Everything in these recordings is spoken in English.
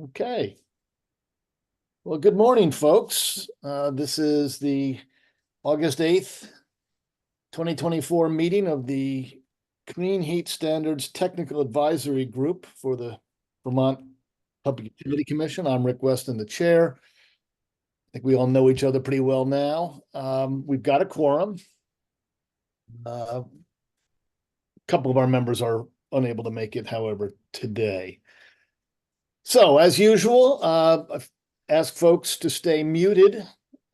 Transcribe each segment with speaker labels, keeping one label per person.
Speaker 1: Okay. Well, good morning, folks. This is the August 8th, 2024 meeting of the Clean Heat Standards Technical Advisory Group for the Vermont Public Utility Commission. I'm Rick Weston, the chair. I think we all know each other pretty well now. We've got a quorum. A couple of our members are unable to make it, however, today. So, as usual, I've asked folks to stay muted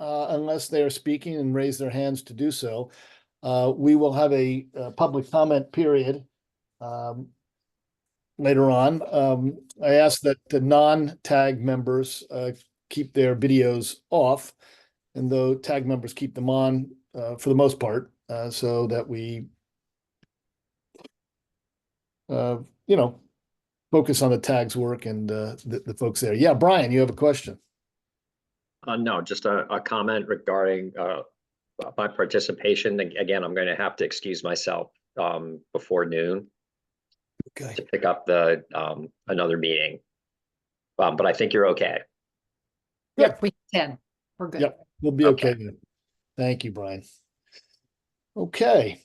Speaker 1: unless they are speaking and raise their hands to do so. We will have a public comment period later on. I ask that the non-tag members keep their videos off, and though tag members keep them on for the most part, so that we, focus on the tags work and the folks there. Yeah, Brian, you have a question.
Speaker 2: No, just a comment regarding my participation. Again, I'm going to have to excuse myself before noon to pick up the another meeting. But I think you're okay.
Speaker 3: Yep, we can. We're good.
Speaker 1: Yep, we'll be okay then. Thank you, Brian. Okay.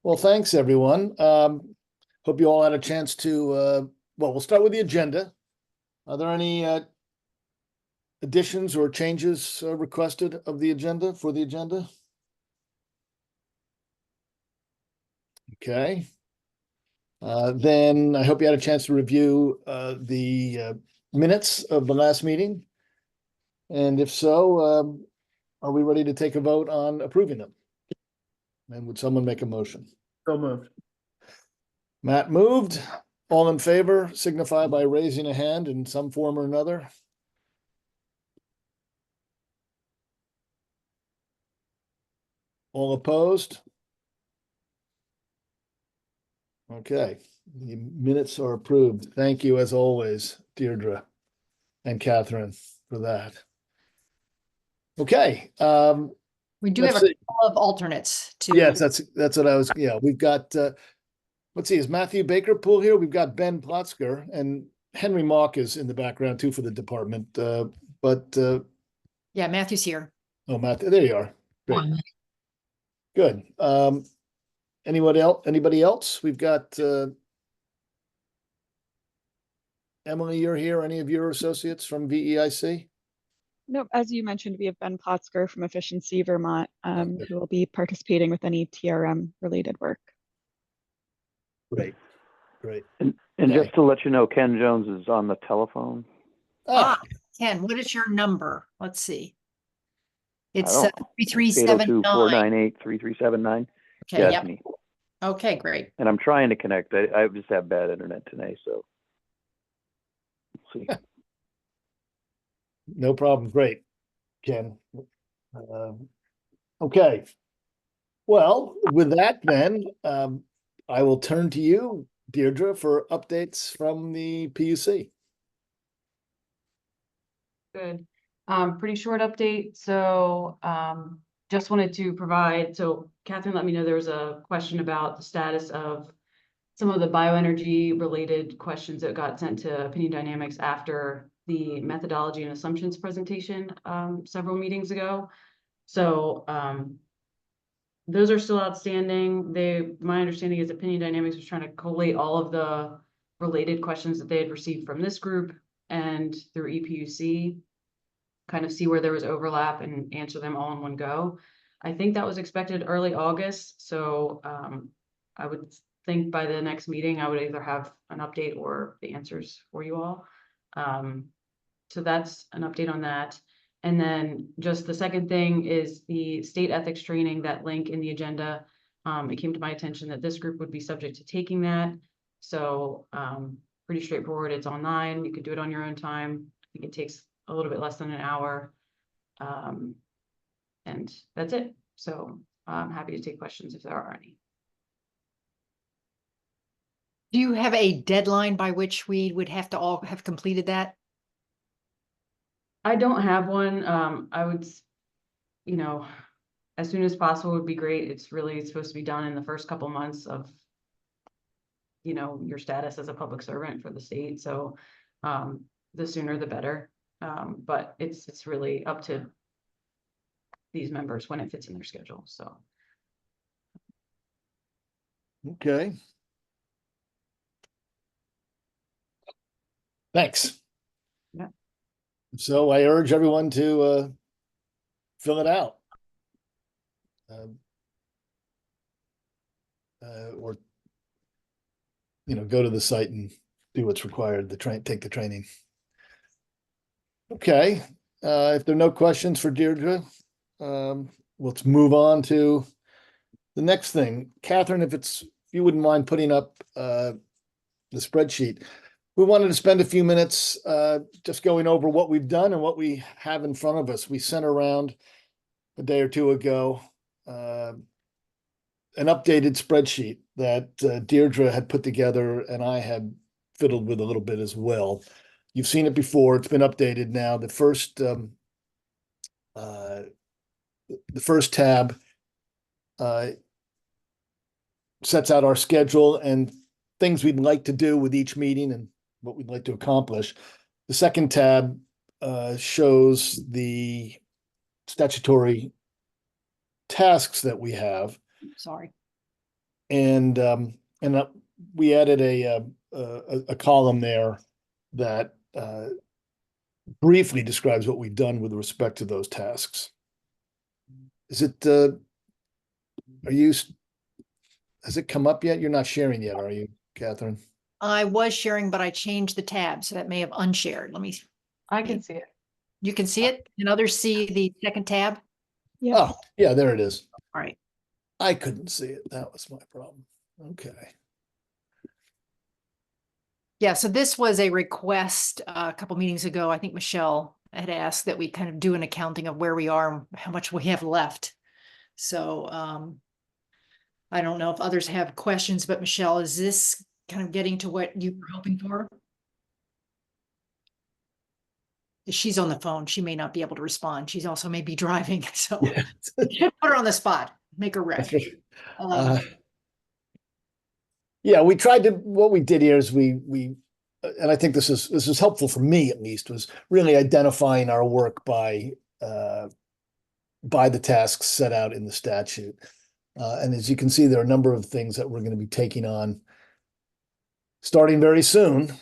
Speaker 1: Well, thanks, everyone. Hope you all had a chance to, well, we'll start with the agenda. Are there any additions or changes requested of the agenda for the agenda? Okay. Then I hope you had a chance to review the minutes of the last meeting. And if so, are we ready to take a vote on approving them? And would someone make a motion?
Speaker 4: So moved.
Speaker 1: Matt moved. All in favor signify by raising a hand in some form or another. All opposed? Okay, the minutes are approved. Thank you as always, Deirdre and Catherine, for that. Okay.
Speaker 3: We do have a couple of alternates too.
Speaker 1: Yes, that's what I was, yeah, we've got, let's see, is Matthew Baker Pool here? We've got Ben Plotzker, and Henry Mock is in the background too for the department,
Speaker 3: Yeah, Matthew's here.
Speaker 1: oh, Matthew, there you are. Great. Good. Anybody else? We've got Emily, you're here. Any of your associates from VEIC?
Speaker 5: Nope. As you mentioned, we have Ben Plotzker from Efficiency Vermont, who will be participating with any TRM related work.
Speaker 1: Great. Great.
Speaker 4: And
Speaker 1: Okay.
Speaker 4: just to let you know, Ken Jones is on the telephone.
Speaker 3: Ken, what is your number? Let's see. It's
Speaker 4: I don't know.
Speaker 3: 3379.
Speaker 4: 802-498-3379.
Speaker 3: Okay,
Speaker 4: That's
Speaker 3: yep.
Speaker 4: me.
Speaker 3: Okay, great.
Speaker 4: And I'm trying to connect. I just have bad internet today, so we'll see.
Speaker 1: No problem. Great, Ken. Okay. Well, with that then, I will turn to you, Deirdre, for updates from the PUC.
Speaker 6: Good. Pretty short update. So just wanted to provide, so Catherine let me know there was a question about the status of some of the bioenergy related questions that got sent to Opinion Dynamics after the methodology and assumptions presentation several meetings ago. So those are still outstanding. My understanding is Opinion Dynamics was trying to collate all of the related questions that they had received from this group and through EPUC, kind of see where there was overlap and answer them all in one go. I think that was expected early August. So I would think by the next meeting, I would either have an update or the answers for you all. So that's an update on that. And then just the second thing is the state ethics training, that link in the agenda. It came to my attention that this group would be subject to taking that. So pretty straightforward. It's online. You could do it on your own time. I think it takes a little bit less than an hour. And that's it. So I'm happy to take questions if there are any.
Speaker 3: Do you have a deadline by which we would have to all have completed that?
Speaker 6: I don't have one. I would, as soon as possible would be great. It's really supposed to be done in the first couple months of, your status as a public servant for the state. So the sooner the better. But it's really up to these members when it fits in their schedule, so.
Speaker 1: Okay. Thanks.
Speaker 6: Yeah.
Speaker 1: So I urge everyone to fill it out. Or, go to the site and do what's required, take the training. Okay, if there are no questions for Deirdre, let's move on to the next thing. Catherine, if you wouldn't mind putting up the spreadsheet. We wanted to spend a few minutes just going over what we've done and what we have in front of us. We sent around a day or two ago an updated spreadsheet that Deirdre had put together and I had fiddled with a little bit as well. You've seen it before. It's been updated now. The first tab sets out our schedule and things we'd like to do with each meeting and what we'd like to accomplish. The second tab shows the statutory tasks that we have.
Speaker 3: Sorry.
Speaker 1: And we added a column there that briefly describes what we've done with respect to those tasks. Has it come up yet? You're not sharing yet, are you, Catherine?
Speaker 3: I was sharing, but I changed the tab, so that may have unshared. Let me,
Speaker 6: I can see it.
Speaker 3: you can see it? Can others see the second tab?
Speaker 5: Yeah.
Speaker 1: Oh, yeah, there it is.
Speaker 3: All right.
Speaker 1: I couldn't see it. That was my problem. Okay.
Speaker 3: Yeah, so this was a request a couple meetings ago. I think Michelle had asked that we kind of do an accounting of where we are and how much we have left. So I don't know if others have questions, but Michelle, is this kind of getting to what you were hoping for? She's on the phone. She may not be able to respond. She's also maybe driving. So
Speaker 1: Yeah.
Speaker 3: put her on the spot, make her wreck.
Speaker 1: Yeah, we tried to, what we did here is we and I think this is helpful for me at least, was really identifying our work by the tasks set out in the statute. And as you can see, there are a number of things that we're going to be taking on starting very soon.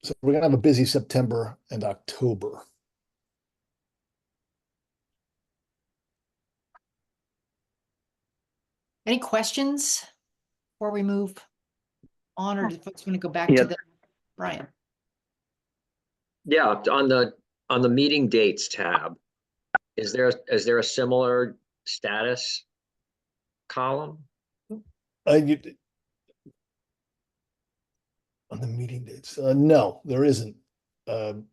Speaker 1: So we're going to have a busy September and October.
Speaker 3: Any questions before we move on, or do folks want to go back
Speaker 4: Yeah.
Speaker 3: to the Brian?
Speaker 2: Yeah, on the meeting dates tab, is there a similar status column?
Speaker 1: On the meeting dates, no, there isn't. In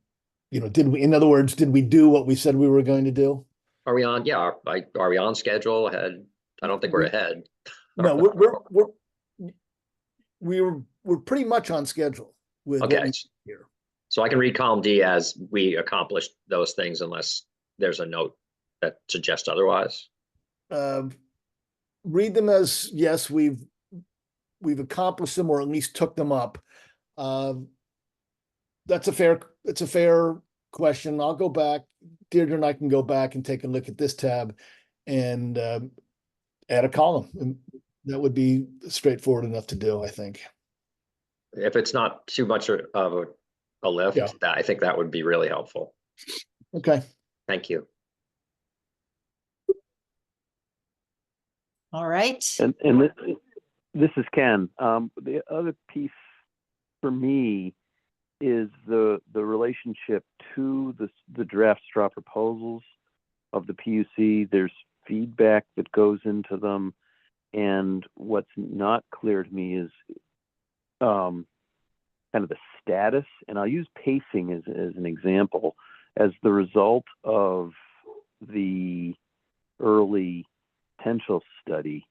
Speaker 1: other words, did we do what we said we were going to do?
Speaker 2: Are we on? Yeah, are we on schedule ahead? I don't think we're ahead.
Speaker 1: No, we're pretty much on schedule with what
Speaker 2: Okay.
Speaker 1: we did here.
Speaker 2: So I can read column D as we accomplished those things unless there's a note that suggests otherwise.
Speaker 1: Read them as, yes, we've accomplished them or at least took them up. It's a fair question. I'll go back. Deirdre and I can go back and take a look at this tab and add a column. And that would be straightforward enough to do, I think.
Speaker 2: If it's not too much of a lift,
Speaker 1: Yeah.
Speaker 2: I think that would be really helpful.
Speaker 1: Okay.
Speaker 2: Thank you.
Speaker 3: All right.
Speaker 4: And this is Ken. The other piece for me is the relationship to the draft straw proposals of the PUC. There's feedback that goes into them, and what's not clear to me is kind of the status. And I'll use pacing as an example. As the result of the early potential study,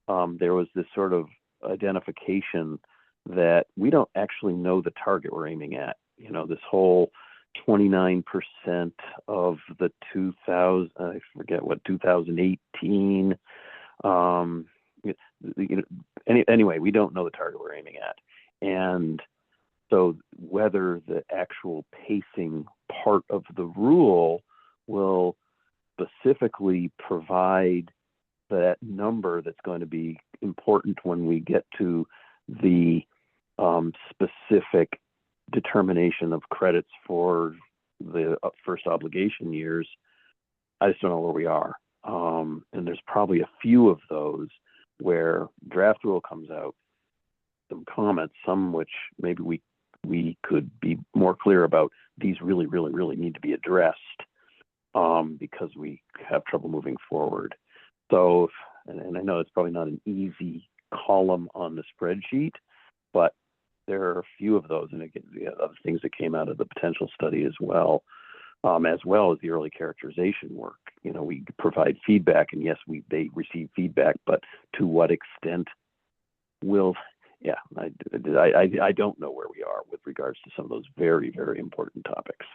Speaker 4: there was this sort of identification that we don't actually know the target we're aiming at. This whole 29% of the 2018. Anyway, we don't know the target we're aiming at. And so whether the actual pacing part of the rule will specifically provide that number that's going to be important when we get to the specific determination of credits for the first obligation years, I just don't know where we are. And there's probably a few of those where draft rule comes out, some comments, some which maybe we could be more clear about. These really need to be addressed because we have trouble moving forward. So, and I know it's probably not an easy column on the spreadsheet, but there are a few of those, and again, the other things that came out of the potential study as well as the early characterization work. You know, we provide feedback, and yes, they receive feedback, but to what extent will? Yeah, I don't know where we are with regards to some of those very important topics.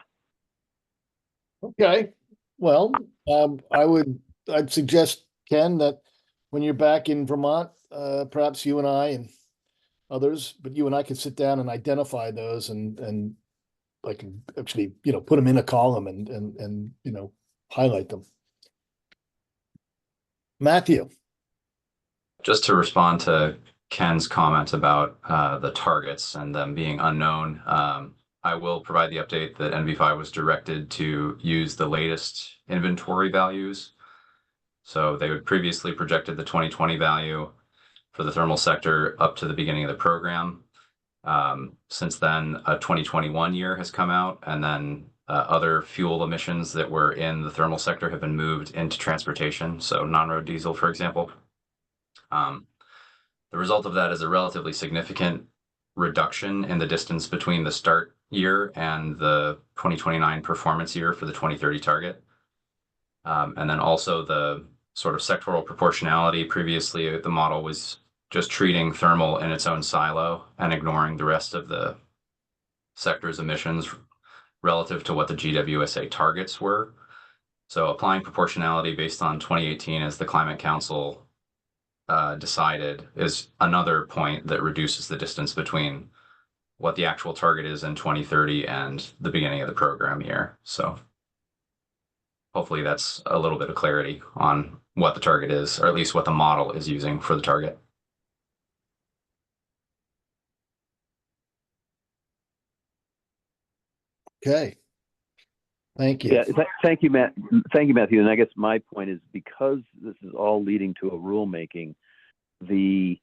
Speaker 1: Okay, well, I'd suggest, Ken, that when you're back in Vermont, perhaps you and I and others, but you and I could sit down and identify those and like actually, put them in a column and highlight them. Matthew.
Speaker 7: Just to respond to Ken's comment about the targets and them being unknown, I will provide the update that NV5 was directed to use the latest inventory values. So they had previously projected the 2020 value for the thermal sector up to the beginning of the program. Since then, a 2021 year has come out, and then other fuel emissions that were in the thermal sector have been moved into transportation, so non-road diesel, for example. The result of that is a relatively significant reduction in the distance between the start year and the 2029 performance year for the 2030 target. And then also the sort of sectoral proportionality. Previously, the model was just treating thermal in its own silo and ignoring the rest of the sector's emissions relative to what the GWSA targets were. So applying proportionality based on 2018 as the Climate Council decided is another point that reduces the distance between what the actual target is in 2030 and the beginning of the program year. So hopefully that's a little bit of clarity on what the target is, or at least what the model is using for the target.
Speaker 1: Okay. Thank you.
Speaker 4: Yeah, thank you, Matt. Thank you, Matthew. And I guess my point is, because this is all leading to a rulemaking, the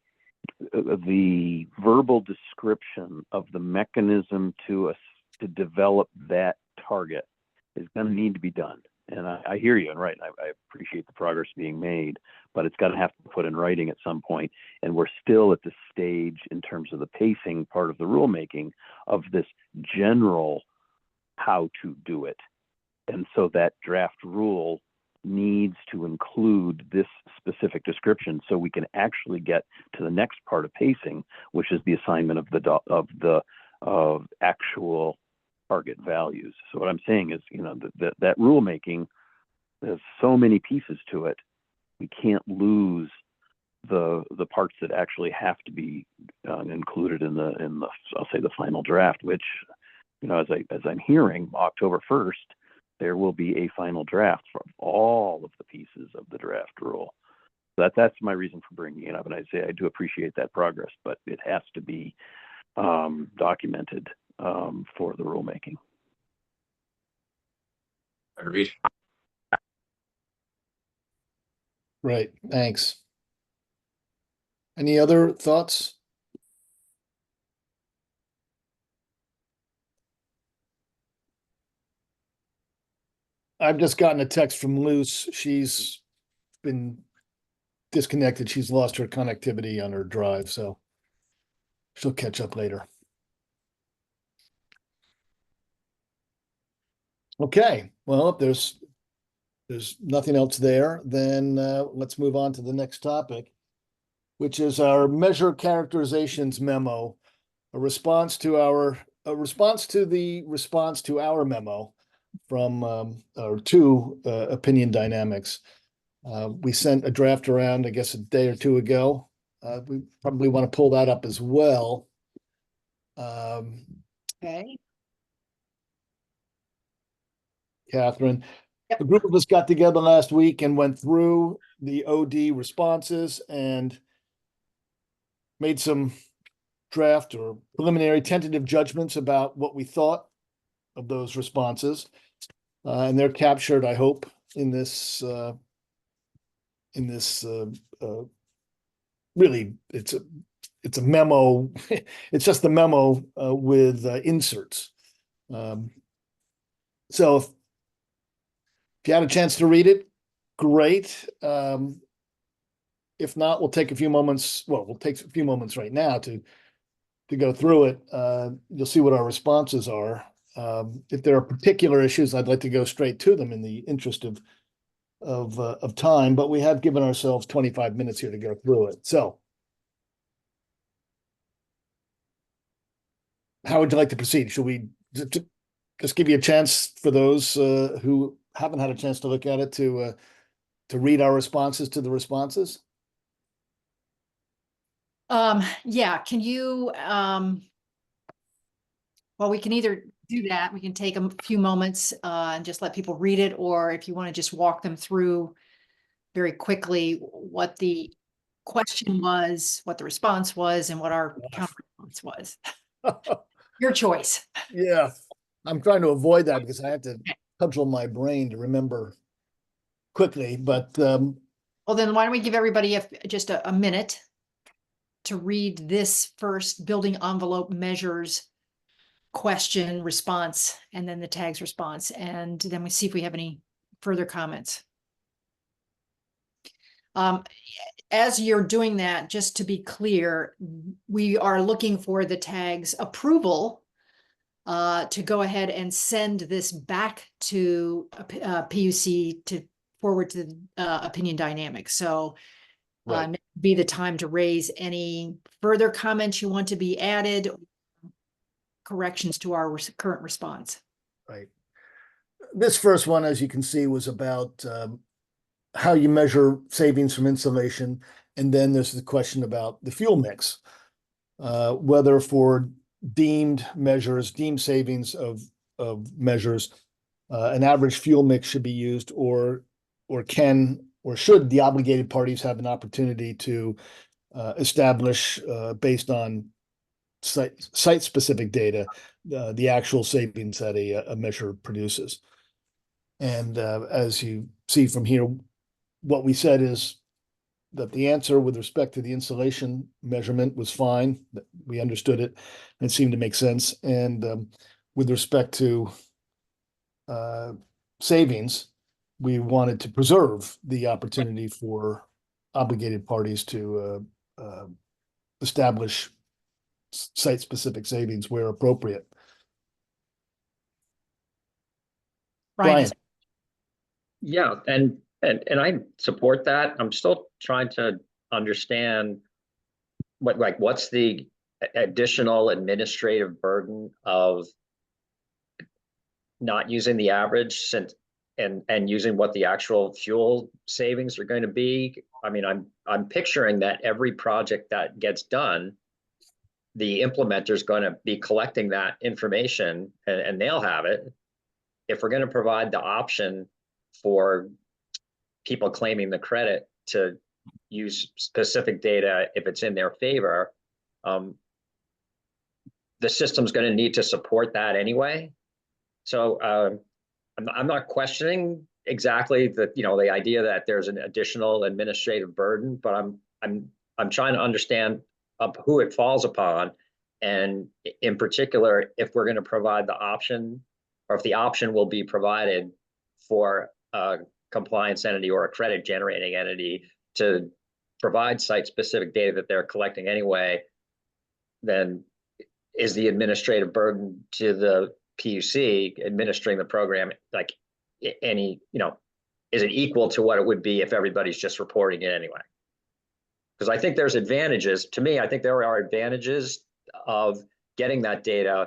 Speaker 4: verbal description of the mechanism to develop that target is going to need to be done. And I hear you, and right, I appreciate the progress being made, but it's got to have to be put in writing at some point. And we're still at the stage in terms of the pacing part of the rulemaking of this general how to do it. And so that draft rule needs to include this specific description so we can actually get to the next part of pacing, which is the assignment of the actual target values. So what I'm saying is, that rulemaking, there's so many pieces to it. We can't lose the parts that actually have to be included in the I'll say the final draft, which, as I'm hearing, October 1st, there will be a final draft from all of the pieces of the draft rule. That's my reason for bringing it up. And I say I do appreciate that progress, but it has to be documented for the rulemaking.
Speaker 7: Agreed.
Speaker 1: Right. Thanks. Any other thoughts? I've just gotten a text from Luce. She's been disconnected. She's lost her connectivity on her drive, so she'll catch up later. Okay, well, if there's nothing else there, then let's move on to the next topic, which is our measure characterizations memo, a response to our memo from or to Opinion Dynamics. We sent a draft around, I guess, a day or two ago. We probably want to pull that up as well.
Speaker 3: Okay.
Speaker 1: Catherine.
Speaker 3: Yep.
Speaker 1: A group of us got together last week and went through the OD responses and made some draft or preliminary tentative judgments about what we thought of those responses. And they're captured, I hope, in this really, it's a memo. It's just the memo with inserts. So if you had a chance to read it, great. If not, we'll take a few moments. Well, we'll take a few moments right now to go through it. You'll see what our responses are. If there are particular issues, I'd like to go straight to them in the interest of time, but we have given ourselves 25 minutes here to go through it. So how would you like to proceed? Should we just give you a chance for those who haven't had a chance to look at it to read our responses to the responses?
Speaker 3: Yeah, can you, well, we can either do that, we can take a few moments and just let people read it, or if you want to just walk them through very quickly what the question was, what the response was, and what our counter response was. Your choice.
Speaker 1: Yeah, I'm trying to avoid that because I have to cudgel my brain to remember quickly, but
Speaker 3: Well, then why don't we give everybody just a minute to read this first building envelope measures question response, and then the tags response, and then we see if we have any further comments. As you're doing that, just to be clear, we are looking for the tags approval to go ahead and send this back to PUC to forward to the opinion dynamics. So
Speaker 1: right.
Speaker 3: be the time to raise any further comments you want to be added, corrections to our current response.
Speaker 1: Right. This first one, as you can see, was about how you measure savings from insulation. And then there's the question about the fuel mix, whether for deemed measures, deemed savings of measures, an average fuel mix should be used, or can or should the obligated parties have an opportunity to establish based on site-specific data, the actual savings that a measure produces. And as you see from here, what we said is that the answer with respect to the insulation measurement was fine. That we understood it and it seemed to make sense. And with respect to savings, we wanted to preserve the opportunity for obligated parties to establish site-specific savings where appropriate. Brian.
Speaker 2: Yeah, and I support that. I'm still trying to understand what's the additional administrative burden of not using the average and using what the actual fuel savings are going to be. I mean, I'm picturing that every project that gets done, the implementer is going to be collecting that information and they'll have it. If we're going to provide the option for people claiming the credit to use specific data if it's in their favor, the system's going to need to support that anyway. So I'm not questioning exactly the idea that there's an additional administrative burden, but I'm trying to understand who it falls upon, and in particular, if we're going to provide the option, or if the option will be provided for a compliance entity or a credit generating entity to provide site-specific data that they're collecting anyway, then is the administrative burden to the PUC administering the program like any, is it equal to what it would be if everybody's just reporting it anyway? Because I think there's advantages. To me, I think there are advantages of getting that data,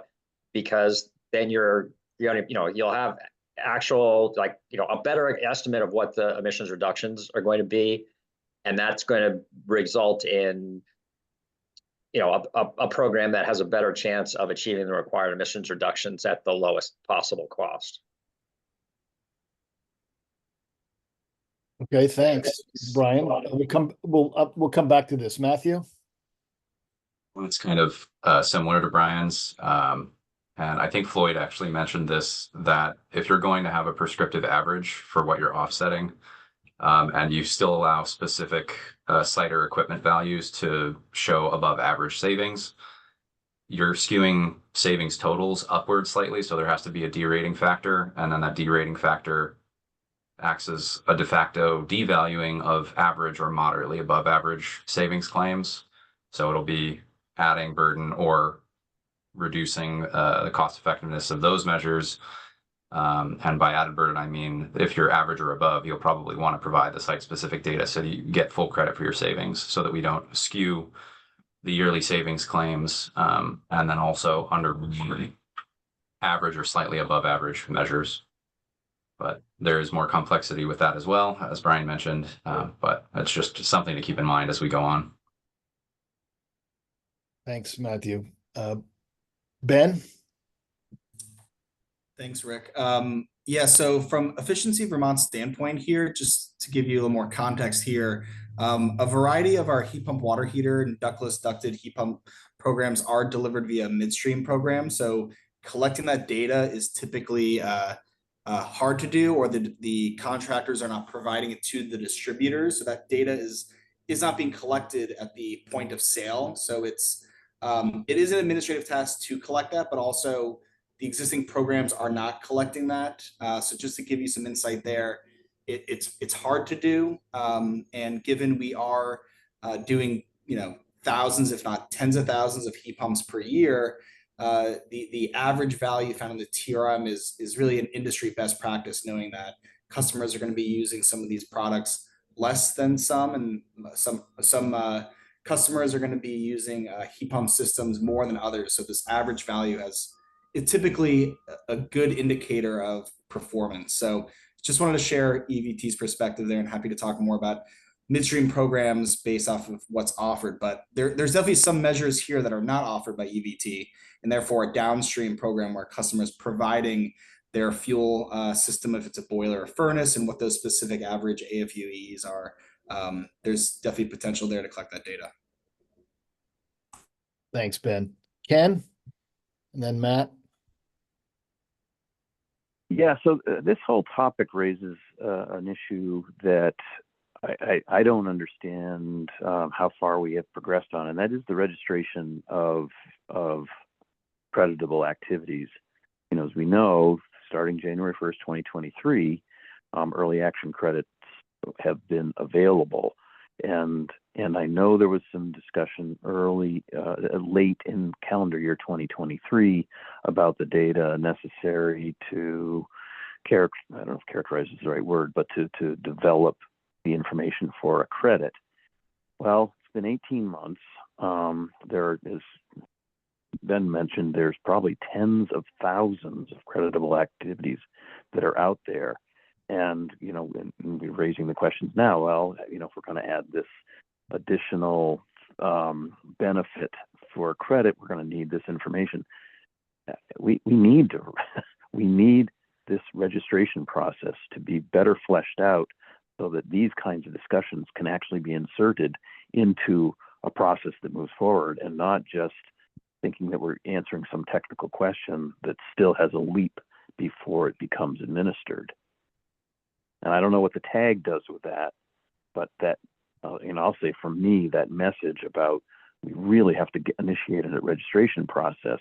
Speaker 2: because then you'll have actual, a better estimate of what the emissions reductions are going to be. And that's going to result in a program that has a better chance of achieving the required emissions reductions at the lowest possible cost.
Speaker 1: Okay, thanks, Brian. We'll come back to this. Matthew?
Speaker 7: Well, it's kind of similar to Brian's. And I think Floyd actually mentioned this, that if you're going to have a prescriptive average for what you're offsetting, and you still allow specific site or equipment values to show above average savings, you're skewing savings totals upward slightly. So there has to be a derating factor, and then that derating factor acts as a de facto devaluing of average or moderately above average savings claims. So it'll be adding burden or reducing the cost effectiveness of those measures. And by added burden, I mean, if you're average or above, you'll probably want to provide the site-specific data so that you get full credit for your savings, so that we don't skew the yearly savings claims, and then also under average or slightly above average measures. But there is more complexity with that as well, as Brian mentioned, but it's just something to keep in mind as we go on.
Speaker 1: Thanks, Matthew. Ben?
Speaker 8: Thanks, Rick. Yeah, so from Efficiency Vermont's standpoint here, just to give you a little more context here, a variety of our heat pump water heater and ductless ducted heat pump programs are delivered via midstream program. So collecting that data is typically hard to do, or the contractors are not providing it to the distributors. So that data is not being collected at the point of sale. So it is an administrative task to collect that, but also the existing programs are not collecting that. So just to give you some insight there, it's hard to do. And given we are doing, thousands, if not tens of thousands of heat pumps per year, the average value found in the TRM is really an industry best practice, knowing that customers are going to be using some of these products less than some, and some customers are going to be using heat pump systems more than others. So this average value is typically a good indicator of performance. So just wanted to share EVT's perspective there, and happy to talk more about midstream programs based off of what's offered. But there's definitely some measures here that are not offered by EVT, and therefore a downstream program where customers providing their fuel system, if it's a boiler or furnace, and what those specific average AFUEs are. There's definitely potential there to collect that data.
Speaker 1: Thanks, Ben. Ken? And then Matt?
Speaker 4: Yeah, so this whole topic raises an issue that I don't understand how far we have progressed on, and that is the registration of creditable activities. As we know, starting January 1st, 2023, early action credits have been available. And I know there was some discussion late in calendar year 2023 about the data necessary to I don't know if characterize is the right word, but to develop the information for a credit. Well, it's been 18 months. There is, Ben mentioned, there's probably tens of thousands of creditable activities that are out there. And, and we're raising the questions now, well, if we're going to add this additional benefit for credit, we're going to need this information. We need this registration process to be better fleshed out so that these kinds of discussions can actually be inserted into a process that moves forward, and not just thinking that we're answering some technical question that still has a leap before it becomes administered. And I don't know what the tag does with that, but that, I'll say for me, that message about we really have to initiate a registration process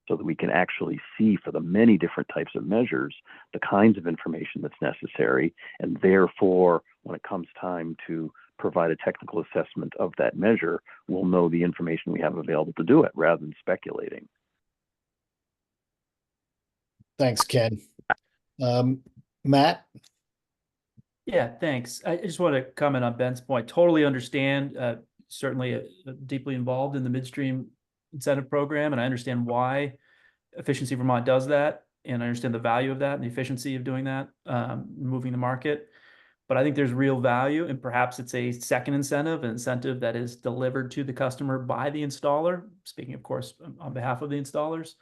Speaker 4: so that we can actually see, for the many different types of measures, the kinds of information that's necessary. And therefore, when it comes time to provide a technical assessment of that measure, we'll know the information we have available to do it rather than speculating.
Speaker 1: Thanks, Ken. Matt?
Speaker 9: Yeah, thanks. I just want to comment on Ben's point. Totally understand, certainly deeply involved in the midstream incentive program, and I understand why Efficiency Vermont does that, and I understand the value of that and the efficiency of doing that, moving the market. but I think there's real value, and perhaps it's a second incentive, an incentive that is delivered to the customer by the installer, speaking of course on behalf of the installers.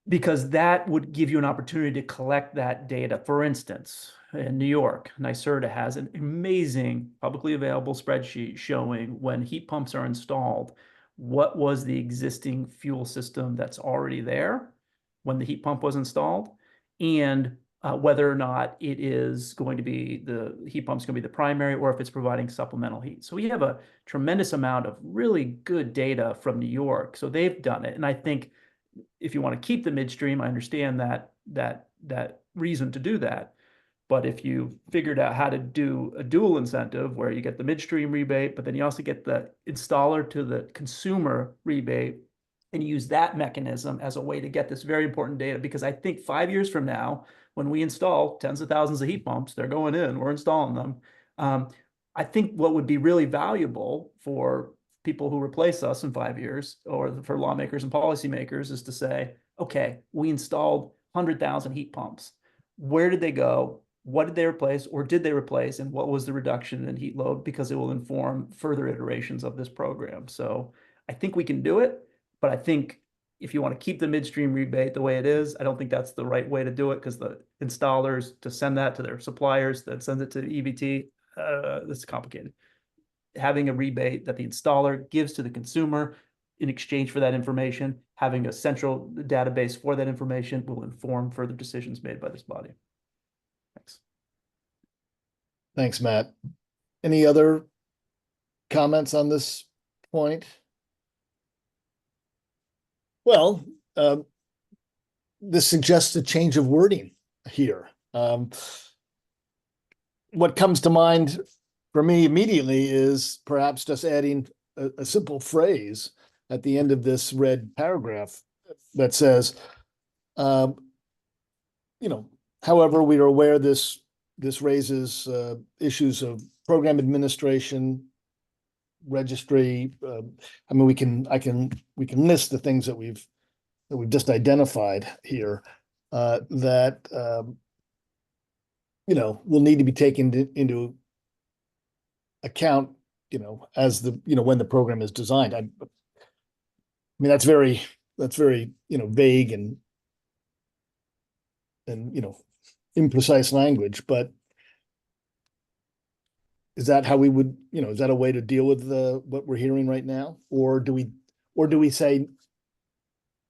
Speaker 9: Because that would give you an opportunity to collect that data. For instance, in New York, NYSERDA has an amazing publicly available spreadsheet showing when heat pumps are installed, what was the existing fuel system that's already there when the heat pump was installed, and whether or not it is going to be the heat pump's going to be the primary, or if it's providing supplemental heat. So we have a tremendous amount of really good data from New York. So they've done it. And I think if you want to keep the midstream, I understand that reason to do that. But if you figured out how to do a dual incentive where you get the midstream rebate, but then you also get the installer to the consumer rebate, and use that mechanism as a way to get this very important data, because I think 5 years from now, when we install tens of thousands of heat pumps, they're going in, we're installing them. I think what would be really valuable for people who replace us in 5 years, or for lawmakers and policymakers, is to say, okay, we installed 100,000 heat pumps. Where did they go? What did they replace, or did they replace? And what was the reduction in heat load? Because it will inform further iterations of this program. So I think we can do it, but I think if you want to keep the midstream rebate the way it is, I don't think that's the right way to do it, because the installers to send that to their suppliers that sends it to EBT, that's complicated. Having a rebate that the installer gives to the consumer in exchange for that information, having a central database for that information, will inform further decisions made by this body. Thanks.
Speaker 1: Thanks, Matt. Any other comments on this point? Well, this suggests a change of wording here. What comes to mind for me immediately is perhaps just adding a simple phrase at the end of this red paragraph that says, however, we are aware this raises issues of program administration, registry. I mean, we can list the things that we've just identified here that will need to be taken into account, as when the program is designed. I mean, that's very vague and imprecise language, but is that how we would, is that a way to deal with what we're hearing right now? Or do we say,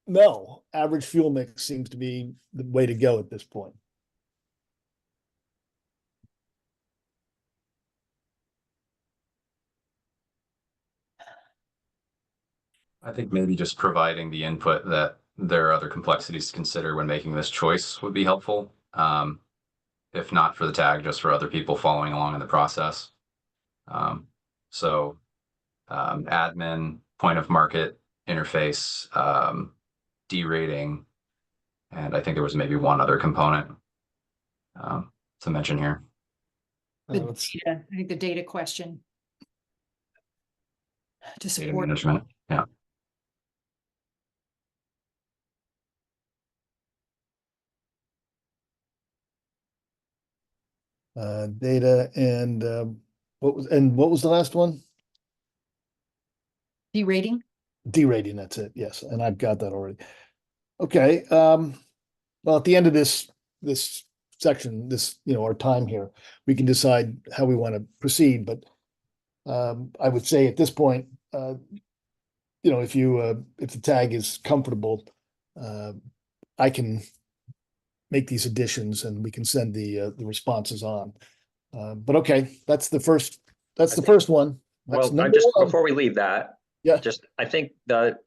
Speaker 1: no, average fuel mix seems to be the way to go at this point?
Speaker 7: I think maybe just providing the input that there are other complexities to consider when making this choice would be helpful. If not for the tag, just for other people following along in the process. Admin, point of market interface, derating, and I think there was maybe one other component to mention here.
Speaker 3: The data, I think the data question to
Speaker 7: Data
Speaker 3: support.
Speaker 7: management, yeah.
Speaker 1: Data and what was the last one?
Speaker 3: Derating.
Speaker 1: Derating, that's it. Yes, and I've got that already. Okay. Well, at the end of this section, our time here, we can decide how we want to proceed. But I would say at this point, if the tag is comfortable, I can make these additions and we can send the responses on. But okay, that's the first one. That's
Speaker 2: Well,
Speaker 1: number one.
Speaker 2: before we leave that,
Speaker 1: Yeah.
Speaker 2: I think that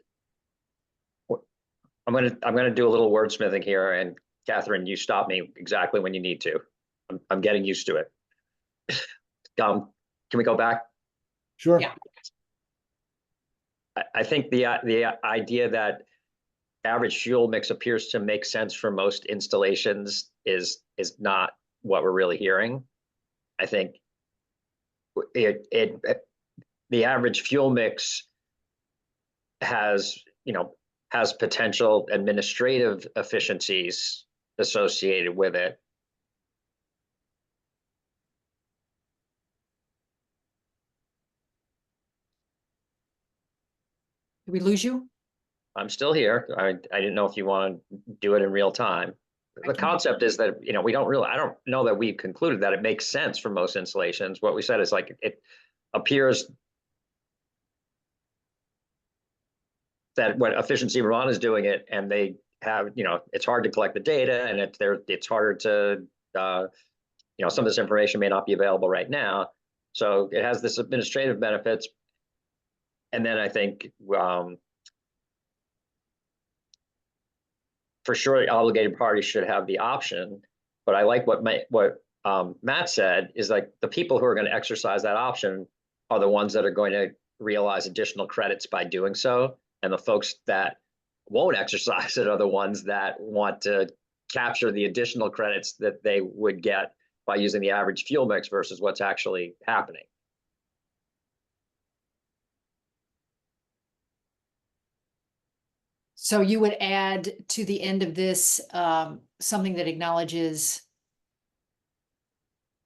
Speaker 2: I'm gonna do a little wordsmithing here, and Catherine, you stop me exactly when you need to. I'm getting used to it. Can we go back?
Speaker 1: Sure.
Speaker 3: Yeah.
Speaker 2: I think the idea that average fuel mix appears to make sense for most installations is not what we're really hearing. I think the average fuel mix has potential administrative efficiencies associated with it.
Speaker 3: Did we lose you?
Speaker 2: I'm still here. I didn't know if you want to do it in real time. The concept is that, you know, I don't know that we've concluded that it makes sense for most installations. What we said is like, it appears that when Efficiency Vermont is doing it and they have, you know, it's hard to collect the data and it's harder to, you know, some of this information may not be available right now. So it has this administrative benefits. And then I think, for sure, obligated parties should have the option, but I like what Matt said is like the people who are going to exercise that option are the ones that are going to realize additional credits by doing so. And the folks that won't exercise it are the ones that want to capture the additional credits that they would get by using the average fuel mix versus what's actually happening.
Speaker 3: So you would add to the end of this, something that acknowledges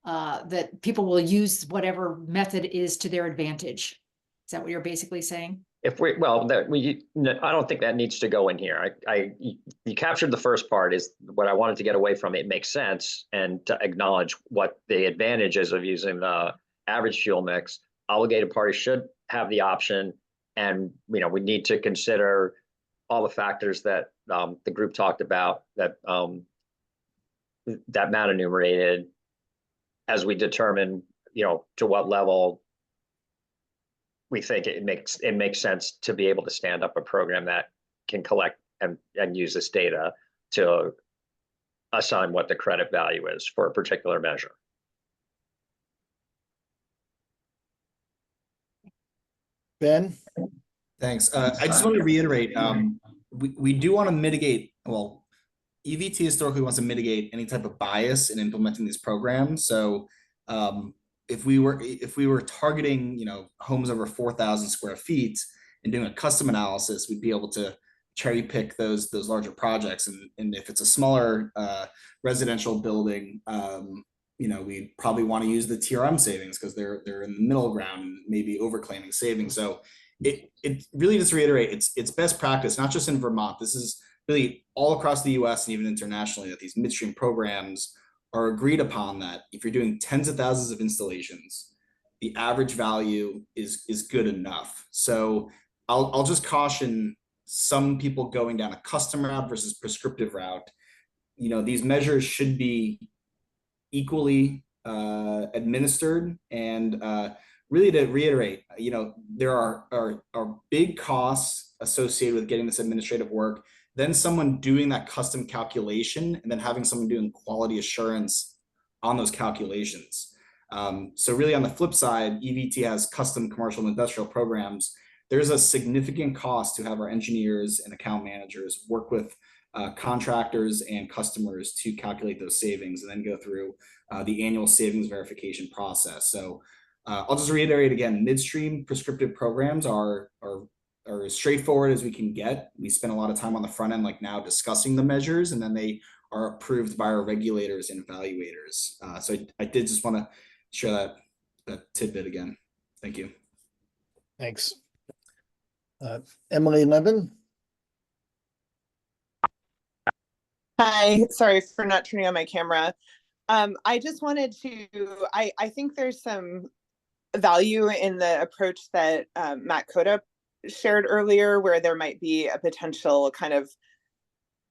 Speaker 3: that people will use whatever method is to their advantage. Is that what you're basically saying?
Speaker 2: If we, well, I don't think that needs to go in here. You captured the first part is what I wanted to get away from. It makes sense and to acknowledge what the advantages of using the average fuel mix. Obligated parties should have the option, and you know we need to consider all the factors that the group talked about that that Matt enumerated as we determine, you know, to what level we think it makes sense to be able to stand up a program that can collect and use this data to assign what the credit value is for a particular measure.
Speaker 1: Ben?
Speaker 8: Thanks. I just want to reiterate, we do want to mitigate, well, EVT historically wants to mitigate any type of bias in implementing these programs. So if we were targeting, you know, homes over 4,000 square feet and doing a custom analysis, we'd be able to cherry pick those larger projects. And if it's a smaller residential building, you know, we probably want to use the TRM savings because they're in the middle ground and maybe overclaiming savings. So it really, just to reiterate, it's best practice, not just in Vermont. This is really all across the US and even internationally, that these midstream programs are agreed upon, that if you're doing tens of thousands of installations, the average value is good enough. So I'll just caution some people going down a custom route versus prescriptive route. You know, these measures should be equally administered, and really to reiterate, you know, there are big costs associated with getting this administrative work, then someone doing that custom calculation, and then having someone doing quality assurance on those calculations. So really on the flip side, EVT has custom commercial and industrial programs. There's a significant cost to have our engineers and account managers work with contractors and customers to calculate those savings and then go through the annual savings verification process. So I'll just reiterate again, midstream prescriptive programs are as straightforward as we can get. We spend a lot of time on the front end, like now, discussing the measures, and then they are approved by our regulators and evaluators. So I did just want to share that tidbit again. Thank you.
Speaker 1: Thanks. Emily Levin?
Speaker 10: Hi, sorry for not turning on my camera. I just wanted to, I think there's some value in the approach that Matt Koda shared earlier, where there might be a potential kind of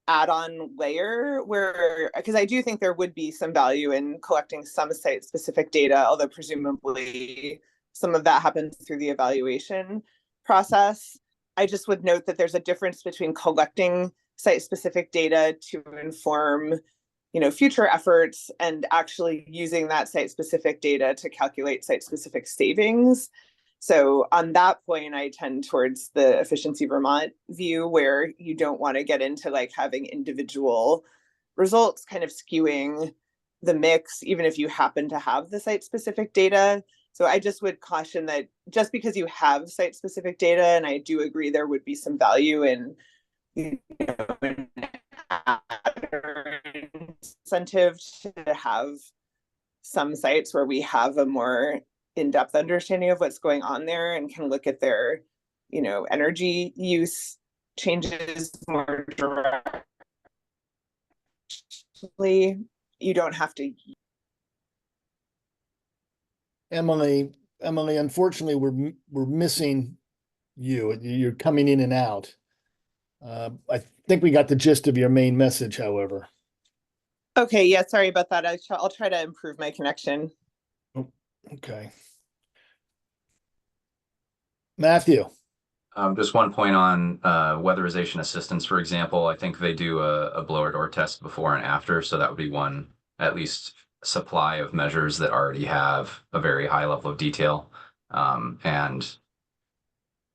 Speaker 10: add-on layer where, because I do think there would be some value in collecting some site-specific data, although presumably some of that happens through the evaluation process. I just would note that there's a difference between collecting site-specific data to inform, you know, future efforts and actually using that site-specific data to calculate site-specific savings. So on that point, I tend towards the Efficiency Vermont view, where you don't want to get into like having individual results kind of skewing the mix, even if you happen to have the site-specific data. So I just would caution that just because you have site-specific data, and I do agree there would be some value in, you know, an incentive to have some sites where we have a more in-depth understanding of what's going on there and can look at their energy use changes more directly. You don't have to.
Speaker 1: Emily, unfortunately, we're missing you. You're coming in and out. I think we got the gist of your main message, however.
Speaker 10: Okay, yeah, sorry about that. I'll try to improve my connection.
Speaker 1: Okay. Matthew.
Speaker 7: Just one point on weatherization assistance, for example. I think they do a blower door test before and after, so that would be one at least supply of measures that already have a very high level of detail. And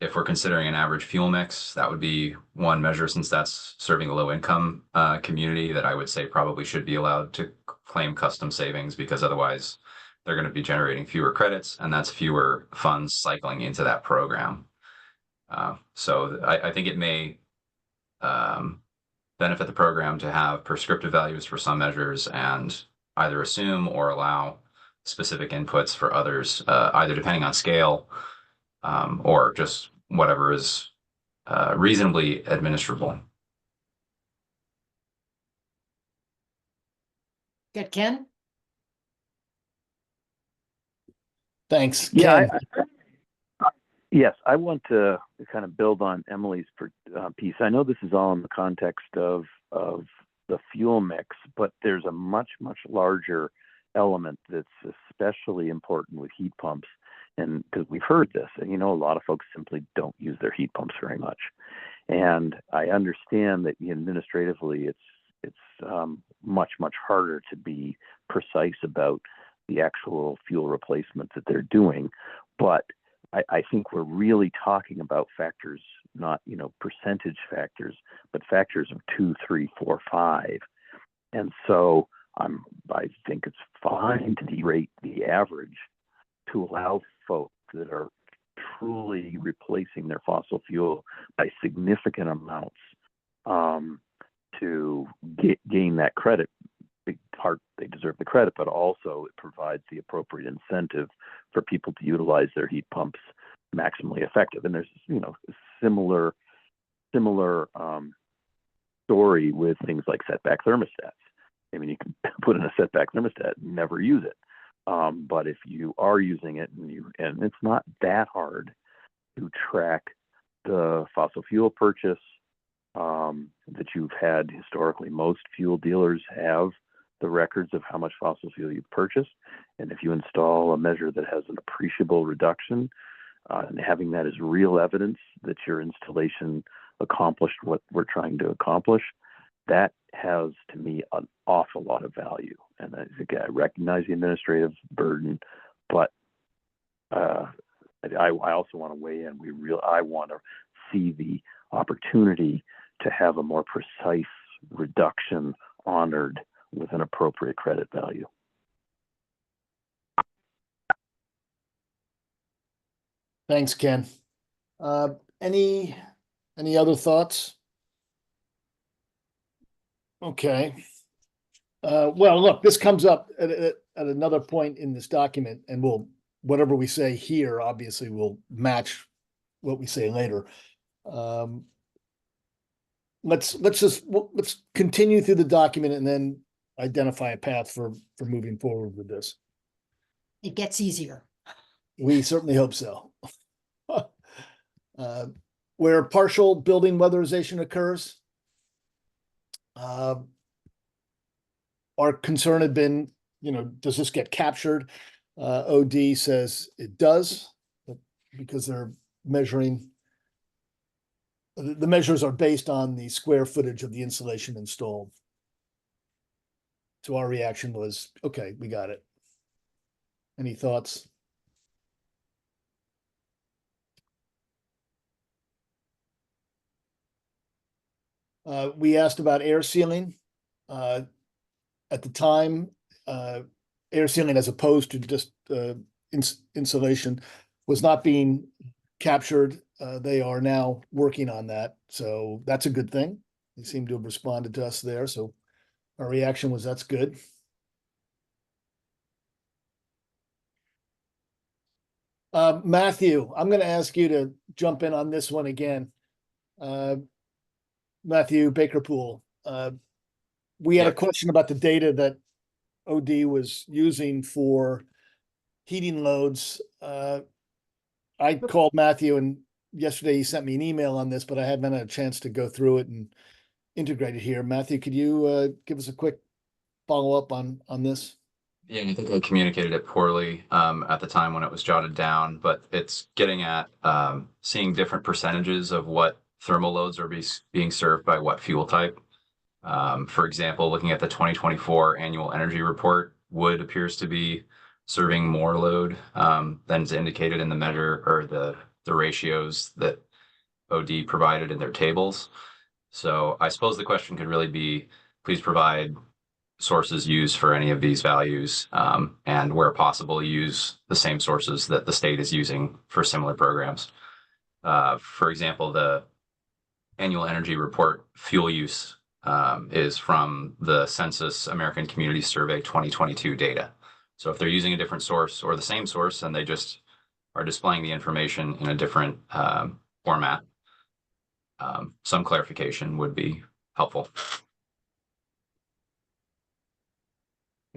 Speaker 7: if we're considering an average fuel mix, that would be one measure, since that's serving a low income community, that I would say probably should be allowed to claim custom savings, because otherwise they're going to be generating fewer credits, and that's fewer funds cycling into that program. So I think it may benefit the program to have prescriptive values for some measures and either assume or allow specific inputs for others, either depending on scale or just whatever is reasonably administrable.
Speaker 3: Good, Ken?
Speaker 1: Thanks.
Speaker 4: Yeah,
Speaker 1: Ken.
Speaker 4: Yes, I want to kind of build on Emily's piece. I know this is all in the context of the fuel mix, but there's a much, much larger element that's especially important with heat pumps. And because we've heard this, and a lot of folks simply don't use their heat pumps very much. And I understand that administratively it's much, much harder to be precise about the actual fuel replacement that they're doing. But I think we're really talking about factors, not, percentage factors, but factors of 2, 3, 4, 5. And so I think it's fine to derate the average to allow folks that are truly replacing their fossil fuel by significant amounts to gain that credit. Big part, they deserve the credit, but also it provides the appropriate incentive for people to utilize their heat pumps maximally effective. And there's a similar story with things like setback thermostats. I mean, you can put in a setback thermostat and never use it, but if you are using it and it's not that hard to track the fossil fuel purchase that you've had historically. Most fuel dealers have the records of how much fossil fuel you've purchased. And if you install a measure that has an appreciable reduction, and having that as real evidence that your installation accomplished what we're trying to accomplish, that has, to me, an awful lot of value. And I recognize the administrative burden, but I also want to weigh in. I want to see the opportunity to have a more precise reduction honored with an appropriate credit value.
Speaker 1: Thanks, Ken. Any other thoughts? Okay. Well, look, this comes up at another point in this document, and whatever we say here, obviously will match what we say later. Let's continue through the document and then identify a path for moving forward with this.
Speaker 3: It gets easier.
Speaker 1: We certainly hope so. Where partial building weatherization occurs, our concern had been, does this get captured? OD says it does, because they're measuring. The measures are based on the square footage of the insulation installed. So our reaction was, okay, we got it. Any thoughts? We asked about air sealing. At the time, air sealing as opposed to just insulation was not being captured. They are now working on that. So that's a good thing. They seem to have responded to us there. So our reaction was, that's good. Matthew, I'm gonna ask you to jump in on this one again. Matthew Bakerpool, we had a
Speaker 7: Yep.
Speaker 1: question about the data that OD was using for heating loads. I called Matthew and yesterday he sent me an email on this, but I haven't had a chance to go through it and integrate it here. Matthew, could you give us a quick follow-up on this?
Speaker 7: Yeah, I think I communicated it poorly at the time when it was jotted down, but it's getting at seeing different percentages of what thermal loads are being served by what fuel type. For example, looking at the 2024 annual energy report, wood appears to be serving more load than is indicated in the measure or the ratios that OD provided in their tables. So I suppose the question could really be, please provide sources used for any of these values, and where possible, use the same sources that the state is using for similar programs. For example, the annual energy report fuel use is from the Census American Community Survey 2022 data. So if they're using a different source or the same source and they just are displaying the information in a different format, some clarification would be helpful.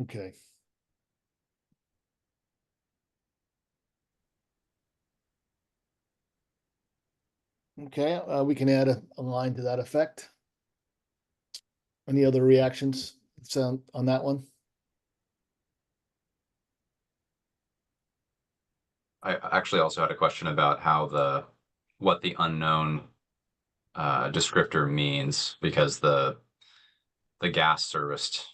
Speaker 1: Okay. Okay, we can add a line to that effect. Any other reactions sound on that one?
Speaker 7: I actually also had a question about how what the unknown descriptor means, because the gas serviced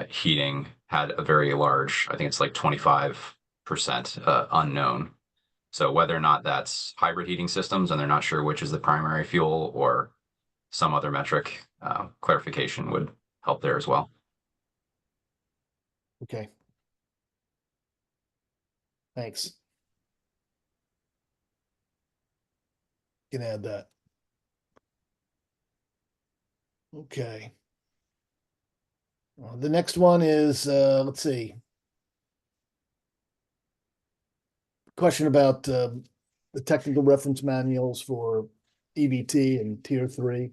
Speaker 7: heating had a very large, I think it's like 25% unknown. So whether or not that's hybrid heating systems and they're not sure which is the primary fuel or some other metric, clarification would help there as well.
Speaker 1: Okay. Thanks. Can add that. Okay. The next one is, let's see. Question about the technical reference manuals for EBT and Tier 3.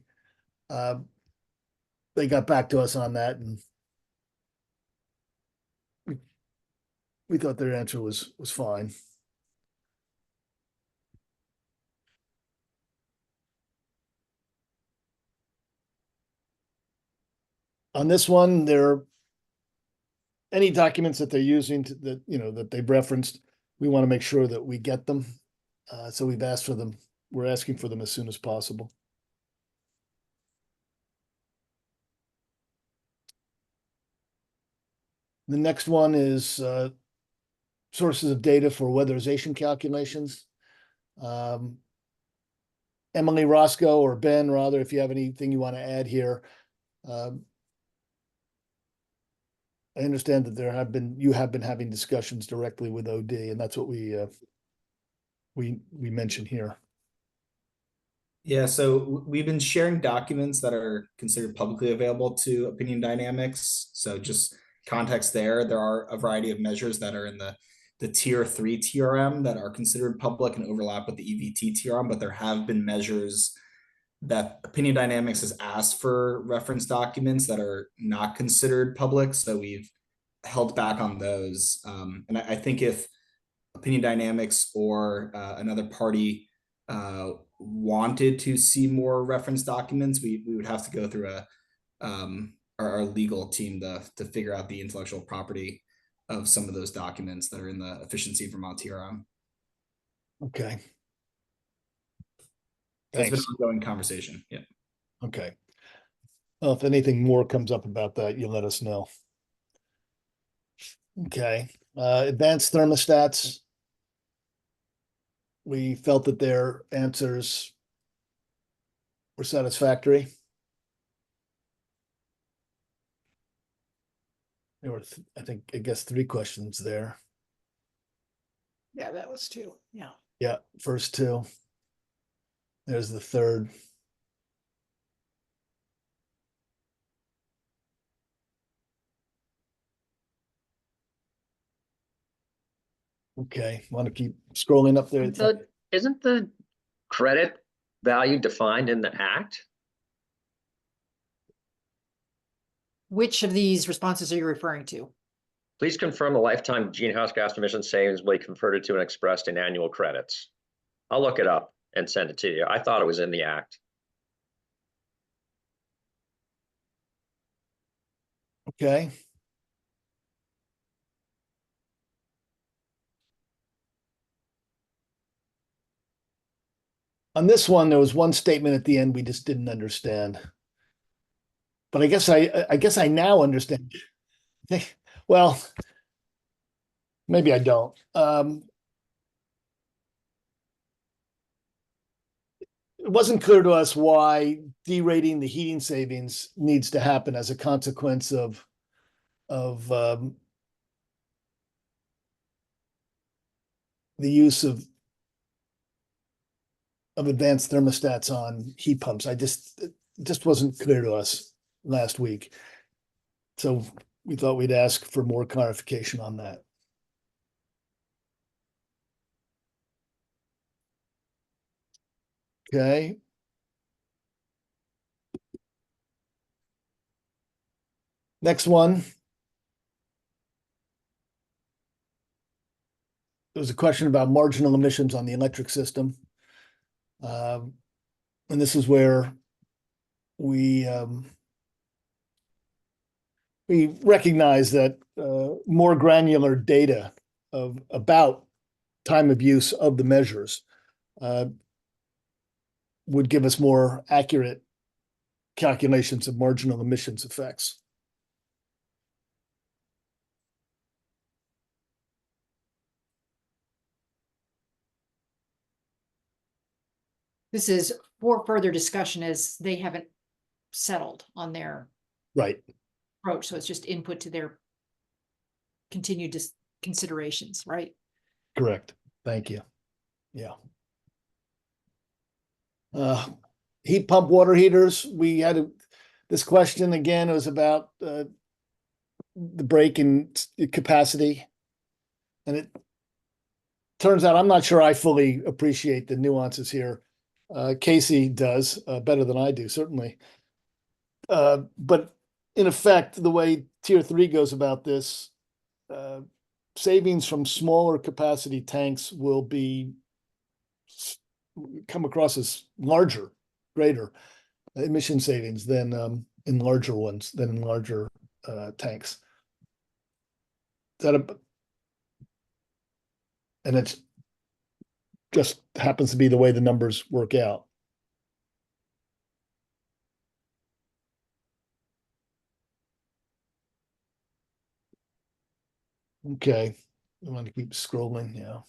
Speaker 1: They got back to us on that and we thought their answer was fine. On this one, any documents that they're using that, that they've referenced, we want to make sure that we get them. So we've asked for them. We're asking for them as soon as possible. The next one is sources of data for weatherization calculations. Emily Roscoe or Ben, rather, if you have anything you want to add here. I understand that you have been having discussions directly with OD, and that's what we mentioned here.
Speaker 8: Yeah, so we've been sharing documents that are considered publicly available to Opinion Dynamics. So just context there are a variety of measures that are in the Tier 3 TRM that are considered public and overlap with the EVT TRM, but there have been measures that Opinion Dynamics has asked for reference documents that are not considered public. So we've held back on those. And I think if Opinion Dynamics or another party wanted to see more reference documents, we would have to go through our legal team to figure out the intellectual property of some of those documents that are in the Efficiency Vermont TRM.
Speaker 1: Okay.
Speaker 8: That's been
Speaker 1: Thanks.
Speaker 8: an ongoing conversation. Yeah.
Speaker 1: Okay. Well, if anything more comes up about that, you let us know. Okay. Advanced thermostats. We felt that their answers were satisfactory. There were, I guess 3 questions there.
Speaker 3: Yeah, that was 2. Yeah.
Speaker 1: Yeah, first 2. There's the third. Okay, want to keep scrolling up there?
Speaker 2: Isn't the credit value defined in the act?
Speaker 3: Which of these responses are you referring to?
Speaker 2: Please confirm the lifetime greenhouse gas emission savings will be converted to and expressed in annual credits. I'll look it up and send it to you. I thought it was in the act.
Speaker 1: Okay. On this one, there was one statement at the end we just didn't understand. But I guess I now understand. Well, maybe I don't. It wasn't clear to us why derating the heating savings needs to happen as a consequence of the use of advanced thermostats on heat pumps. It just wasn't clear to us last week. So we thought we'd ask for more clarification on that. Okay. Next one. There was a question about marginal emissions on the electric system. And this is where we recognize that more granular data about time of use of the measures would give us more accurate calculations of marginal emissions effects.
Speaker 3: This is for further discussion as they haven't settled on their
Speaker 1: Right.
Speaker 3: approach. So it's just input to their continued considerations, right?
Speaker 1: Correct. Thank you. Yeah. Heat pump water heaters. We had this question again. It was about the break in capacity, and it turns out I'm not sure I fully appreciate the nuances here. Casey does better than I do, certainly. But in effect, the way Tier 3 goes about this, savings from smaller capacity tanks will come across as greater emission savings than in larger ones, than in larger tanks. And it just happens to be the way the numbers work out. Okay, I want to keep scrolling. Yeah.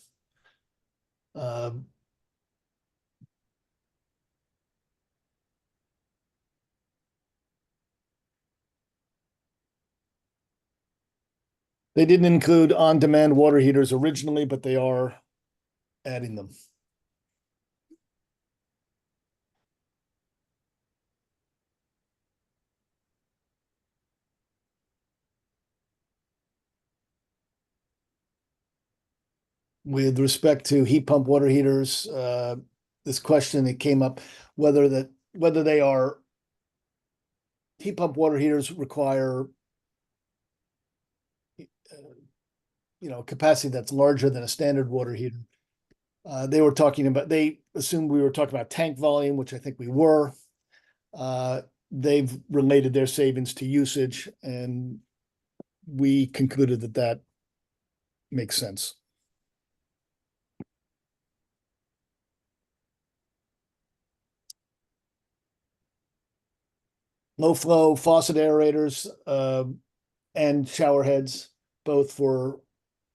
Speaker 1: They didn't include on-demand water heaters originally, but they are adding them. With respect to heat pump water heaters, this question that came up, whether they are heat pump water heaters require capacity that's larger than a standard water heater. They assumed we were talking about tank volume, which I think we were. They've related their savings to usage, and we concluded that makes sense. Low flow faucet aerators and shower heads,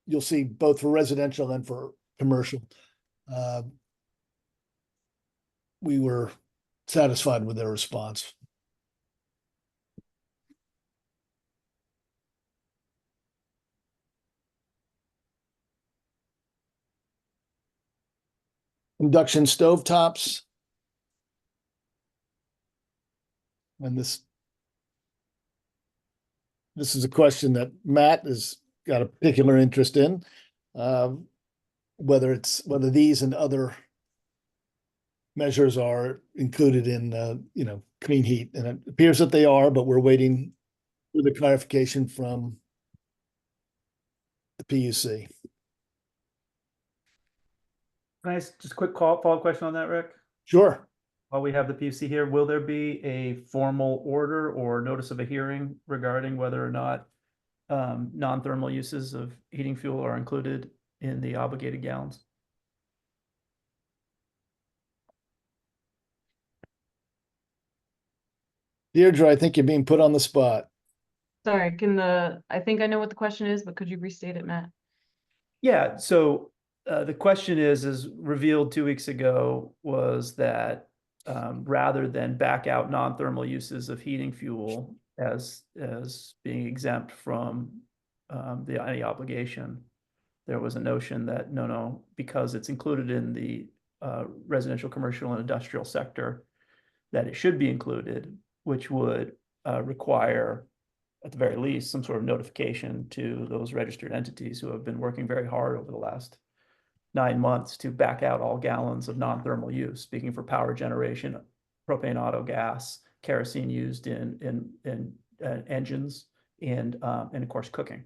Speaker 1: you'll see both for residential and for commercial. We were satisfied with their response. Induction stovetops. And this is a question that Matt has got a particular interest in. whether these and other measures are included in, clean heat, and it appears that they are, but we're waiting for the clarification from the PUC.
Speaker 9: Nice, just quick follow-up question on that, Rick.
Speaker 1: Sure.
Speaker 9: While we have the PUC here, will there be a formal order or notice of a hearing regarding whether or not non-thermal uses of heating fuel are included in the obligated gallons?
Speaker 1: Deirdre, I think you're being put on the spot.
Speaker 6: Sorry, I think I know what the question is, but could you restate it, Matt?
Speaker 9: Yeah, so the question is revealed 2 weeks ago was that rather than back out non-thermal uses of heating fuel as being exempt from any obligation, there was a notion that no, because it's included in the residential, commercial, and industrial sector, that it should be included, which would require, at the very least, some sort of notification to those registered entities who have been working very hard over the last 9 months to back out all gallons of non-thermal use, speaking for power generation, propane, auto gas, kerosene used in engines, and of course cooking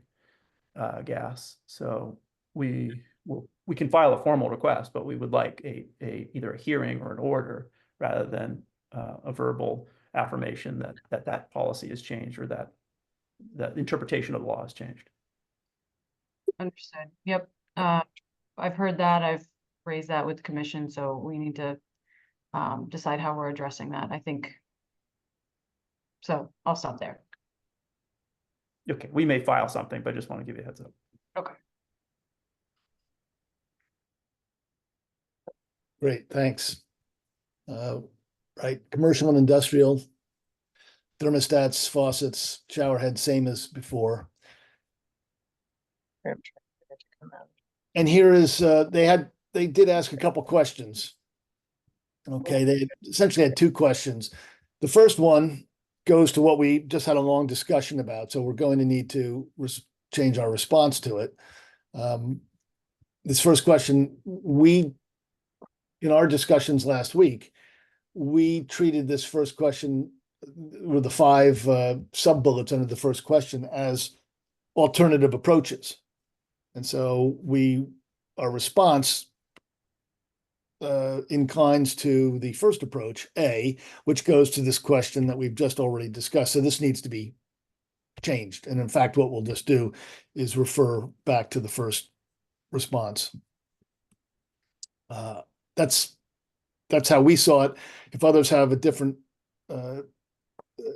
Speaker 9: gas. So we can file a formal request, but we would like either a hearing or an order rather than a verbal affirmation that policy has changed or that the interpretation of the law has changed.
Speaker 6: Understood. Yep. I've heard that. I've raised that with the commission, so we need to decide how we're addressing that, I think. So I'll stop there.
Speaker 9: Okay, we may file something, but I just want to give you a heads up.
Speaker 6: Okay.
Speaker 1: Great, thanks. Right, commercial and industrial, thermostats, faucets, shower heads, same as before. And here is, they did ask a couple questions. Okay, they essentially had 2 questions. The first one goes to what we just had a long discussion about, so we're going to need to change our response to it. This first question, in our discussions last week, we treated this first question with the 5 sub-bullets under the first question as alternative approaches. And so our response inclines to the first approach, A, which goes to this question that we've just already discussed. So this needs to be changed. And in fact, what we'll just do is refer back to the first response. That's how we saw it. If others have a different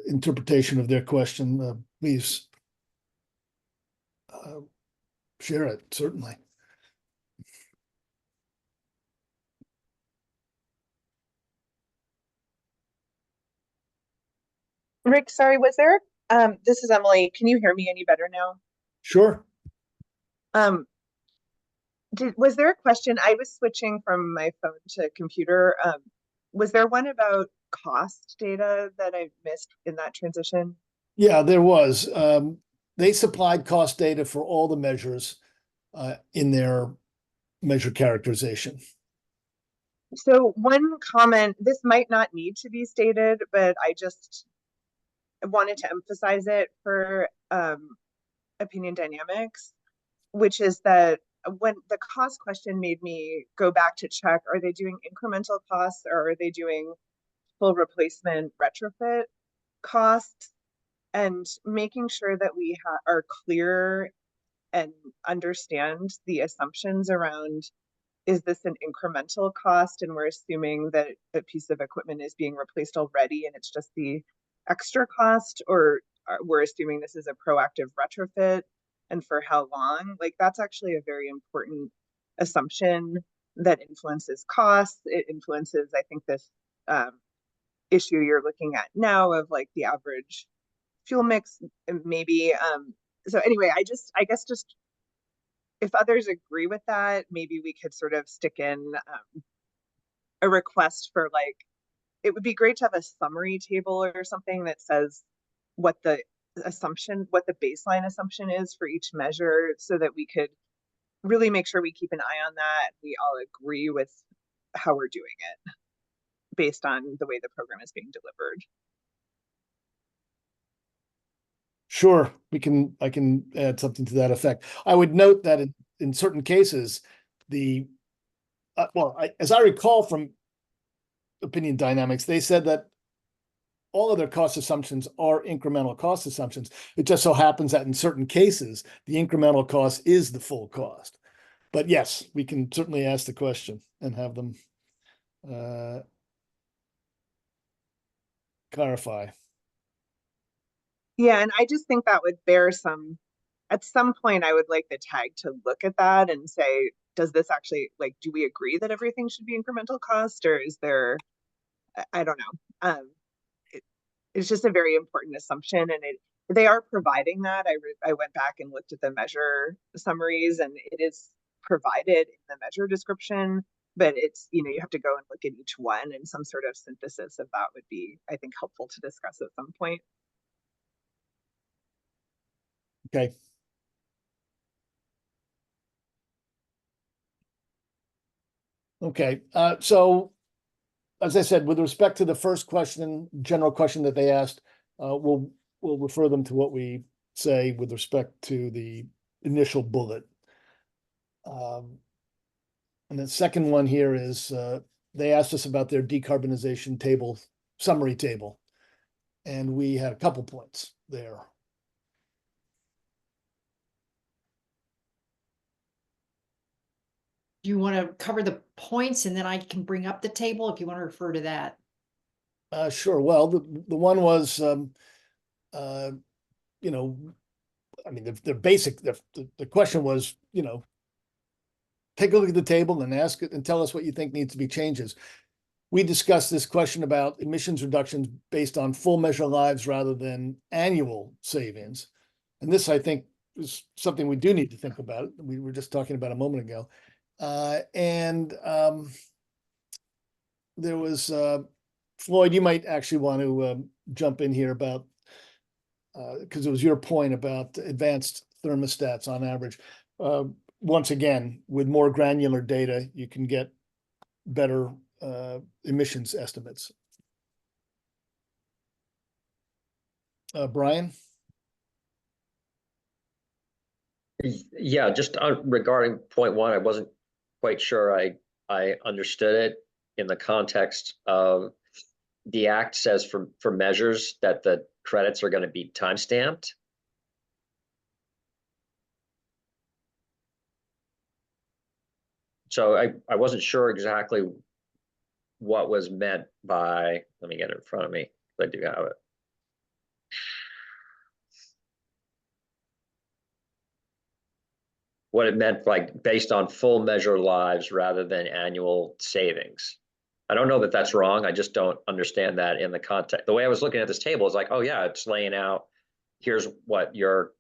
Speaker 1: interpretation of their question, please share it, certainly.
Speaker 10: Rick, sorry, was there, this is Emily. Can you hear me any better now?
Speaker 1: Sure.
Speaker 10: Was there a question? I was switching from my phone to computer. Was there one about cost data that I missed in that transition?
Speaker 1: Yeah, there was. They supplied cost data for all the measures in their measure characterization.
Speaker 10: So one comment, this might not need to be stated, but I just wanted to emphasize it for opinion dynamics, which is that when the cost question made me go back to check, are they doing incremental costs or are they doing full replacement retrofit costs? And making sure that we are clear and understand the assumptions around, is this an incremental cost and we're assuming that a piece of equipment is being replaced already and it's just the extra cost, or we're assuming this is a proactive retrofit and for how long? Like, that's actually a very important assumption that influences costs. It influences, I think, this issue you're looking at now of like the average fuel mix, maybe. So anyway, I guess just if others agree with that, maybe we could sort of stick in a request for, like, it would be great to have a summary table or something that says what the baseline assumption is for each measure, so that we could really make sure we keep an eye on that. We all agree with how we're doing it based on the way the program is being delivered.
Speaker 1: Sure, I can add something to that effect. I would note that in certain cases, as I recall from Opinion Dynamics, they said that all of their cost assumptions are incremental cost assumptions. It just so happens that in certain cases, the incremental cost is the full cost. But yes, we can certainly ask the question and have them clarify.
Speaker 10: Yeah, and I just think that would bear at some point, I would like the TAG to look at that and say, does this actually, like, do we agree that everything should be incremental cost, or is there, I don't know. It's just a very important assumption, and they are providing that. I went back and looked at the measure summaries, and it is provided in the measure description, but it's, you have to go and look at each one, and some sort of synthesis of that would be, I think, helpful to discuss at some point.
Speaker 1: Okay. Okay, so as I said, with respect to the first question, general question that they asked, we'll refer them to what we say with respect to the initial bullet. And the second one here is they asked us about their decarbonization table, summary table. And we had a couple points there.
Speaker 3: Do you want to cover the points and then I can bring up the table if you want to refer to that?
Speaker 1: Sure. Well, the one was, I mean, the basic, the question was, take a look at the table and ask it and tell us what you think needs to be changes. We discussed this question about emissions reductions based on full measure lives rather than annual savings. And this, I think, is something we do need to think about. We were just talking about a moment ago. There was, Floyd, you might actually want to jump in here about, because it was your point about advanced thermostats on average. Once again, with more granular data, you can get better emissions estimates. Brian?
Speaker 2: Yeah, just regarding point one, I wasn't quite sure I understood it in the context of the act says for measures that the credits are going to be timestamped. So I wasn't sure exactly what was meant by, let me get it in front of me. I do have it. What it meant, like based on full measure lives rather than annual savings. I don't know that that's wrong. I just don't understand that in the context. The way I was looking at this table is like, oh yeah, it's laying out, here's what your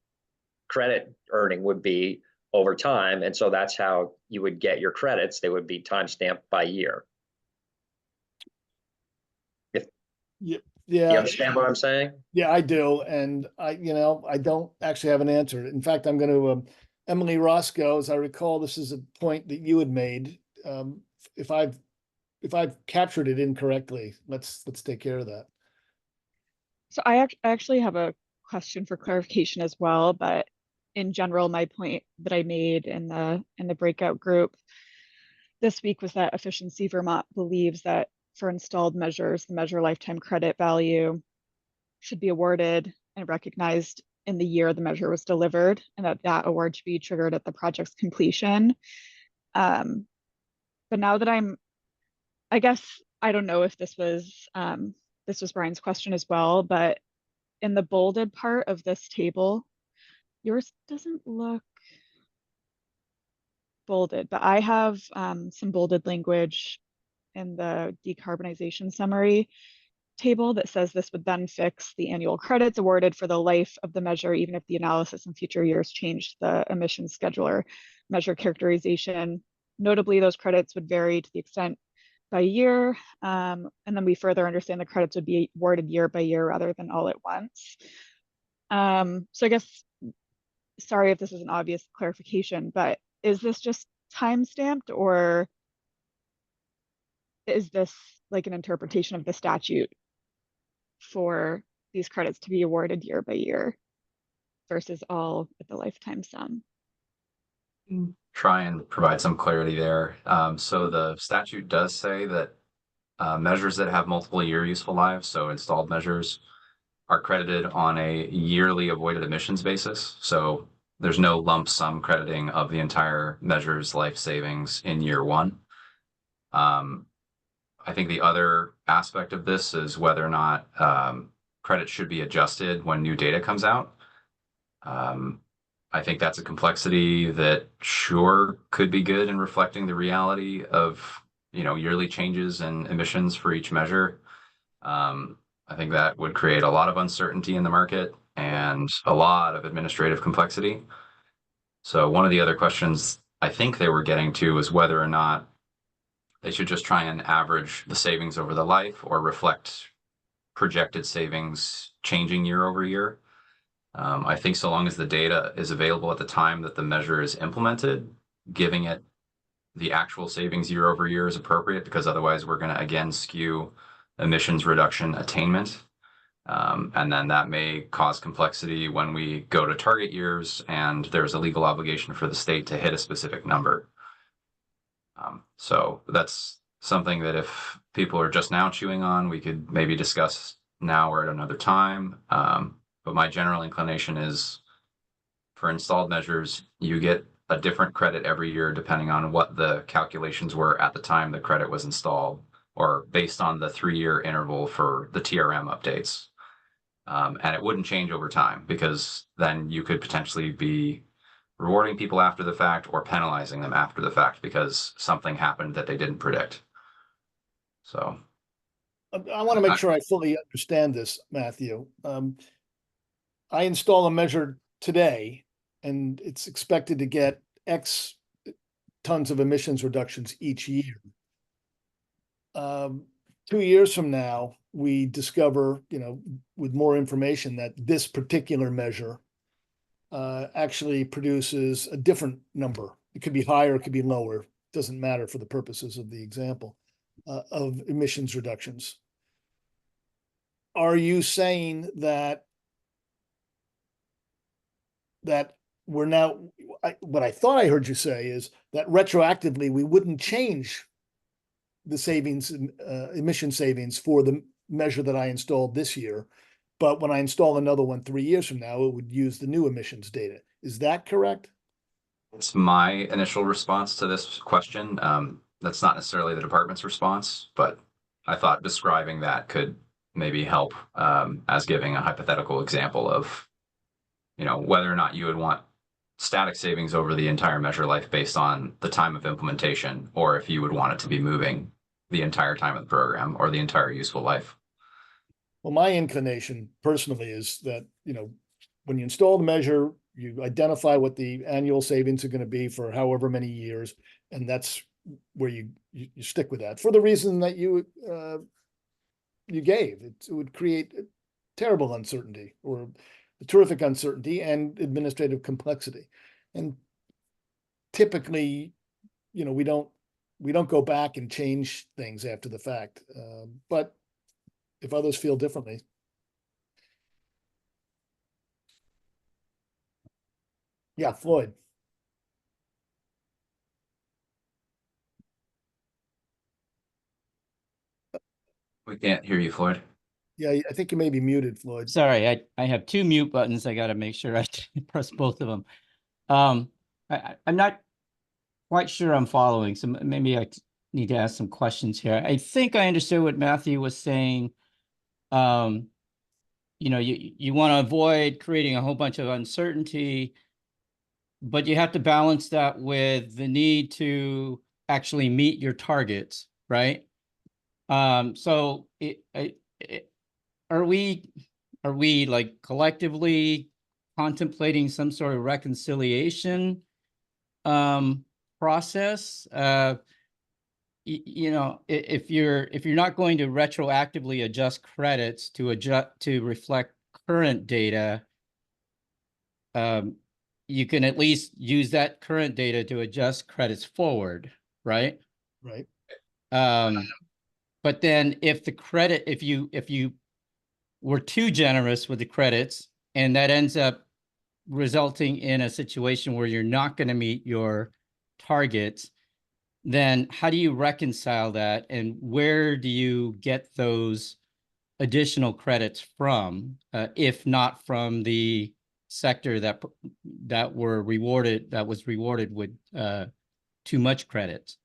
Speaker 2: credit earning would be over time. And so that's how you would get your credits. They would be time-stamped by year.
Speaker 1: Yeah.
Speaker 2: You understand what I'm saying?
Speaker 1: Yeah, I do. And I don't actually have an answer. In fact, I'm going to, Emily Roscoe, as I recall, this is a point that you had made. If I've captured it incorrectly, let's take care of that.
Speaker 5: So I actually have a question for clarification as well, but in general, my point that I made in the breakout group this week was that Efficiency Vermont believes that for installed measures, the measure lifetime credit value should be awarded and recognized in the year the measure was delivered, and that award should be triggered at the project's completion. But now that I guess I don't know if this was Brian's question as well, but in the bolded part of this table, yours doesn't look bolded, but I have some bolded language in the decarbonization summary table that says this would then fix the annual credits awarded for the life of the measure, even if the analysis in future years changed the emissions scheduler measure characterization. Notably, those credits would vary to the extent by year. And then we further understand the credits would be awarded year by year rather than all at once. So I guess, sorry if this is an obvious clarification, but is this just time stamped, or is this like an interpretation of the statute for these credits to be awarded year by year versus all at the lifetime sum?
Speaker 7: Try and provide some clarity there. So the statute does say that measures that have multiple year useful lives, so installed measures, are credited on a yearly avoided emissions basis. So there's no lump sum crediting of the entire measure's life savings in year one. I think the other aspect of this is whether or not credit should be adjusted when new data comes out. I think that's a complexity that sure could be good in reflecting the reality of, you know, yearly changes in emissions for each measure. I think that would create a lot of uncertainty in the market and a lot of administrative complexity. So one of the other questions I think they were getting to is whether or not they should just try and average the savings over the life or reflect projected savings changing year over year. I think so long as the data is available at the time that the measure is implemented, giving it the actual savings year over year is appropriate, because otherwise we're going to again skew emissions reduction attainment. And then that may cause complexity when we go to target years and there's a legal obligation for the state to hit a specific number. So that's something that if people are just now chewing on, we could maybe discuss now or at another time. But my general inclination is for installed measures, you get a different credit every year depending on what the calculations were at the time the credit was installed, or based on the 3-year interval for the TRM updates. And it wouldn't change over time, because then you could potentially be rewarding people after the fact or penalizing them after the fact because something happened that they didn't predict. So
Speaker 1: I want to make sure I fully understand this, Matthew. I install a measure today and it's expected to get X tons of emissions reductions each year. 2 years from now, we discover, you know, with more information that this particular measure actually produces a different number. It could be higher, it could be lower. Doesn't matter for the purposes of the example of emissions reductions. Are you saying that we're now, what I thought I heard you say is that retroactively we wouldn't change the savings, emission savings for the measure that I installed this year, but when I install another one 3 years from now, it would use the new emissions data. Is that correct?
Speaker 7: it's my initial response to this question. That's not necessarily the department's response, but I thought describing that could maybe help as giving a hypothetical example of, you know, whether or not you would want static savings over the entire measure life based on the time of implementation, or if you would want it to be moving the entire time of the program or the entire useful life.
Speaker 1: Well, my inclination personally is that, you know, when you install the measure, you identify what the annual savings are going to be for however many years, and that's where you stick with that for the reason that you gave. It would create terrible uncertainty, or terrific uncertainty and administrative complexity. And typically, you know, we don't go back and change things after the fact. But if others feel differently. Yeah, Floyd.
Speaker 7: We can't hear you, Floyd.
Speaker 1: Yeah, I think you may be muted, Floyd.
Speaker 11: Sorry, I have two mute buttons. I got to make sure I press both of them. I'm not quite sure I'm following, so maybe I need to ask some questions here. I think I understood what Matthew was saying. You know, you want to avoid creating a whole bunch of uncertainty, but you have to balance that with the need to actually meet your targets, right? So are we like collectively contemplating some sort of reconciliation process? You know, if you're not going to retroactively adjust credits to reflect current data, you can at least use that current data to adjust credits forward, right?
Speaker 1: Right.
Speaker 11: But then if you were too generous with the credits and that ends up resulting in a situation where you're not going to meet your targets, then how do you reconcile that, and where do you get those additional credits from, if not from the sector that was rewarded with too much credits?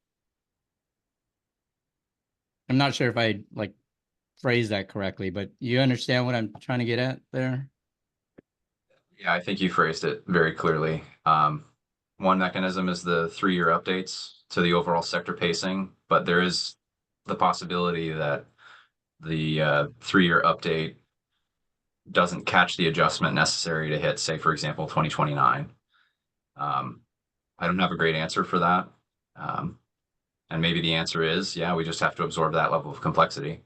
Speaker 11: I'm not sure if I phrased that correctly, but you understand what I'm trying to get at there?
Speaker 7: Yeah, I think you phrased it very clearly. One mechanism is the 3-year updates to the overall sector pacing, but there is the possibility that the 3-year update doesn't catch the adjustment necessary to hit, say, for example, 2029. I don't have a great answer for that. And maybe the answer is, yeah, we just have to absorb that level of complexity.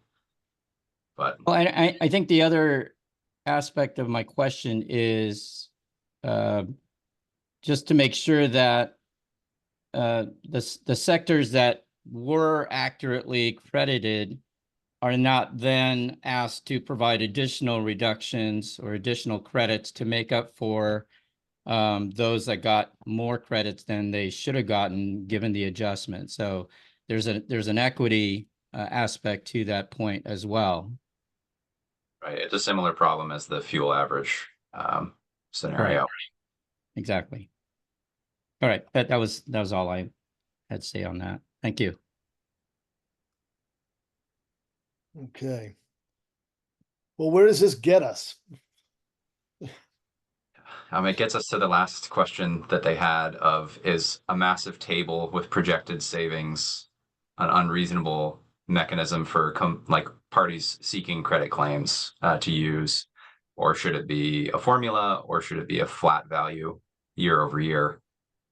Speaker 7: But
Speaker 11: well, I think the other aspect of my question is just to make sure that the sectors that were accurately credited are not then asked to provide additional reductions or additional credits to make up for those that got more credits than they should have gotten given the adjustment. So there's an equity aspect to that point as well.
Speaker 7: right, it's a similar problem as the fuel average scenario.
Speaker 11: Right. Exactly. All right, that was all I had to say on that. Thank you.
Speaker 1: Okay. Well, where does this get us?
Speaker 7: It gets us to the last question that they had of, is a massive table with projected savings an unreasonable mechanism for parties seeking credit claims to use, or should it be a formula, or should it be a flat value year over year?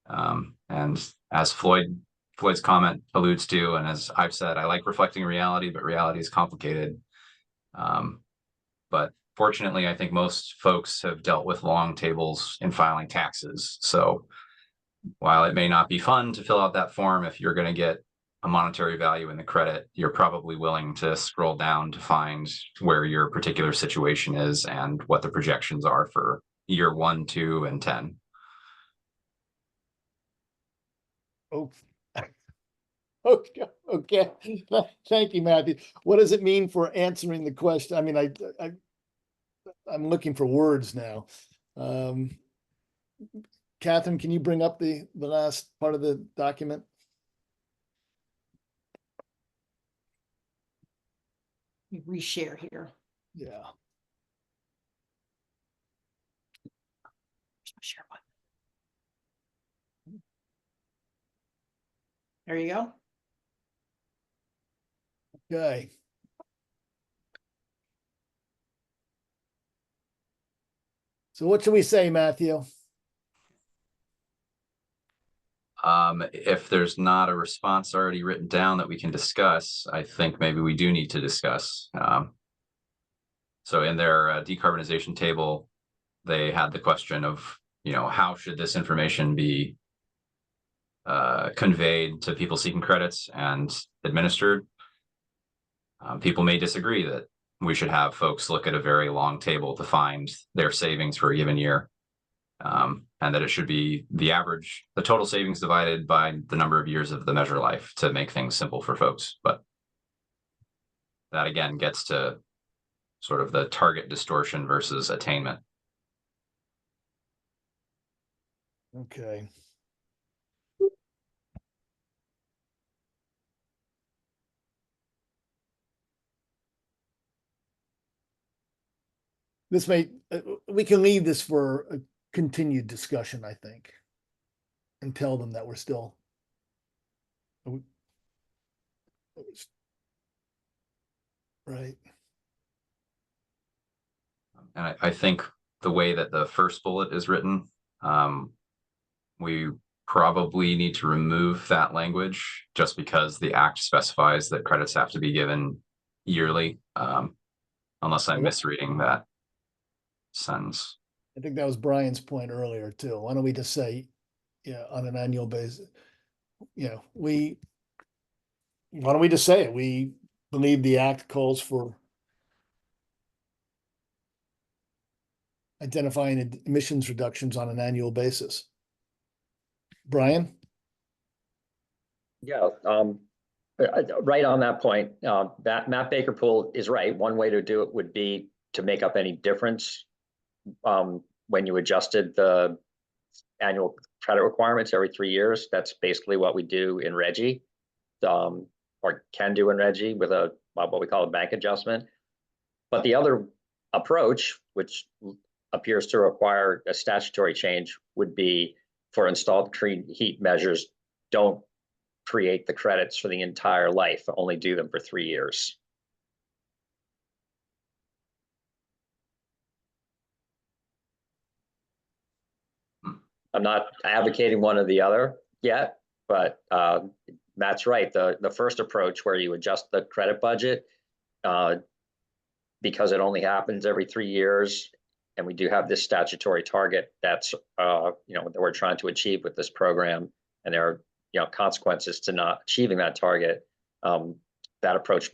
Speaker 7: And as Floyd's comment alludes to, and as I've said, I like reflecting reality, but reality is complicated. But fortunately, I think most folks have dealt with long tables in filing taxes. So while it may not be fun to fill out that form, if you're going to get a monetary value in the credit, you're probably willing to scroll down to find where your particular situation is and what the projections are for year 1, 2, and 10.
Speaker 1: Oh, okay. Thank you, Matthew. What does it mean for answering the question? I mean, I'm looking for words now. Catherine, can you bring up the last part of the document?
Speaker 3: Reshare here.
Speaker 1: Yeah.
Speaker 3: Share button. There you go.
Speaker 1: Okay. So what should we say, Matthew?
Speaker 7: If there's not a response already written down that we can discuss, I think maybe we do need to discuss. So in their decarbonization table, they had the question of, how should this information be conveyed to people seeking credits and administered? People may disagree that we should have folks look at a very long table to find their savings for a given year. And that it should be the total savings divided by the number of years of the measure life to make things simple for folks. But that again gets to sort of the target distortion versus attainment.
Speaker 1: Okay. This we can leave this for a continued discussion, I think, and tell them that we're still. Right.
Speaker 7: And I think the way that the first bullet is written, we probably need to remove that language just because the act specifies that credits have to be given yearly, unless I'm misreading that sentence.
Speaker 1: I think that was Brian's point earlier too. Why don't we just say, yeah, on an annual basis? You know, why don't we just say it? We believe the act calls for identifying emissions reductions on an annual basis. Brian?
Speaker 2: Yeah, right on that point, Matt Bakerpool is right. One way to do it would be to make up any difference when you adjusted the annual credit requirements every 3 years. That's basically what we do in Reggie, or can do in Reggie with what we call a bank adjustment. But the other approach, which appears to require a statutory change, would be for installed clean heat measures, don't create the credits for the entire life, only do them for 3 years. I'm not advocating one or the other yet, but Matt's right. The first approach where you adjust the credit budget, because it only happens every 3 years, and we do have this statutory target that's that we're trying to achieve with this program, and there are consequences to not achieving that target. That approach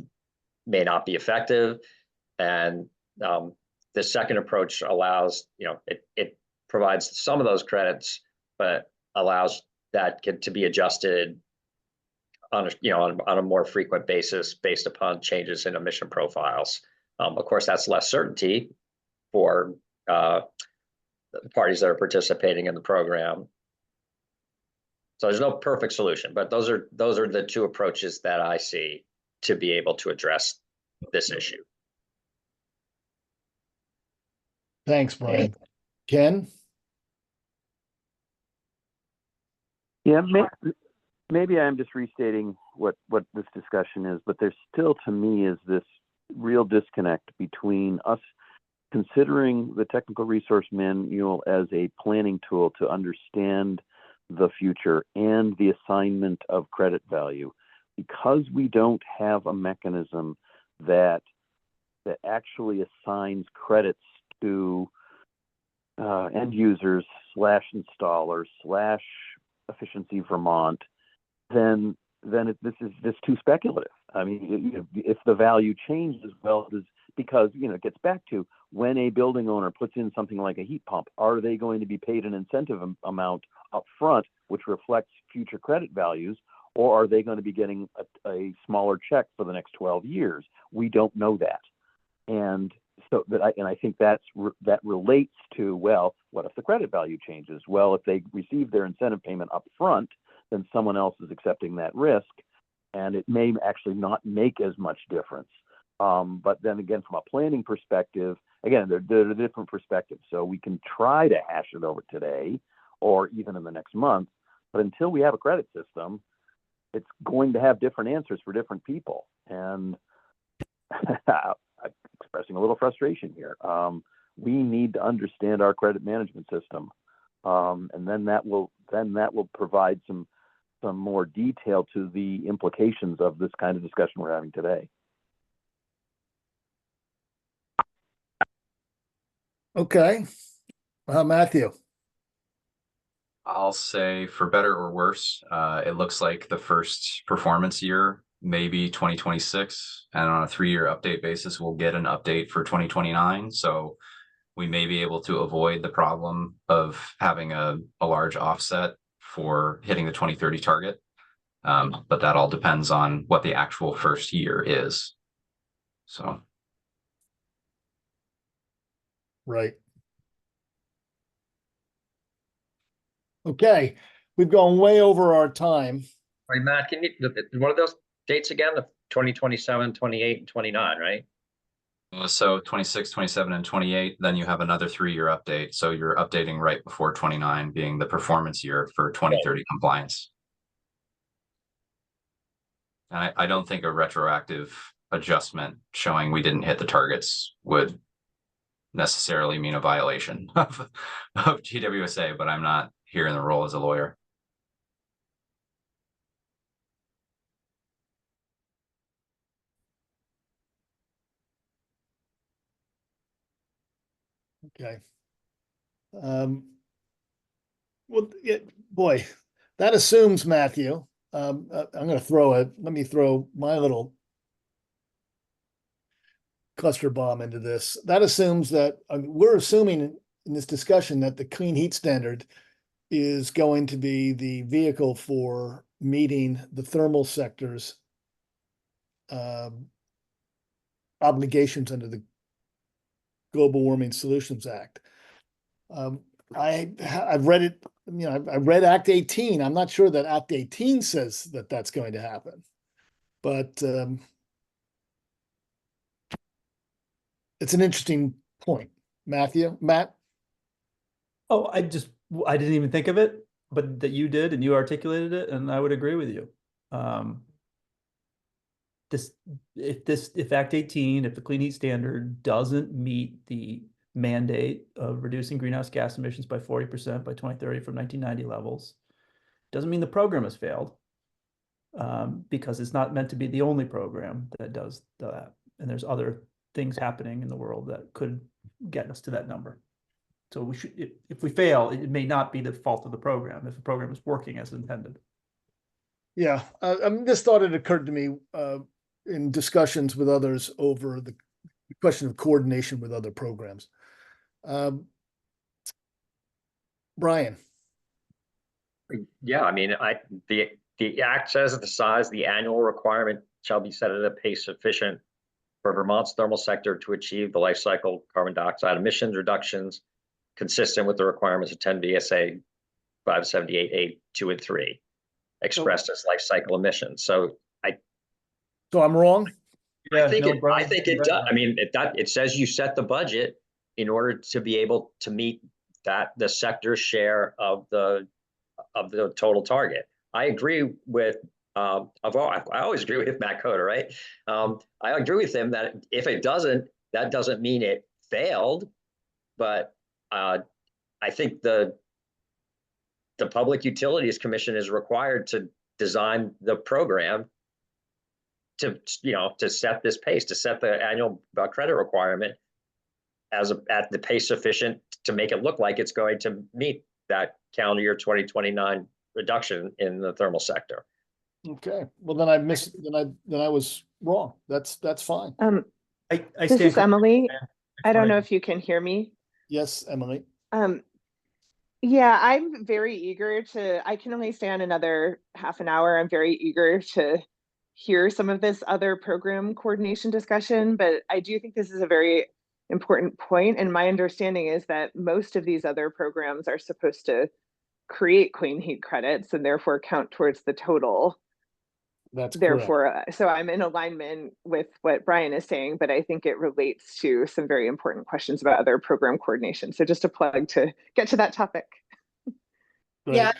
Speaker 2: may not be effective, and the second approach allows it provides some of those credits, but allows that to be adjusted on a more frequent basis based upon changes in emission profiles. Of course, that's less certainty for the parties that are participating in the program. So there's no perfect solution, but those are the two approaches that I see to be able to address this issue.
Speaker 1: Thanks, Brian. Ken?
Speaker 4: Yeah, maybe I'm just restating what this discussion is, but there's still, to me, is this real disconnect between us considering the technical resource manual as a planning tool to understand the future and the assignment of credit value. Because we don't have a mechanism that actually assigns credits to end users / installers / Efficiency Vermont, then this is too speculative. I mean, if the value changes, well, because it gets back to when a building owner puts in something like a heat pump, are they going to be paid an incentive amount up front, which reflects future credit values, or are they going to be getting a smaller check for the next 12 years? We don't know that, and so I think that relates to, well, what if the credit value changes? Well, if they receive their incentive payment up front, then someone else is accepting that risk, and it may actually not make as much difference. But then again, from a planning perspective, again, there are different perspectives. So we can try to hash it over today or even in the next month, but until we have a credit system, it's going to have different answers for different people. And I'm expressing a little frustration here. We need to understand our credit management system, and then that will provide some more detail to the implications of this kind of discussion we're having today.
Speaker 1: Okay. Matthew?
Speaker 7: I'll say, for better or worse, it looks like the first performance year may be 2026, and on a 3-year update basis, we'll get an update for 2029. So we may be able to avoid the problem of having a large offset for hitting the 2030 target. But that all depends on what the actual first year is. So.
Speaker 1: Right. Okay, we've gone way over our time.
Speaker 2: All right, Matt, can you, what are those dates again? The 2027, 28, and 29, right?
Speaker 7: So 26, 27, and 28, then you have another 3-year update. So you're updating right before 29 being the performance year for 2030 compliance. And I don't think a retroactive adjustment showing we didn't hit the targets would necessarily mean a violation of GWSA, but I'm not here in the role as a lawyer.
Speaker 1: Okay. Well, yeah, boy, that assumes, Matthew, I'm gonna let me throw my little cluster bomb into this. That assumes that, we're assuming in this discussion that the clean heat standard is going to be the vehicle for meeting the thermal sector's obligations under the Global Warming Solutions Act. I've read it, I read Act 18. I'm not sure that Act 18 says that that's going to happen. But it's an interesting point. Matt?
Speaker 9: Oh, I didn't even think of it, but that you did and you articulated it, and I would agree with you. If Act 18, if the Clean Heat Standard doesn't meet the mandate of reducing greenhouse gas emissions by 40% by 2030 from 1990 levels, doesn't mean the program has failed, because it's not meant to be the only program that does that. And there's other things happening in the world that could get us to that number. So we should, if we fail, it may not be the fault of the program if the program is working as intended.
Speaker 1: Yeah, this thought had occurred to me in discussions with others over the question of coordination with other programs. Brian.
Speaker 2: Yeah, I mean, the act says the size, the annual requirement shall be set at a pace sufficient for Vermont's thermal sector to achieve the life cycle carbon dioxide emissions reductions consistent with the requirements of 10 VSA 578A 2 and 3, expressed as life cycle emissions. So
Speaker 1: I'm wrong?
Speaker 2: I think it does. I mean, it says you set the budget in order to be able to meet the sector's share of the total target. I agree with I always agree with Matt Coda, right? I agree with him that if it doesn't, that doesn't mean it failed. But I think the Public Utilities Commission is required to design the program to set this pace, to set the annual credit requirement at the pace sufficient to make it look like it's going to meet that calendar year 2029 reduction in the thermal sector.
Speaker 1: Okay, well then I was wrong. That's fine.
Speaker 10: This is Emily. I don't know if you can hear me.
Speaker 1: Yes, Emily.
Speaker 10: Yeah, I'm very eager I can only stay on another half an hour. I'm very eager to hear some of this other program coordination discussion, but I do think this is a very important point. And my understanding is that most of these other programs are supposed to create clean heat credits and therefore count towards the total.
Speaker 1: That's
Speaker 10: therefore, so I'm in alignment with what Brian is saying, but I think it relates to some very important questions about other program coordination. So just a plug to get to that topic.
Speaker 1: Right.
Speaker 3: Yeah.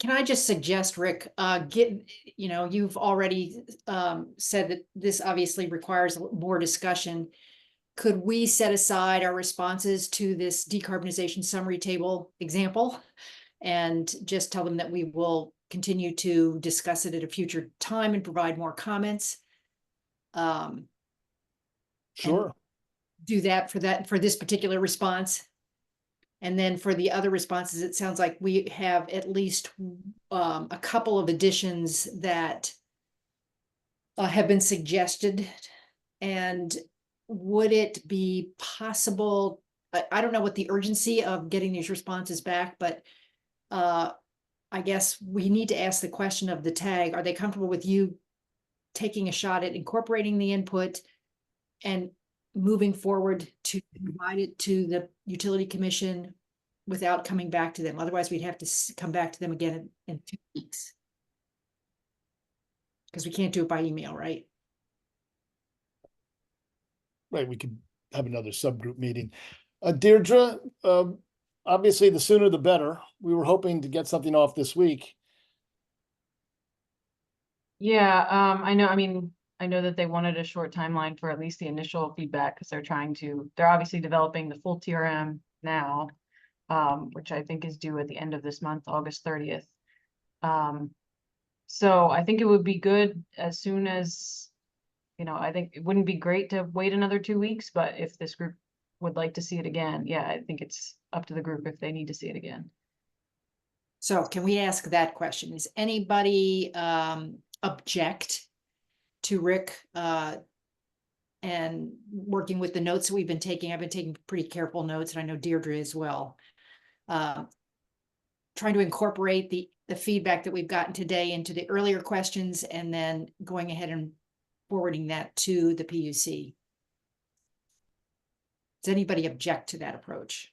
Speaker 3: Can I just suggest, Rick, you've already said that this obviously requires more discussion. Could we set aside our responses to this decarbonization summary table example and just tell them that we will continue to discuss it at a future time and provide more comments?
Speaker 1: Sure.
Speaker 3: Do that for this particular response. And then for the other responses, it sounds like we have at least a couple of additions that have been suggested. And would it be possible, I don't know what the urgency of getting these responses back, but I guess we need to ask the question of the TAG. Are they comfortable with you taking a shot at incorporating the input and moving forward to provide it to the Utility Commission without coming back to them? Otherwise, we'd have to come back to them again in 2 weeks. Because we can't do it by email, right?
Speaker 1: Right, we could have another subgroup meeting. Deirdre, obviously the sooner the better. We were hoping to get something off this week.
Speaker 6: Yeah, I know. I mean, I know that they wanted a short timeline for at least the initial feedback because they're obviously developing the full TRM now, which I think is due at the end of this month, August 30th. So I think it would be good as soon as, I think it wouldn't be great to wait another 2 weeks, but if this group would like to see it again, yeah, I think it's up to the group if they need to see it again.
Speaker 3: So can we ask that question? Does anybody object to Rick and working with the notes that we've been taking? I've been taking pretty careful notes, and I know Deirdre as well. Trying to incorporate the feedback that we've gotten today into the earlier questions, and then going ahead and forwarding that to the PUC. Does anybody object to that approach?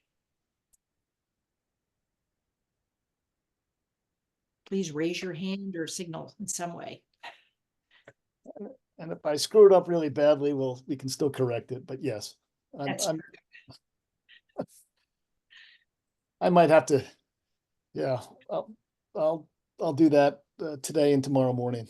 Speaker 3: Please raise your hand or signal in some way.
Speaker 1: And if I screw it up really badly, we can still correct it, but yes.
Speaker 3: That's
Speaker 1: I might have to, yeah, I'll do that today and tomorrow morning.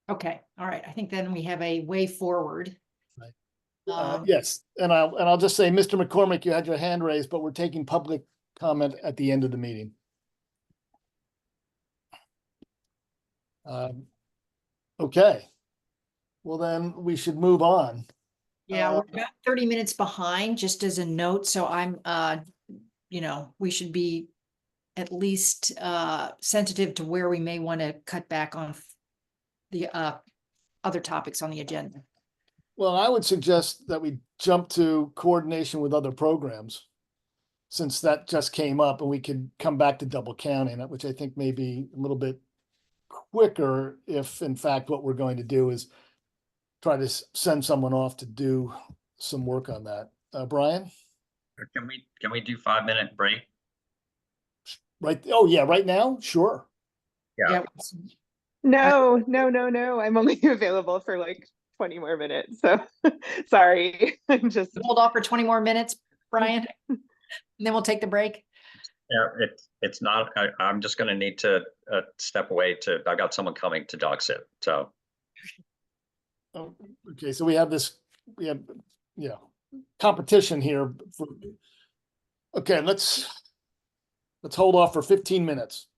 Speaker 3: Okay, all right. I think then we have a way forward.
Speaker 1: Right. Yes, and I'll just say, Mr. McCormick, you had your hand raised, but we're taking public comment at the end of the meeting. Okay. Well, then we should move on.
Speaker 3: Yeah, we're about 30 minutes behind, just as a note. So I'm, we should be at least sensitive to where we may want to cut back on the other topics on the agenda.
Speaker 1: Well, I would suggest that we jump to coordination with other programs, since that just came up, and we could come back to double counting, which I think may be a little bit quicker if in fact what we're going to do is try to send someone off to do some work on that. Brian?
Speaker 2: Can we do 5-minute break?
Speaker 1: Right. Oh yeah, right now? Sure.
Speaker 2: Yeah.
Speaker 10: No. I'm only available for like 20 more minutes. So sorry. I'm just
Speaker 3: Hold off for 20 more minutes, Brian, and then we'll take the break.
Speaker 2: Yeah, it's not, I'm just gonna need to step away I got someone coming to dog sit, so.
Speaker 1: Oh, okay, so we have competition here. Okay, let's hold off for 15 minutes,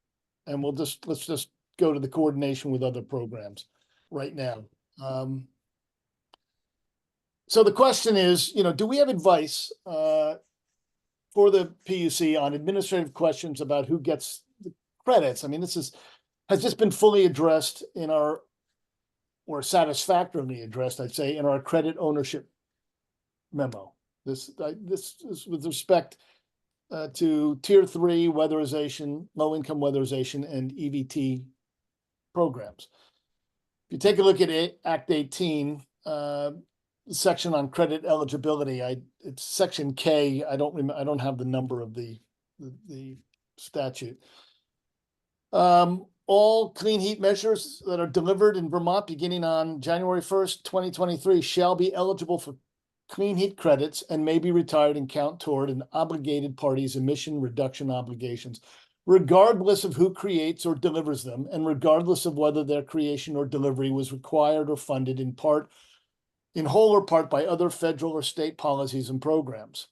Speaker 1: and let's just go to the coordination with other programs right now. So the question is, do we have advice for the PUC on administrative questions about who gets the credits? I mean, has this been fully addressed or satisfactorily addressed, I'd say, in our credit ownership memo. This is with respect to Tier 3 weatherization, low-income weatherization, and EVT programs. If you take a look at Act 18, section on credit eligibility, it's section K. I don't have the number of the statute. All clean heat measures that are delivered in Vermont beginning on January 1st, 2023 shall be eligible for clean heat credits and may be retired and count toward an obligated party's emission reduction obligations, regardless of who creates or delivers them, and regardless of whether their creation or delivery was required or funded in whole or part by other federal or state policies and programs.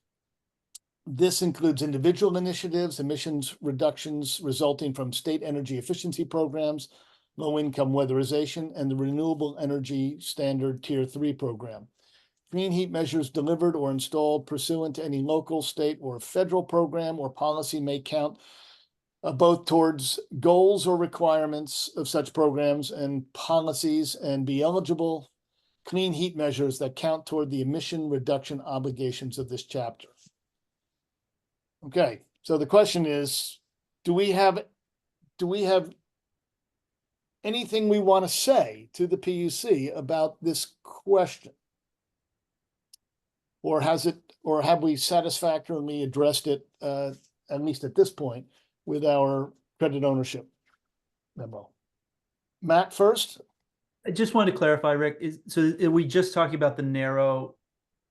Speaker 1: This includes individual initiatives, emissions reductions resulting from state energy efficiency programs, low-income weatherization, and the Renewable Energy Standard Tier 3 program. Clean heat measures delivered or installed pursuant to any local, state, or federal program or policy may count both towards goals or requirements of such programs and policies, and be eligible clean heat measures that count toward the emission reduction obligations of this chapter. Okay, so the question is, do we have anything we want to say to the PUC about this question? Or have we satisfactorily addressed it, at least at this point, with our credit ownership memo? Matt first?
Speaker 9: I just wanted to clarify, Rick, so are we just talking about the narrow,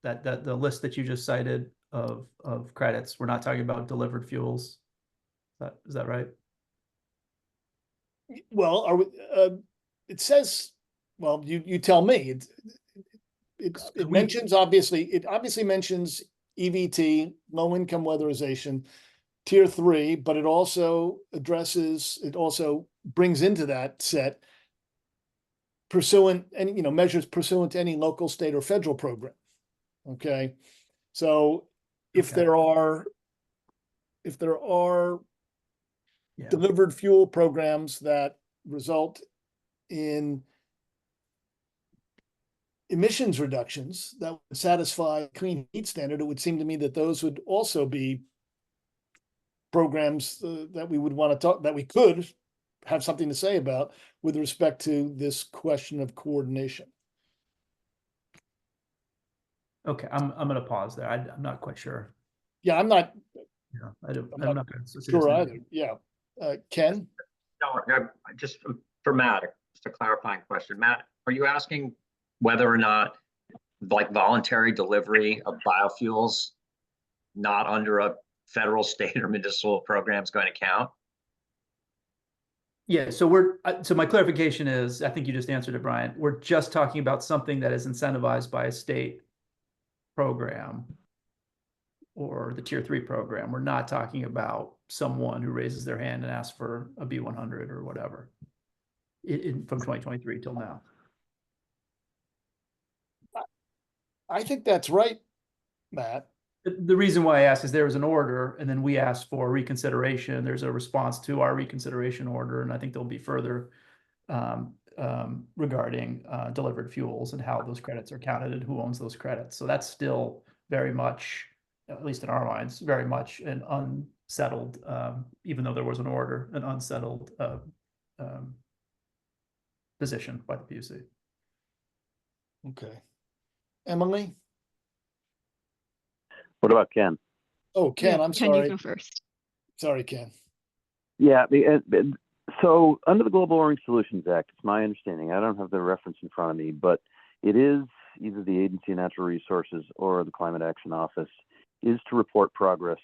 Speaker 9: the list that you just cited of credits? We're not talking about delivered fuels. Is that right?
Speaker 1: Well, it says, well, you tell me. It obviously mentions EVT, low income weatherization, Tier 3, but it also brings into that set measures pursuant to any local, state, or federal program. Okay, so if
Speaker 9: Okay.
Speaker 1: there are
Speaker 9: Yeah.
Speaker 1: delivered fuel programs that result in emissions reductions that would satisfy clean heat standard, it would seem to me that those would also be programs that we would want to talk, that we could have something to say about with respect to this question of coordination.
Speaker 9: Okay, I'm gonna pause there. I'm not quite sure.
Speaker 1: Yeah, I'm not
Speaker 9: Yeah, I'm
Speaker 1: not
Speaker 9: not gonna sit
Speaker 1: sure
Speaker 9: here and-
Speaker 1: either. Yeah. Ken?
Speaker 2: No, just for Matt, just a clarifying question. Matt, are you asking whether or not like voluntary delivery of biofuels not under a federal, state, or municipal program is going to count?
Speaker 9: Yeah, so so my clarification is, I think you just answered it, Brian. We're just talking about something that is incentivized by a state program or the tier 3 program. We're not talking about someone who raises their hand and asks for a B100 or whatever from 2023 till now.
Speaker 1: I think that's right, Matt.
Speaker 9: The reason why I asked is there was an order and then we asked for reconsideration. There's a response to our reconsideration order, and I think there'll be further regarding delivered fuels and how those credits are counted and who owns those credits. So that's still very much, at least in our minds, very much an unsettled, even though there was an order, an unsettled position by the PUC.
Speaker 1: Okay. Emily?
Speaker 4: What about Ken?
Speaker 1: Oh, Ken,
Speaker 5: Yeah,
Speaker 1: I'm
Speaker 5: Ken, you
Speaker 1: sorry.
Speaker 5: go first.
Speaker 1: Sorry, Ken.
Speaker 4: Yeah, so under the Global Warming Solutions Act, it's my understanding, I don't have the reference in front of me, but it is either the Agency of Natural Resources or the Climate Action Office is to report progress.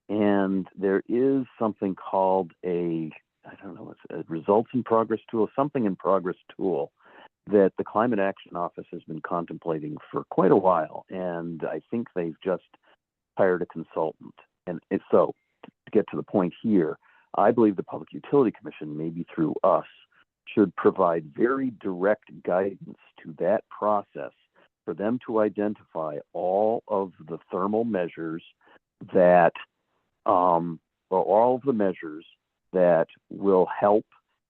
Speaker 4: And there is something called a results in progress tool, something in progress tool that the Climate Action Office has been contemplating for quite a while. And I think they've just hired a consultant. And so to get to the point here, I believe the Public Utility Commission, maybe through us, should provide very direct guidance to that process for them to identify all of the thermal measures that, or all of the measures that will help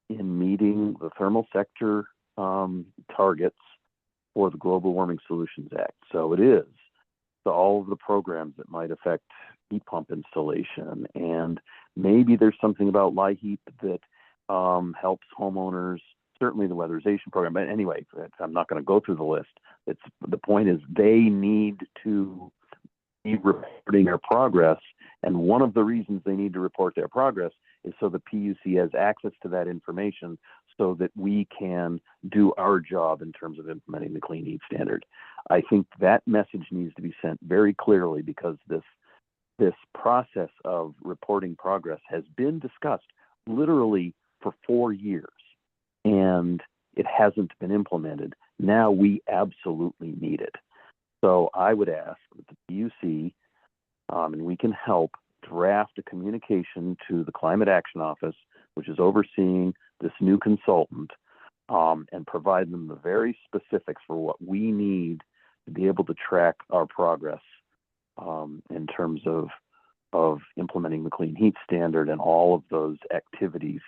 Speaker 4: in meeting the thermal sector targets for the Global Warming Solutions Act. So it is all of the programs that might affect heat pump installation, and maybe there's something about LIHEAP that helps homeowners, certainly the weatherization program. But anyway, I'm not going to go through the list. The point is they need to be reporting their progress, and one of the reasons they need to report their progress is so the PUC has access to that information so that we can do our job in terms of implementing the clean heat standard. I think that message needs to be sent very clearly, because this process of reporting progress has been discussed literally for 4 years, and it hasn't been implemented. Now we absolutely need it. So I would ask that the PUC, and we can help draft a communication to the Climate Action Office, which is overseeing this new consultant, and provide them the very specifics for what we need to be able to track our progress in terms of implementing the clean heat standard and all of those activities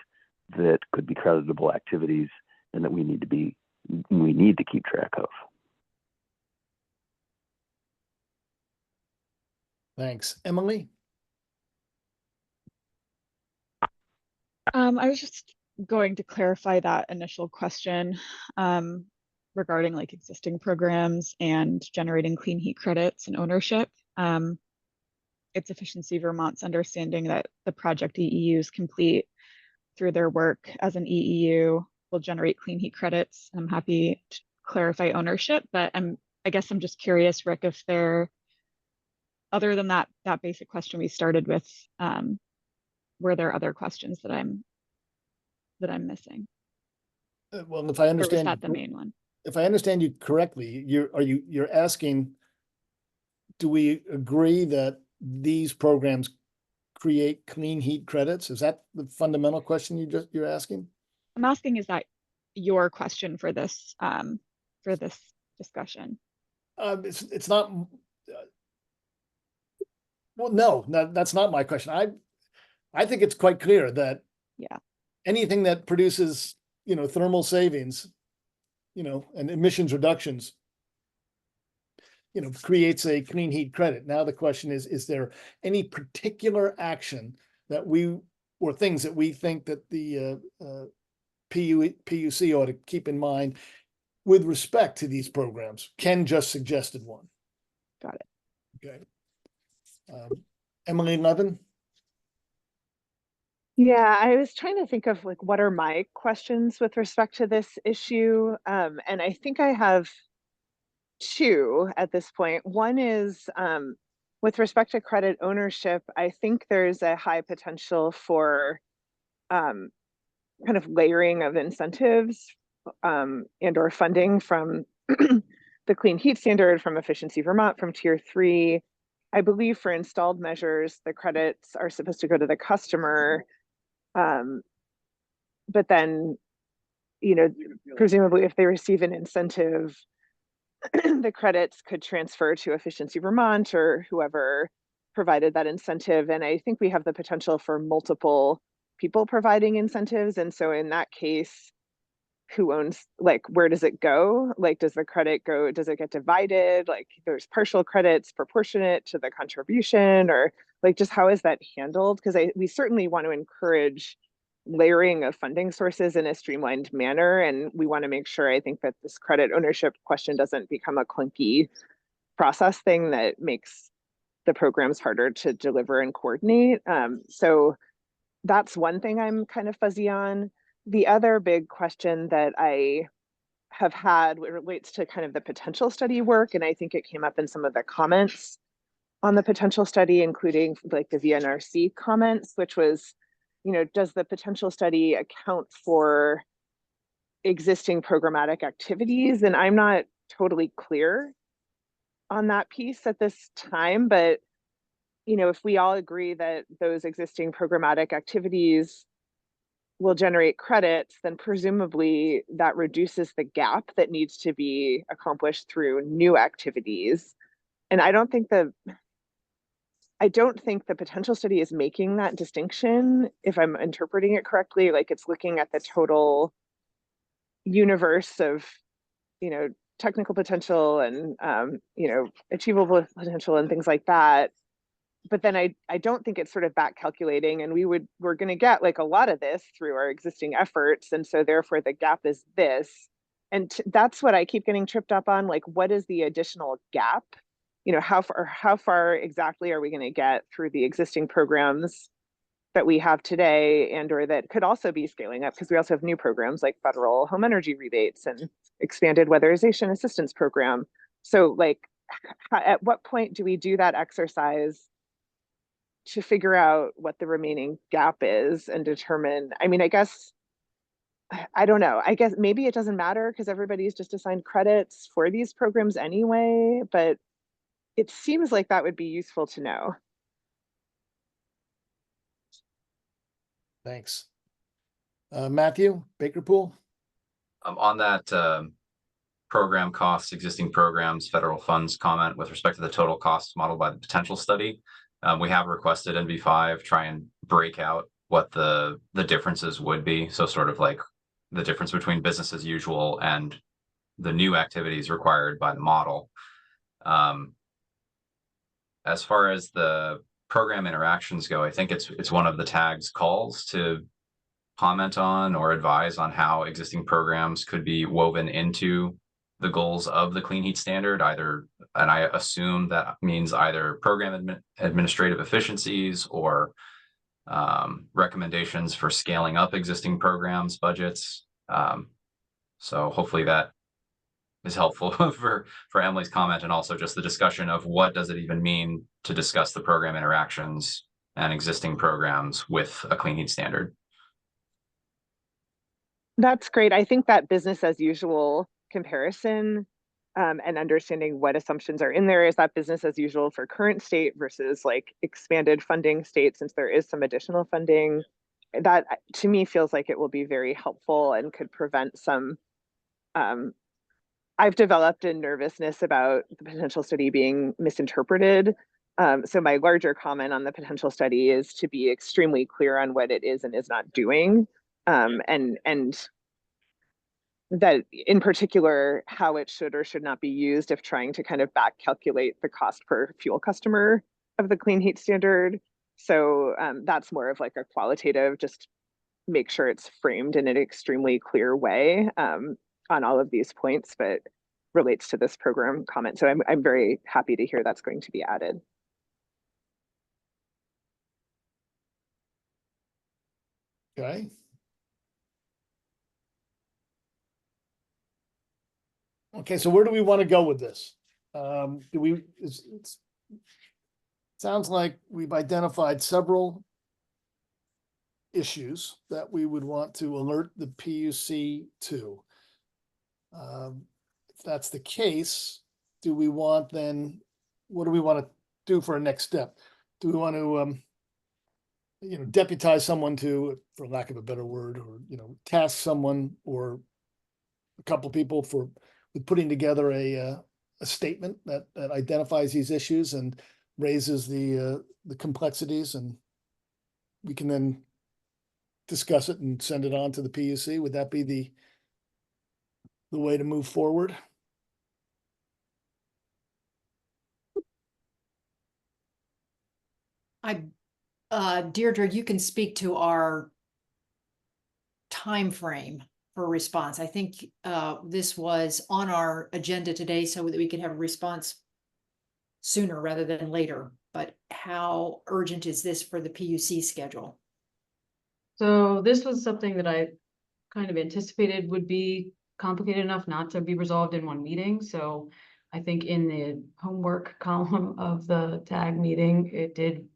Speaker 4: that could be creditable activities and that we need to keep track of.
Speaker 1: Thanks. Emily?
Speaker 5: I was just going to clarify that initial question regarding like existing programs and generating clean heat credits and ownership. It's Efficiency Vermont's understanding that the project EEUs complete through their work as an EEU will generate clean heat credits. I'm happy to clarify ownership, but I guess I'm just curious, Rick, if there, other than that basic question we started with, were there other questions that I'm missing?
Speaker 1: Well, if I
Speaker 5: Or was
Speaker 1: understand,
Speaker 5: that the main one?
Speaker 1: if I understand you correctly, you're asking, do we agree that these programs create clean heat credits? Is that the fundamental question you're asking?
Speaker 5: I'm asking, is that your question for this discussion?
Speaker 1: it's not. Well, no, that's not my question. I think it's quite clear that
Speaker 5: Yeah.
Speaker 1: anything that produces, thermal savings, and emissions reductions, creates a clean heat credit. Now the question is there any particular action that or things that we think that the PUC ought to keep in mind with respect to these programs? Ken just suggested one.
Speaker 5: Got it.
Speaker 1: Okay. Emily Levin?
Speaker 10: Yeah, I was trying to think of like what are my questions with respect to this issue. And I think I have two at this point. One is with respect to credit ownership, I think there's a high potential for kind of layering of incentives and or funding from the Clean Heat Standard, from Efficiency Vermont, from Tier 3. I believe for installed measures, the credits are supposed to go to the customer. But then, presumably if they receive an incentive, the credits could transfer to Efficiency Vermont or whoever provided that incentive. And I think we have the potential for multiple people providing incentives. And so in that case, who owns, like, where does it go? Like, does the credit go, does it get divided? Like, there's partial credits proportionate to the contribution, or like, just how is that handled? Because we certainly want to encourage layering of funding sources in a streamlined manner. And we want to make sure, I think, that this credit ownership question doesn't become a clunky process thing that makes the programs harder to deliver and coordinate. So that's one thing I'm kind of fuzzy on. The other big question that I have had relates to kind of the potential study work. And I think it came up in some of the comments on the potential study, including like the VNRC comments, which was, does the potential study account for existing programmatic activities? And I'm not totally clear on that piece at this time, but if we all agree that those existing programmatic activities will generate credits, then presumably that reduces the gap that needs to be accomplished through new activities. And I don't think the potential study is making that distinction, if I'm interpreting it correctly. Like, it's looking at the total universe of, technical potential and, achievable potential and things like that. But then I don't think it's sort of back calculating, and we're going to get like a lot of this through our existing efforts. And so therefore the gap is this. And that's what I keep getting tripped up on. Like, what is the additional gap? How far exactly are we going to get through the existing programs that we have today, and or that could also be scaling up, because we also have new programs like federal home energy rebates and expanded weatherization assistance program. So like, at what point do we do that exercise to figure out what the remaining gap is and determine, I guess, I don't know. I guess maybe it doesn't matter because everybody's just assigned credits for these programs anyway, but it seems like that would be useful to know.
Speaker 1: Thanks. Matthew Bakerpool?
Speaker 7: On that program costs, existing programs, federal funds comment with respect to the total costs modeled by the potential study, we have requested NV5 try and break out what the differences would be. So sort of like the difference between business as usual and the new activities required by the model. As far as the program interactions go, I think it's one of the TAG's calls to comment on or advise on how existing programs could be woven into the goals of the Clean Heat Standard, either, and I assume that means either program administrative efficiencies or recommendations for scaling up existing programs, budgets. So hopefully that is helpful for Emily's comment, and also just the discussion of what does it even mean to discuss the program interactions and existing programs with a Clean Heat Standard.
Speaker 10: That's great. I think that business as usual comparison and understanding what assumptions are in there, is that business as usual for current state versus like expanded funding state, since there is some additional funding, that to me feels like it will be very helpful and could prevent some I've developed a nervousness about the potential study being misinterpreted. So my larger comment on the potential study is to be extremely clear on what it is and is not doing, and that in particular how it should or should not be used if trying to kind of back calculate the cost per fuel customer of the clean heat standard. So that's more of like a qualitative, just make sure it's framed in an extremely clear way on all of these points, but relates to this program comment. So I'm very happy to hear that's going to be added.
Speaker 1: Okay. Okay, so where do we want to go with this? Do we, sounds like we've identified several issues that we would want to alert the PUC to. If that's the case, do we want then, what do we want to do for a next step? Do we want to, deputize someone to, for lack of a better word, or, task someone or a couple people with putting together a statement that identifies these issues and raises the complexities, and we can then discuss it and send it on to the PUC? Would that be the way to move forward?
Speaker 3: Deirdre, you can speak to our time frame for response. I think this was on our agenda today so that we could have a response sooner rather than later. But how urgent is this for the PUC schedule?
Speaker 6: So this was something that I kind of anticipated would be complicated enough not to be resolved in one meeting. So I think in the homework column of the TAG meeting, it did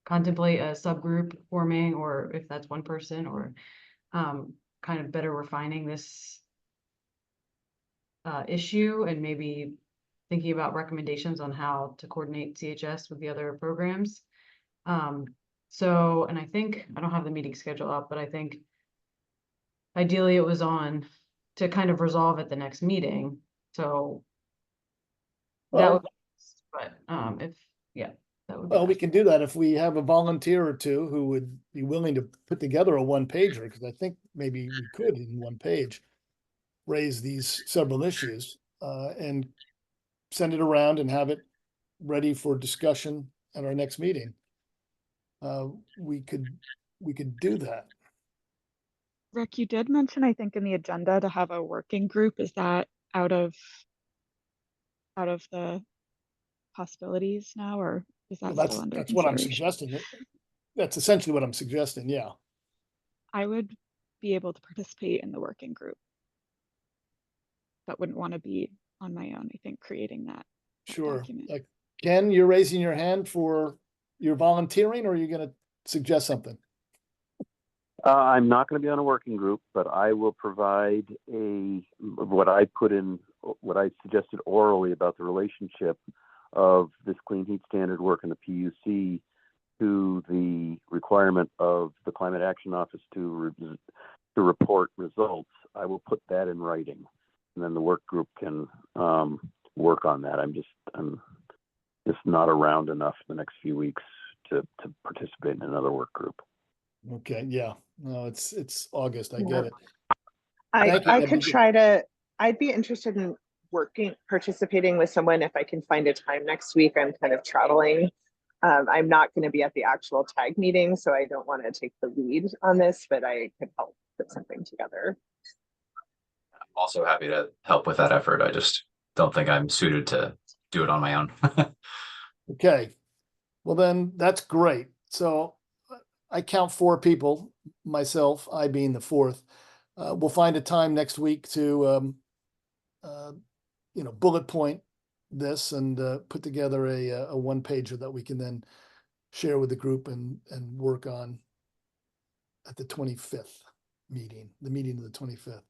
Speaker 6: contemplate a subgroup forming, or if that's one person, or kind of better refining this issue and maybe thinking about recommendations on how to coordinate CHS with the other programs. So, and I think, I don't have the meeting schedule up, but I think ideally it was on to kind of resolve at the next meeting. So that would, but if, yeah, that would be
Speaker 1: Well, we
Speaker 6: nice.
Speaker 1: can do that if we have a volunteer or two who would be willing to put together a one-pager, because I think maybe we could in one page raise these several issues and send it around and have it ready for discussion at our next meeting. We could do that.
Speaker 5: Rick, you did mention, I think, in the agenda to have a working group. Is that out of the possibilities now, or is that
Speaker 1: Well,
Speaker 5: still under
Speaker 1: that's what I'm
Speaker 5: consideration?
Speaker 1: suggesting. That's essentially what I'm suggesting. Yeah.
Speaker 5: I would be able to participate in the working group, but wouldn't want to be on my own, I think, creating that
Speaker 1: Sure.
Speaker 5: document.
Speaker 1: Like, Ken, you're raising your hand for your volunteering, or are you going to suggest something?
Speaker 4: I'm not going to be on a working group, but I will provide what I suggested orally about the relationship of this clean heat standard work in the PUC to the requirement of the Climate Action Office to report results. I will put that in writing, and then the work group can work on that. I'm just not around enough the next few weeks to participate in another work group.
Speaker 1: Okay. Yeah. No, it's August. I get it.
Speaker 10: I could try to, I'd be interested in participating with someone if I can find a time next week. I'm kind of traveling. I'm not going to be at the actual TAG meeting, so I don't want to take the lead on this, but I could help put something together.
Speaker 7: I'm also happy to help with that effort. I just don't think I'm suited to do it on my own.
Speaker 1: Okay. Well, then that's great. So I count 4 people, myself, I being the 4th. We'll find a time next week to, bullet point this and put together a one-pager that we can then share with the group and work on at the 25th meeting, the meeting of the 25th.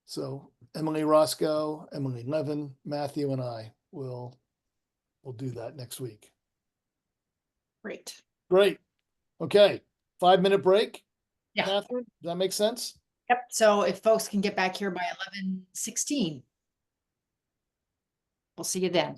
Speaker 1: So Emily Roscoe, Emily Levin, Matthew, and I will do that next week.
Speaker 3: Great.
Speaker 1: Great. Okay. 5-minute break.
Speaker 3: Yeah.
Speaker 1: Catherine, does that make sense?
Speaker 3: Yep. So if folks can get back here by 11:16. We'll see you then.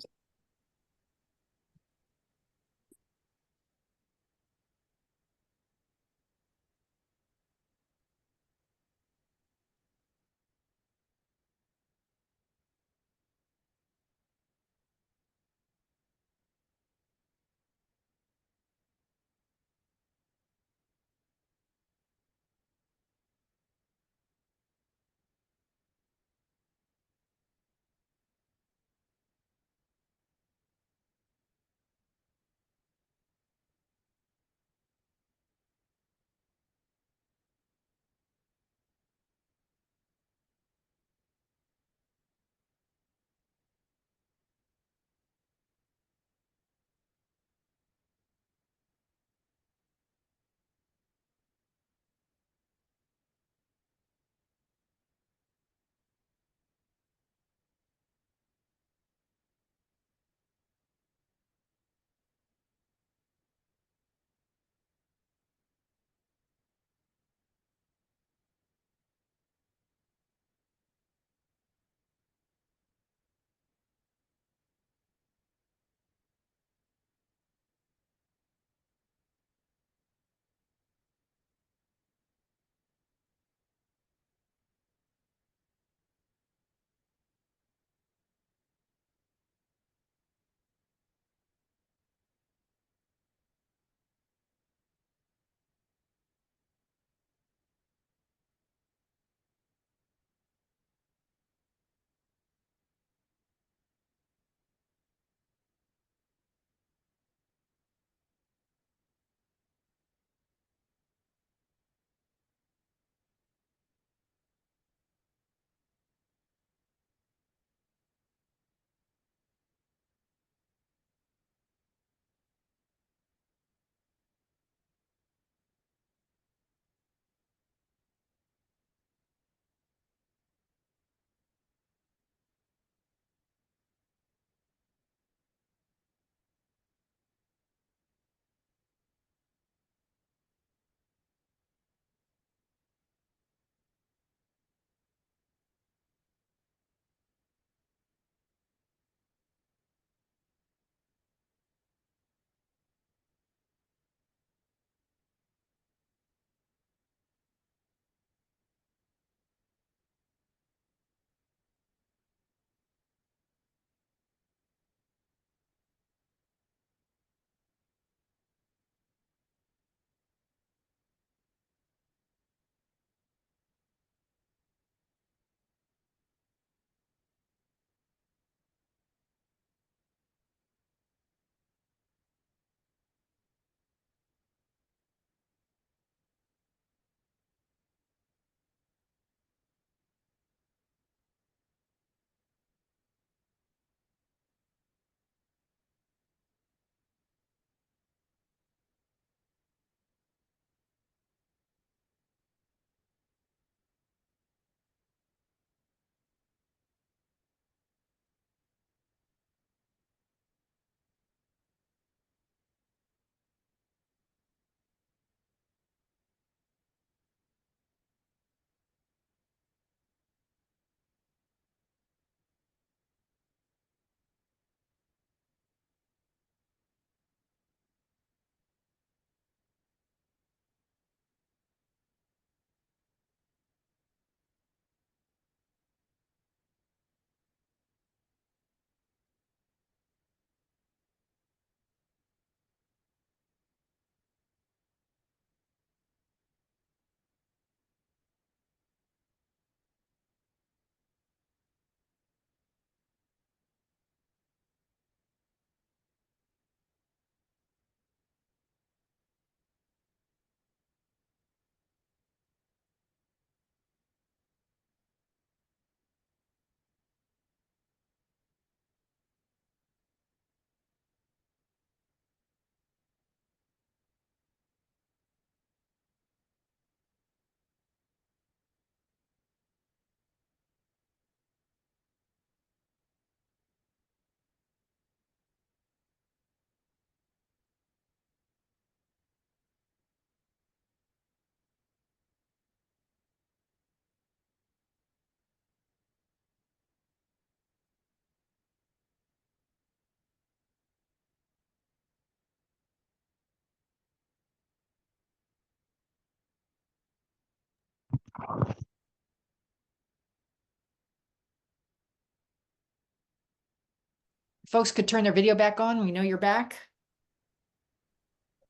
Speaker 3: folks could turn their video back on, we know you're back.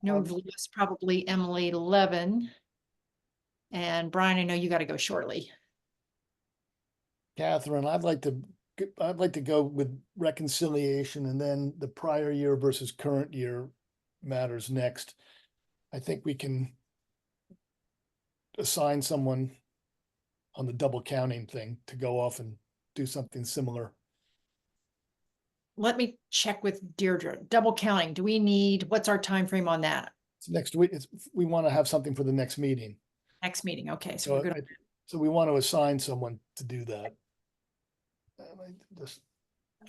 Speaker 3: No, it's probably Emily Levin. And Brian, I know you got to go shortly.
Speaker 1: Catherine, I'd like to go with reconciliation and then the prior year versus current year matters next. I think we can assign someone on the double counting thing to go off and do something similar.
Speaker 3: Let me check with Deirdre. Double counting. Do we need, what's our time frame on that?
Speaker 1: It's next week. We want to have something for the next meeting.
Speaker 3: Next meeting. Okay, so
Speaker 1: So,
Speaker 3: we're gonna,
Speaker 1: so we want to assign someone to do that.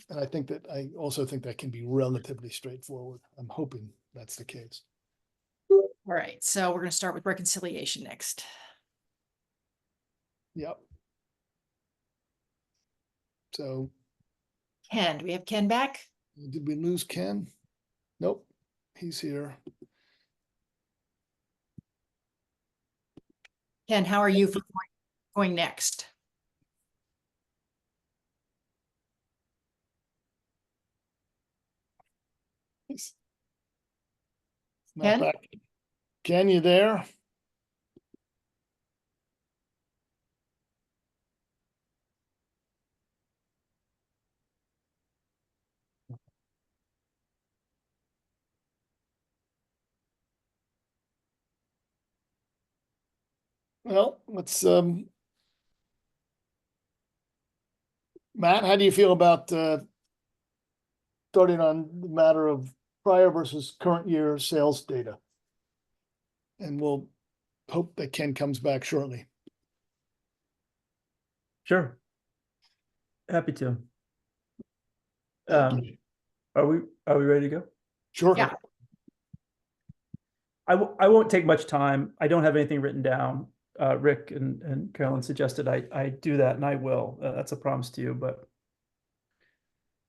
Speaker 1: And I also think that can be relatively straightforward. I'm hoping that's the case.
Speaker 3: all right, so we're gonna start with reconciliation next.
Speaker 1: Yep. So
Speaker 3: Ken, do we have Ken back?
Speaker 1: did we lose Ken? Nope, he's here.
Speaker 3: Ken, how are you for going next?
Speaker 1: He's not
Speaker 3: Ken?
Speaker 1: back. Ken, you there? Well, let's Matt, how do you feel about starting on the matter of prior versus current year sales data? And we'll hope that Ken comes back shortly.
Speaker 9: Sure. Happy to.
Speaker 1: Thank you.
Speaker 9: Are we ready to go?
Speaker 1: Sure.
Speaker 3: Yeah.
Speaker 9: I won't take much time. I don't have anything written down. Rick and Carolyn suggested I do that, and I will. That's a promise to you, but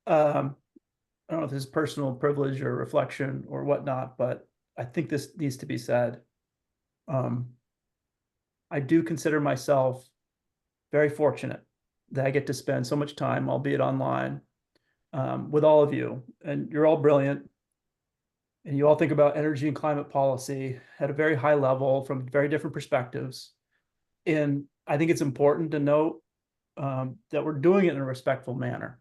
Speaker 9: I don't know if this is personal privilege or reflection or whatnot, but I think this needs to be said. I do consider myself very fortunate that I get to spend so much time, albeit online, with all of you, and you're all brilliant. And you all think about energy and climate policy at a very high level from very different perspectives. And I think it's important to note that we're doing it in a respectful manner.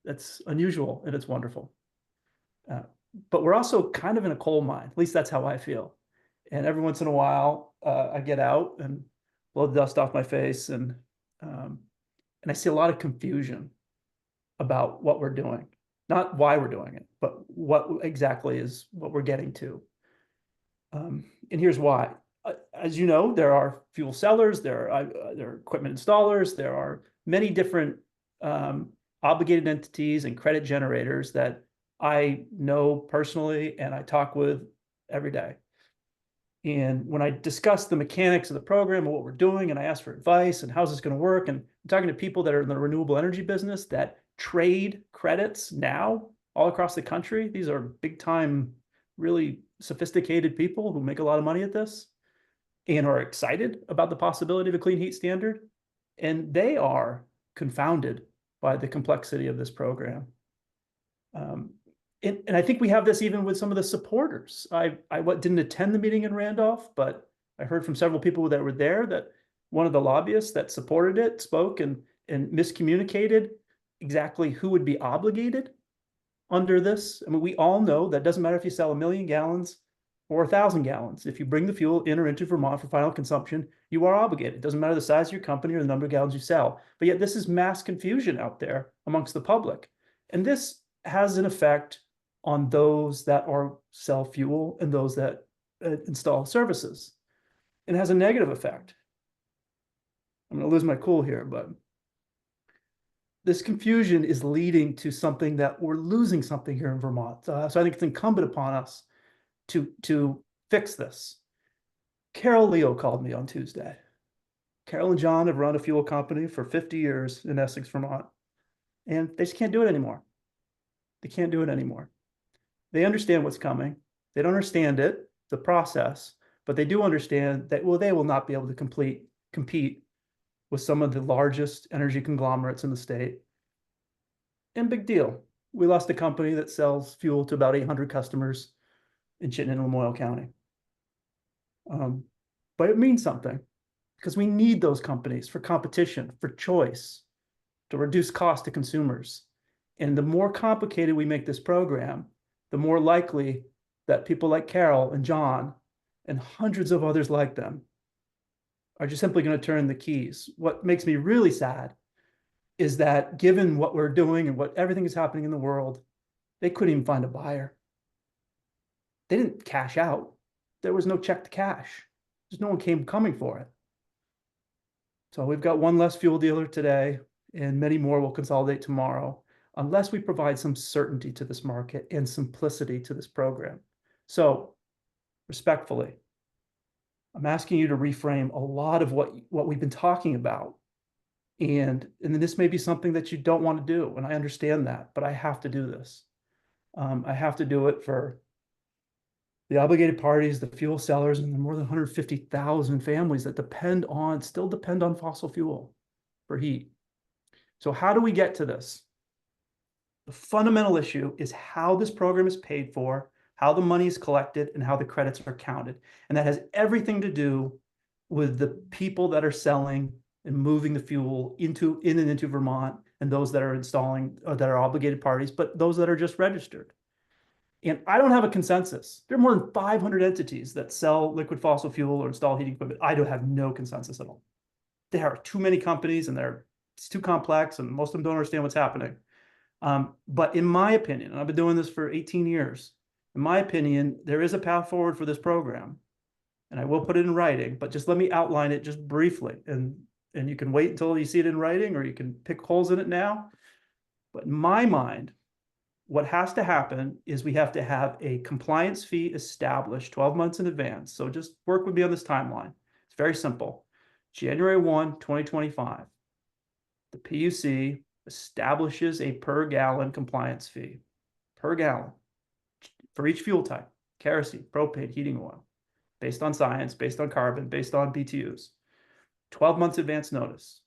Speaker 9: That's unusual and it's wonderful. But we're also kind of in a coal mine, at least that's how I feel. And every once in a while, I get out and blow the dust off my face, and I see a lot of confusion about what we're doing. Not why we're doing it, but what exactly is what we're getting to. And here's why. As you know, there are fuel sellers, there are equipment installers, there are many different obligated entities and credit generators that I know personally and I talk with every day. And when I discuss the mechanics of the program and what we're doing, and I ask for advice and how's this going to work, and I'm talking to people that are in the renewable energy business that trade credits now all across the country. These are big time, really sophisticated people who make a lot of money at this and are excited about the possibility of a clean heat standard. And they are confounded by the complexity of this program. And I think we have this even with some of the supporters. I didn't attend the meeting in Randolph, but I heard from several people that were there that one of the lobbyists that supported it spoke and miscommunicated exactly who would be obligated under this. I mean, we all know that doesn't matter if you sell 1 million gallons or 1,000 gallons. If you bring the fuel in or into Vermont for final consumption, you are obligated. It doesn't matter the size of your company or the number of gallons you sell. But yet this is mass confusion out there amongst the public. And this has an effect on those that are sell fuel and those that install services. It has a negative effect. I'm going to lose my cool here, but this confusion is leading to something that we're losing something here in Vermont. So I think it's incumbent upon us to fix this. Carol Leo called me on Tuesday. Carol and John have run a fuel company for 50 years in Essex, Vermont, and they just can't do it anymore. They can't do it anymore. They understand what's coming. They don't understand it, the process, but they do understand that, well, they will not be able to compete with some of the largest energy conglomerates in the state. And big deal. We lost a company that sells fuel to about 800 customers in Chittenden and Lamoille County. But it means something because we need those companies for competition, for choice, to reduce cost to consumers. And the more complicated we make this program, the more likely that people like Carol and John and hundreds of others like them are just simply going to turn the keys. What makes me really sad is that given what we're doing and what everything is happening in the world, they couldn't even find a buyer. They didn't cash out. There was no check to cash. Just no one coming for it. So we've got one less fuel dealer today, and many more will consolidate tomorrow, unless we provide some certainty to this market and simplicity to this program. So respectfully, I'm asking you to reframe a lot of what we've been talking about. And this may be something that you don't want to do, and I understand that, but I have to do this. I have to do it for the obligated parties, the fuel sellers, and the more than 150,000 families that still depend on fossil fuel for heat. So how do we get to this? The fundamental issue is how this program is paid for, how the money is collected, and how the credits are counted. And that has everything to do with the people that are selling and moving the fuel into Vermont, and those that are installing, that are obligated parties, but those that are just registered. And I don't have a consensus. There are more than 500 entities that sell liquid fossil fuel or install heating equipment. I don't have no consensus at all. There are too many companies, and it's too complex, and most of them don't understand what's happening. But in my opinion, and I've been doing this for 18 years, in my opinion, there is a path forward for this program. And I will put it in writing, but just let me outline it just briefly. And you can wait until you see it in writing, or you can pick holes in it now. But in my mind, what has to happen is we have to have a compliance fee established 12 months in advance. So just work with me on this timeline. It's very simple. January 1, 2025, the PUC establishes a per gallon compliance fee, per gallon, for each fuel type: kerosene, propane, heating oil, based on science, based on carbon, based on BTUs. 12 months advance notice.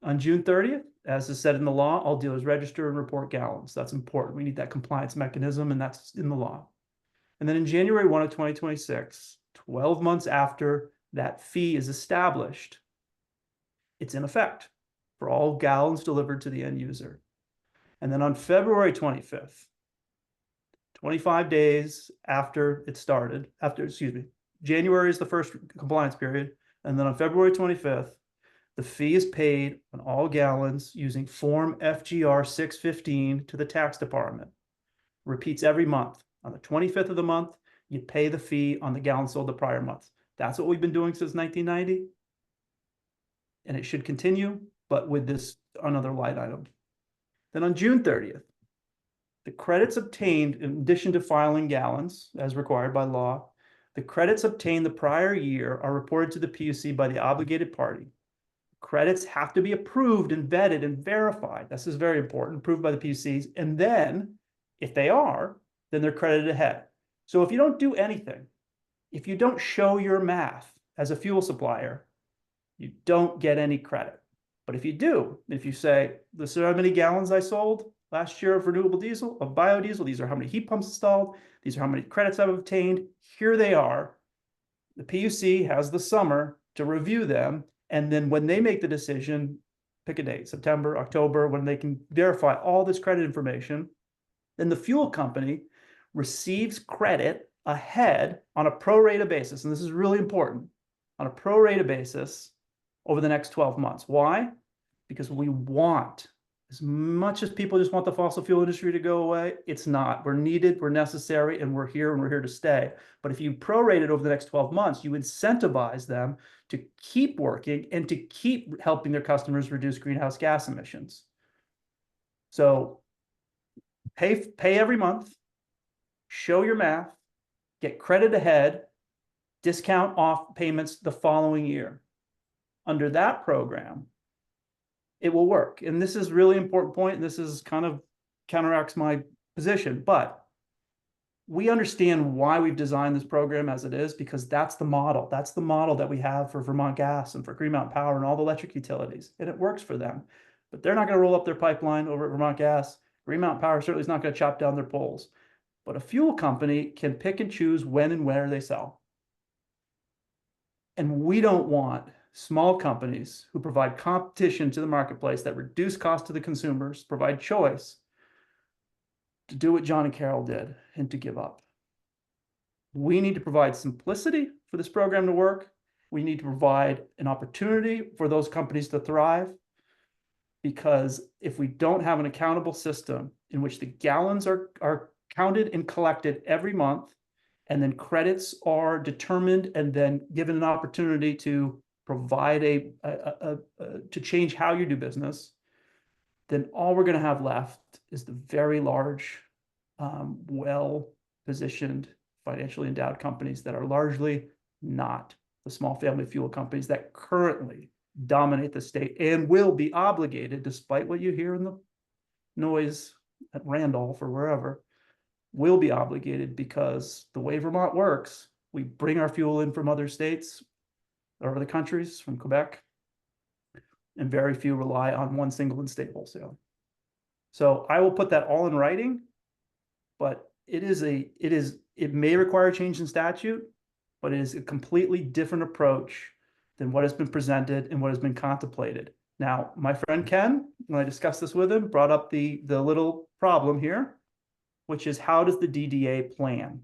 Speaker 9: On June 30th, as is said in the law, all dealers register and report gallons. That's important. We need that compliance mechanism, and that's in the law. And then in January 1 of 2026, 12 months after that fee is established, it's in effect for all gallons delivered to the end user. And then on February 25th, 25 days after it started, January is the first compliance period. And then on February 25th, the fee is paid on all gallons using Form FGR 615 to the tax department. Repeats every month. On the 25th of the month, you pay the fee on the gallons sold the prior month. That's what we've been doing since 1990. And it should continue, but with this another line item. Then on June 30th, the credits obtained, in addition to filing gallons as required by law, the credits obtained the prior year are reported to the PUC by the obligated party. Credits have to be approved and vetted and verified. This is very important, approved by the PUCs. And then, if they are, then they're credited ahead. So if you don't do anything, if you don't show your math as a fuel supplier, you don't get any credit. But if you do, if you say, this is how many gallons I sold last year of renewable diesel, of biodiesel, these are how many heat pumps installed, these are how many credits I've obtained, here they are. The PUC has the summer to review them. And then when they make the decision, pick a date, September, October, when they can verify all this credit information, then the fuel company receives credit ahead on a pro rata basis. And this is really important, on a pro rata basis over the next 12 months. Why? Because we want, as much as people just want the fossil fuel industry to go away, it's not. We're needed, we're necessary, and we're here to stay. But if you prorate it over the next 12 months, you incentivize them to keep working and to keep helping their customers reduce greenhouse gas emissions. So pay every month, show your math, get credit ahead, discount off payments the following year. Under that program, it will work. And this is a really important point, and this is kind of counteracts my position, but we understand why we've designed this program as it is, because that's the model. That's the model that we have for Vermont Gas and for Green Mountain Power and all the electric utilities, and it works for them. but they're not going to roll up their pipeline over at Vermont Gas. Green Mountain Power certainly is not going to chop down their poles. But a fuel company can pick and choose when and where they sell. And we don't want small companies who provide competition to the marketplace, that reduce cost to the consumers, provide choice, to do what John and Carol did and to give up. We need to provide simplicity for this program to work. We need to provide an opportunity for those companies to thrive, because if we don't have an accountable system in which the gallons are counted and collected every month, and then credits are determined and then given an opportunity to provide to change how you do business, then all we're going to have left is the very large, well-positioned, financially endowed companies that are largely not the small family fuel companies that currently dominate the state and will be obligated, despite what you hear in the noise at Randolph or wherever, will be obligated, because the way Vermont works, we bring our fuel in from other states or other countries, from Quebec, and very few rely on one single and state wholesale. So I will put that all in writing, but it may require a change in statute, but it is a completely different approach than what has been presented and what has been contemplated. Now, my friend Ken, when I discussed this with him, brought up the little problem here, which is, how does the DDA plan?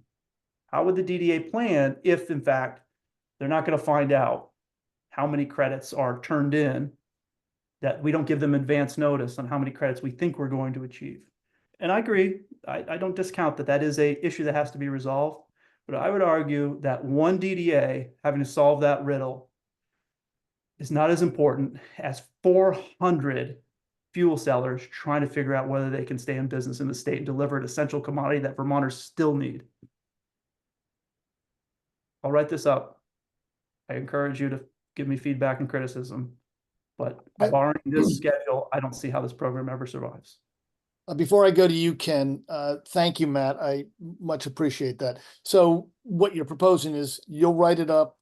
Speaker 9: How would the DDA plan if, in fact, they're not going to find out how many credits are turned in, that we don't give them advance notice on how many credits we think we're going to achieve? And I agree, I don't discount that that is an issue that has to be resolved, but I would argue that one DDA having to solve that riddle is not as important as 400 fuel sellers trying to figure out whether they can stay in business in the state and deliver an essential commodity that Vermonters still need. I'll write this up. I encourage you to give me feedback and criticism, but barring this schedule, I don't see how this program ever survives.
Speaker 1: Before I go to you, Ken, thank you, Matt. I much appreciate that. So what you're proposing is you'll write it up,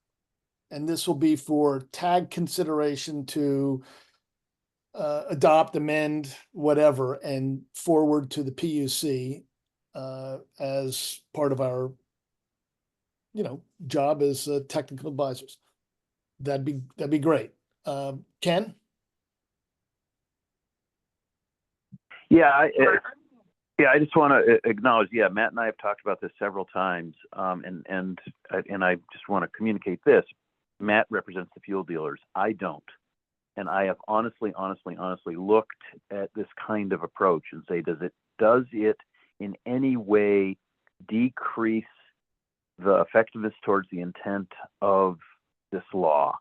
Speaker 1: and this will be for tag consideration to adopt, amend, whatever, and forward to the PUC as part of our, job as technical advisors. That'd be great. Ken?
Speaker 4: Yeah, I just want to acknowledge. Yeah, Matt and I have talked about this several times, and I just want to communicate this. Matt represents the fuel dealers. I don't, and I have honestly looked at this kind of approach and say, does it in any way decrease the effectiveness towards the intent of this law?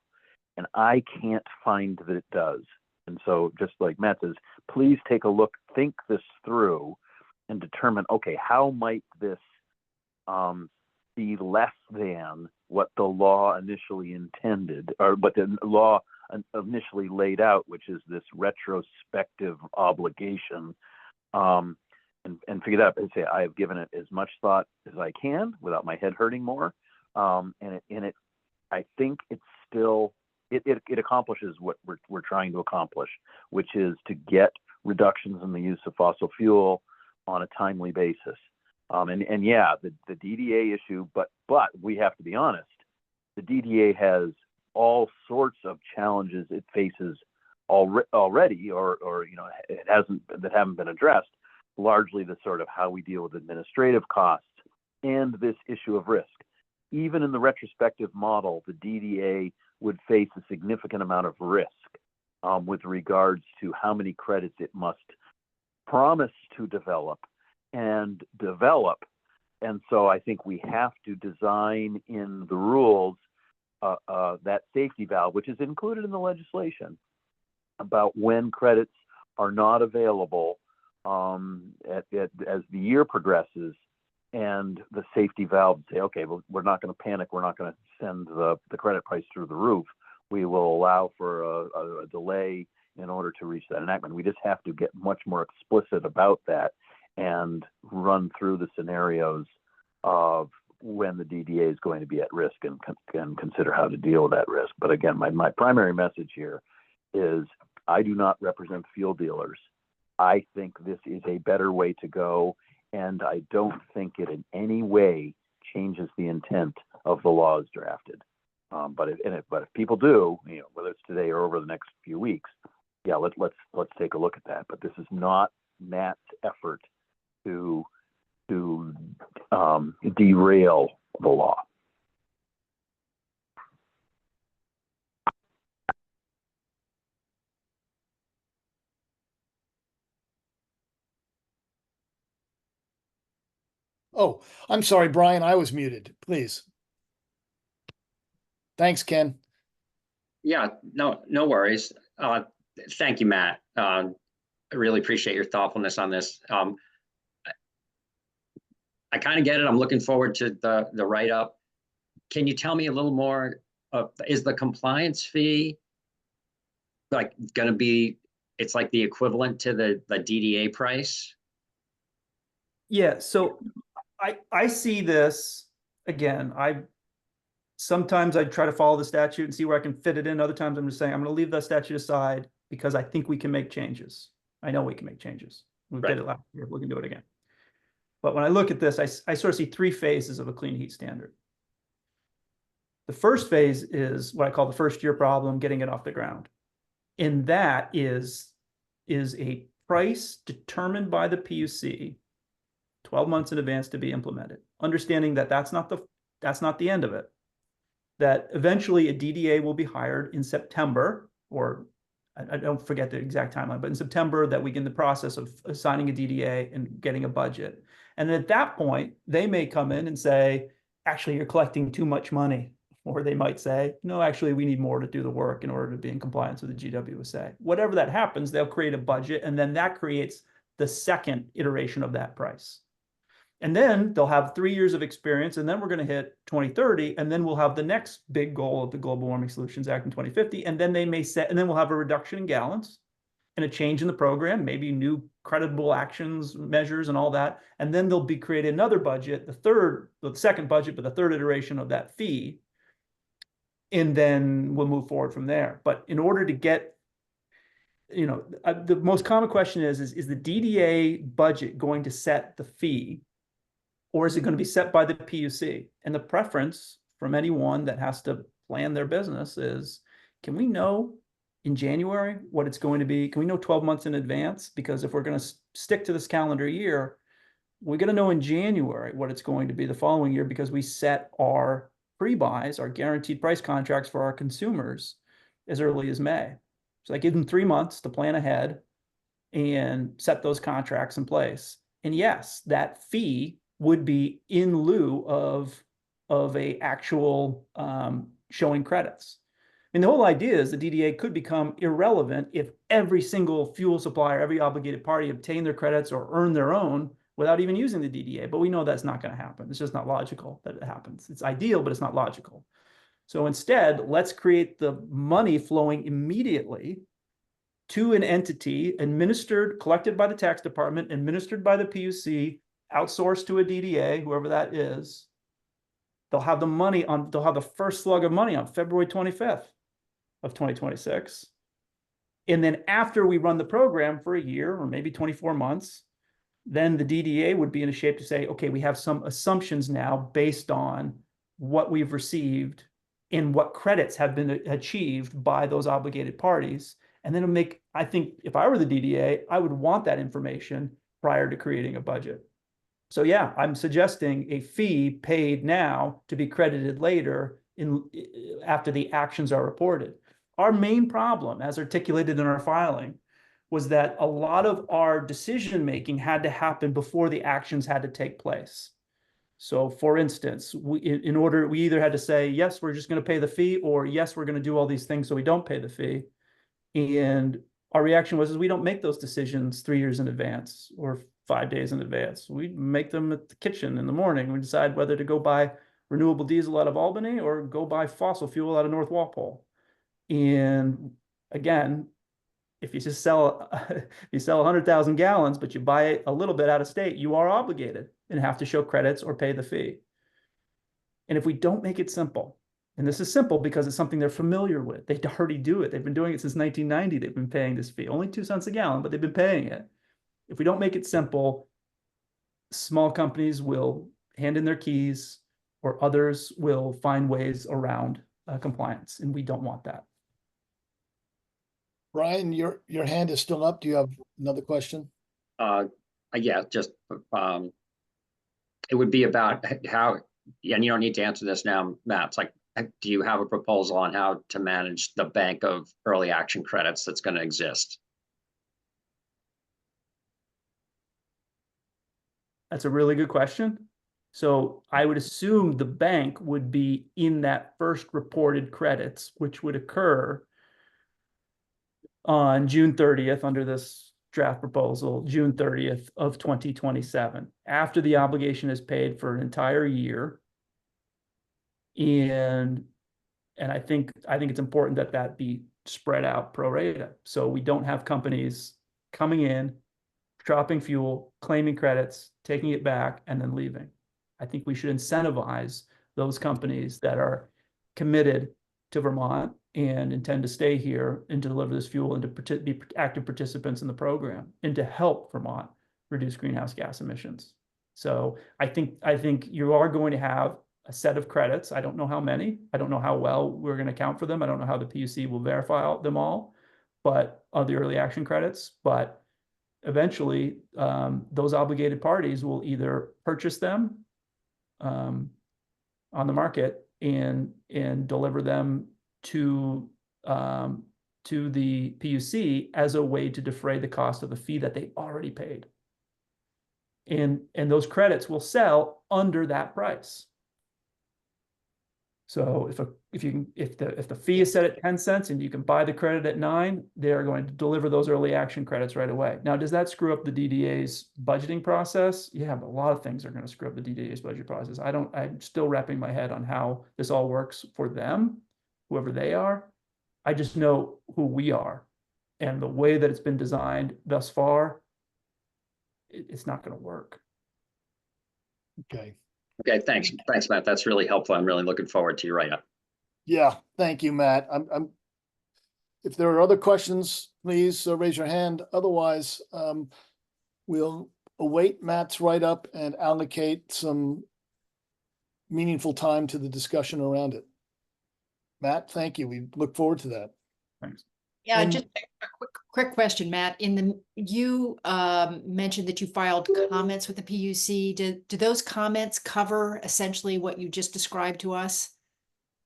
Speaker 4: And I can't find that it does. And so, just like Matt says, please take a look, think this through, and determine, okay, how might this be less than what the law initially intended, or what the law initially laid out, which is this retrospective obligation, and figure that out and say, I have given it as much thought as I can without my head hurting more. I think it's still, it accomplishes what we're trying to accomplish, which is to get reductions in the use of fossil fuel on a timely basis. And yeah, the DDA issue, but we have to be honest, the DDA has all sorts of challenges it faces already, or that haven't been addressed, largely the sort of how we deal with administrative costs and this issue of risk. Even in the retrospective model, the DDA would face a significant amount of risk with regards to how many credits it must promise to develop. And so I think we have to design in the rules that safety valve, which is included in the legislation, about when credits are not available as the year progresses, and the safety valve say, okay, well, we're not going to panic. We're not going to send the credit price through the roof. We will allow for a delay in order to reach that enactment. We just have to get much more explicit about that and run through the scenarios of when the DDA is going to be at risk and consider how to deal with that risk. But again, my primary message here is I do not represent fuel dealers. I think this is a better way to go, and I don't think it in any way changes the intent of the laws drafted. But if people do, whether it's today or over the next few weeks, yeah, let's take a look at that. But this is not Matt's effort to derail the law.
Speaker 1: Oh, I'm sorry, Brian, I was muted, please. Thanks, Ken.
Speaker 2: Yeah, no worries. Thank you, Matt. I really appreciate your thoughtfulness on this. I kind of get it. I'm looking forward to the write-up. Can you tell me a little more? Is the compliance fee like going to be, it's like the equivalent to the DDA price?
Speaker 9: Yeah, so I see this, again, sometimes I try to follow the statute and see where I can fit it in. Other times I'm just saying, I'm going to leave that statute aside because I think we can make changes. I know we can make changes. We did it last year. We can do it again. But when I look at this, I sort of see three phases of a clean heat standard. The first phase is what I call the first year problem, getting it off the ground. And that is a price determined by the PUC 12 months in advance to be implemented. Understanding that that's not the end of it. That eventually a DDA will be hired in September, or I don't forget the exact timeline, but in September that we get in the process of assigning a DDA and getting a budget. And at that point, they may come in and say, actually, you're collecting too much money. Or they might say, no, actually, we need more to do the work in order to be in compliance with the GWSA. Whatever that happens, they'll create a budget, and then that creates the second iteration of that price. And then they'll have 3 years of experience, and then we're going to hit 2030, and then we'll have the next big goal of the Global Warming Solutions Act in 2050, and then they may set, and then we'll have a reduction in gallons and a change in the program, maybe new creditable actions, measures, and all that, and then they'll be created another budget, the second budget, but the third iteration of that fee, and then we'll move forward from there. But in order to get, the most common question is the DDA budget going to set the fee? Or is it going to be set by the PUC? And the preference from anyone that has to plan their business is, can we know in January what it's going to be? Can we know 12 months in advance? Because if we're going to stick to this calendar year, we're going to know in January what it's going to be the following year, because we set our pre-buys, our guaranteed price contracts for our consumers as early as May. So I give them 3 months to plan ahead and set those contracts in place. And yes, that fee would be in lieu of a actual showing credits. And the whole idea is the DDA could become irrelevant if every single fuel supplier, every obligated party obtain their credits or earn their own without even using the DDA. But we know that's not going to happen. It's just not logical that it happens. It's ideal, but it's not logical. So instead, let's create the money flowing immediately to an entity collected by the tax department, administered by the PUC, outsourced to a DDA, whoever that is. They'll have the first slug of money on February 25th of 2026. And then after we run the program for a year or maybe 24 months, then the DDA would be in a shape to say, okay, we have some assumptions now based on what we've received and what credits have been achieved by those obligated parties. And then I think if I were the DDA, I would want that information prior to creating a budget. So yeah, I'm suggesting a fee paid now to be credited later after the actions are reported. Our main problem, as articulated in our filing, was that a lot of our decision-making had to happen before the actions had to take place. So for instance, we either had to say, yes, we're just going to pay the fee, or yes, we're going to do all these things so we don't pay the fee. And our reaction was, we don't make those decisions 3 years in advance or 5 days in advance. We make them at the kitchen in the morning. We decide whether to go buy renewable diesel out of Albany or go buy fossil fuel out of North Walpole. And again, if you just sell 100,000 gallons, but you buy a little bit out of state, you are obligated and have to show credits or pay the fee. And if we don't make it simple, And this is simple because it's something they're familiar with. They already do it. They've been doing it since 1990. They've been paying this fee, only 2 cents a gallon, but they've been paying it. If we don't make it simple, small companies will hand in their keys, or others will find ways around compliance, and we don't want that.
Speaker 1: Brian, your hand is still up. Do you have another question?
Speaker 2: Yeah, just, it would be about how, and you don't need to answer this now, Matt. It's like, do you have a proposal on how to manage the bank of early action credits that's going to exist?
Speaker 9: That's a really good question. So I would assume the bank would be in that first reported credits, which would occur on June 30th under this draft proposal, June 30th of 2027, after the obligation is paid for an entire year. And I think it's important that that be spread out pro rata. So we don't have companies coming in, dropping fuel, claiming credits, taking it back, and then leaving. I think we should incentivize those companies that are committed to Vermont and intend to stay here and to deliver this fuel and to be active participants in the program and to help Vermont reduce greenhouse gas emissions. So I think you are going to have a set of credits. I don't know how many. I don't know how well we're going to account for them. I don't know how the PUC will verify them all, but of the early action credits. But eventually, those obligated parties will either purchase them on the market and deliver them to the PUC as a way to defray the cost of the fee that they already paid. And those credits will sell under that price. So if the fee is set at 10 cents and you can buy the credit at 9, they're going to deliver those early action credits right away. Now, does that screw up the DDA's budgeting process? Yeah, but a lot of things are going to screw up the DDA's budget process. I'm still wrapping my head on how this all works for them, whoever they are. I just know who we are, and the way that it's been designed thus far, it's not going to work.
Speaker 1: Okay.
Speaker 2: Okay, thanks, Matt. That's really helpful. I'm really looking forward to your write-up.
Speaker 1: Yeah, thank you, Matt. If there are other questions, please raise your hand. Otherwise, we'll await Matt's write-up and allocate some meaningful time to the discussion around it. Matt, thank you. We look forward to that.
Speaker 9: Thanks.
Speaker 3: Yeah,
Speaker 1: And-
Speaker 3: just a quick question, Matt. You mentioned that you filed comments with the PUC. Do those comments cover essentially what you just described to us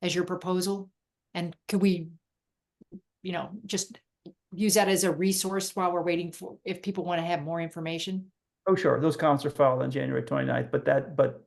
Speaker 3: as your proposal? And could we, just use that as a resource while we're waiting for, if people want to have more information?
Speaker 9: Oh, sure. Those comments are filed on January 29th, but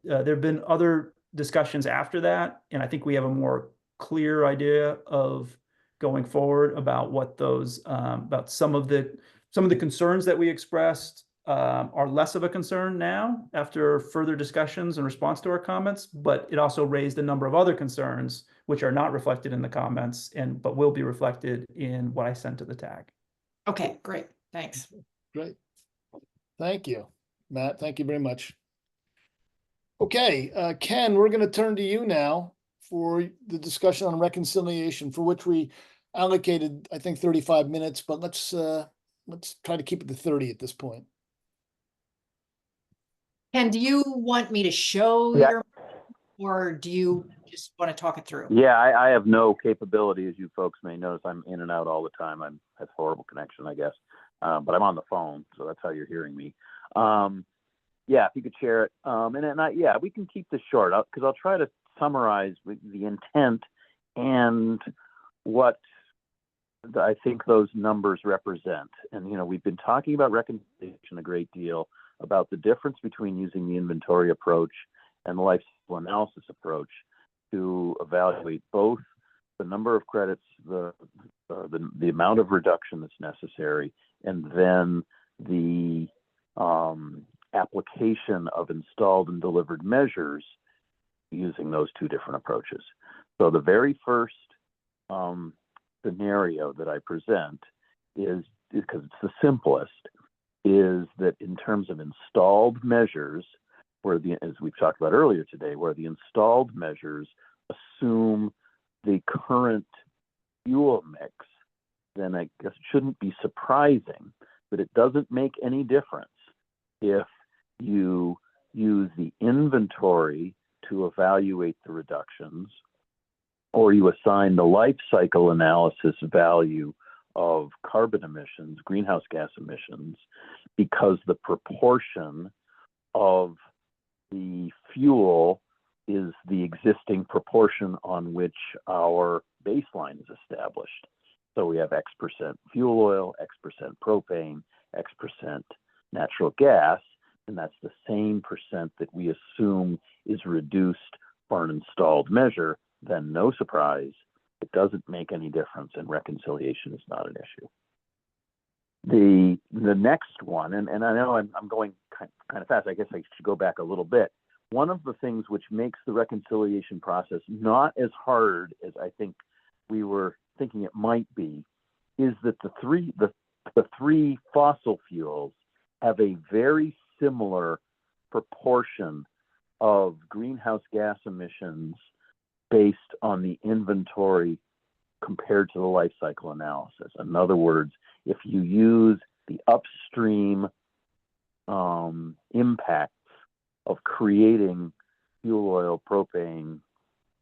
Speaker 9: there have been other discussions after that. And I think we have a more clear idea of going forward about what those, about some of the concerns that we expressed are less of a concern now after further discussions in response to our comments, but it also raised a number of other concerns which are not reflected in the comments but will be reflected in what I sent to the TAG.
Speaker 3: Okay, great. Thanks.
Speaker 1: Great. Thank you, Matt. Thank you very much. Okay, Ken, we're going to turn to you now for the discussion on reconciliation, for which we allocated, I think, 35 minutes, but let's try to keep it to 30 at this point.
Speaker 3: Ken, do you want me to show
Speaker 4: Yeah.
Speaker 3: or do you just want to talk it through?
Speaker 4: Yeah, I have no capability, as you folks may notice. I'm in and out all the time. I have horrible connection, I guess. But I'm on the phone, so that's how you're hearing me. Yeah, if you could share it. And we can keep this short because I'll try to summarize the intent and what I think those numbers represent. And, we've been talking about reconciliation a great deal, about the difference between using the inventory approach and the life cycle analysis approach to evaluate both the number of credits, the amount of reduction that's necessary, and then the application of installed and delivered measures using those two different approaches. So the very first scenario that I present is because it's the simplest, is that in terms of installed measures, as we've talked about earlier today, where the installed measures assume the current fuel mix, then I guess it shouldn't be surprising that it doesn't make any difference if you use the inventory to evaluate the reductions, or you assign the life cycle analysis value of carbon emissions, greenhouse gas emissions, because the proportion of the fuel is the existing proportion on which our baseline is established. So we have X% fuel oil, X% propane, X% natural gas, and that's the same percent that we assume is reduced for an installed measure. Then no surprise, it doesn't make any difference, and reconciliation is not an issue. The next one, and I know I'm going kind of fast, I guess I should go back a little bit. One of the things which makes the reconciliation process not as hard as I think we were thinking it might be is that the three fossil fuels have a very similar proportion of greenhouse gas emissions based on the inventory compared to the life cycle analysis. In other words, if you use the upstream impacts of creating fuel oil, propane,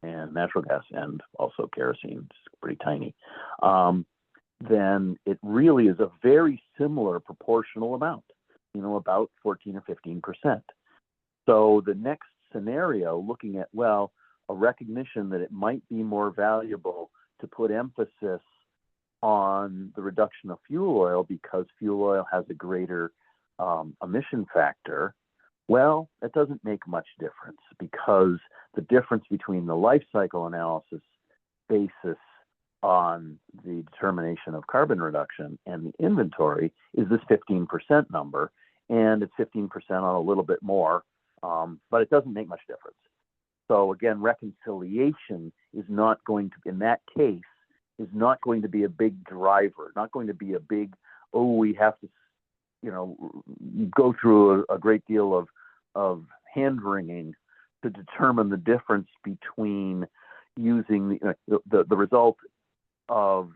Speaker 4: and natural gas, and also kerosene, it's pretty tiny, then it really is a very similar proportional amount, about 14 or 15%. So the next scenario, looking at, well, a recognition that it might be more valuable to put emphasis on the reduction of fuel oil because fuel oil has a greater emission factor. Well, that doesn't make much difference, because the difference between the life cycle analysis basis on the determination of carbon reduction and the inventory is this 15% number, and it's 15% on a little bit more, but it doesn't make much difference. So again, reconciliation is not going to, in that case, is not going to be a big driver, not going to be a big, we have to, go through a great deal of hand-wringing to determine the difference between using the result of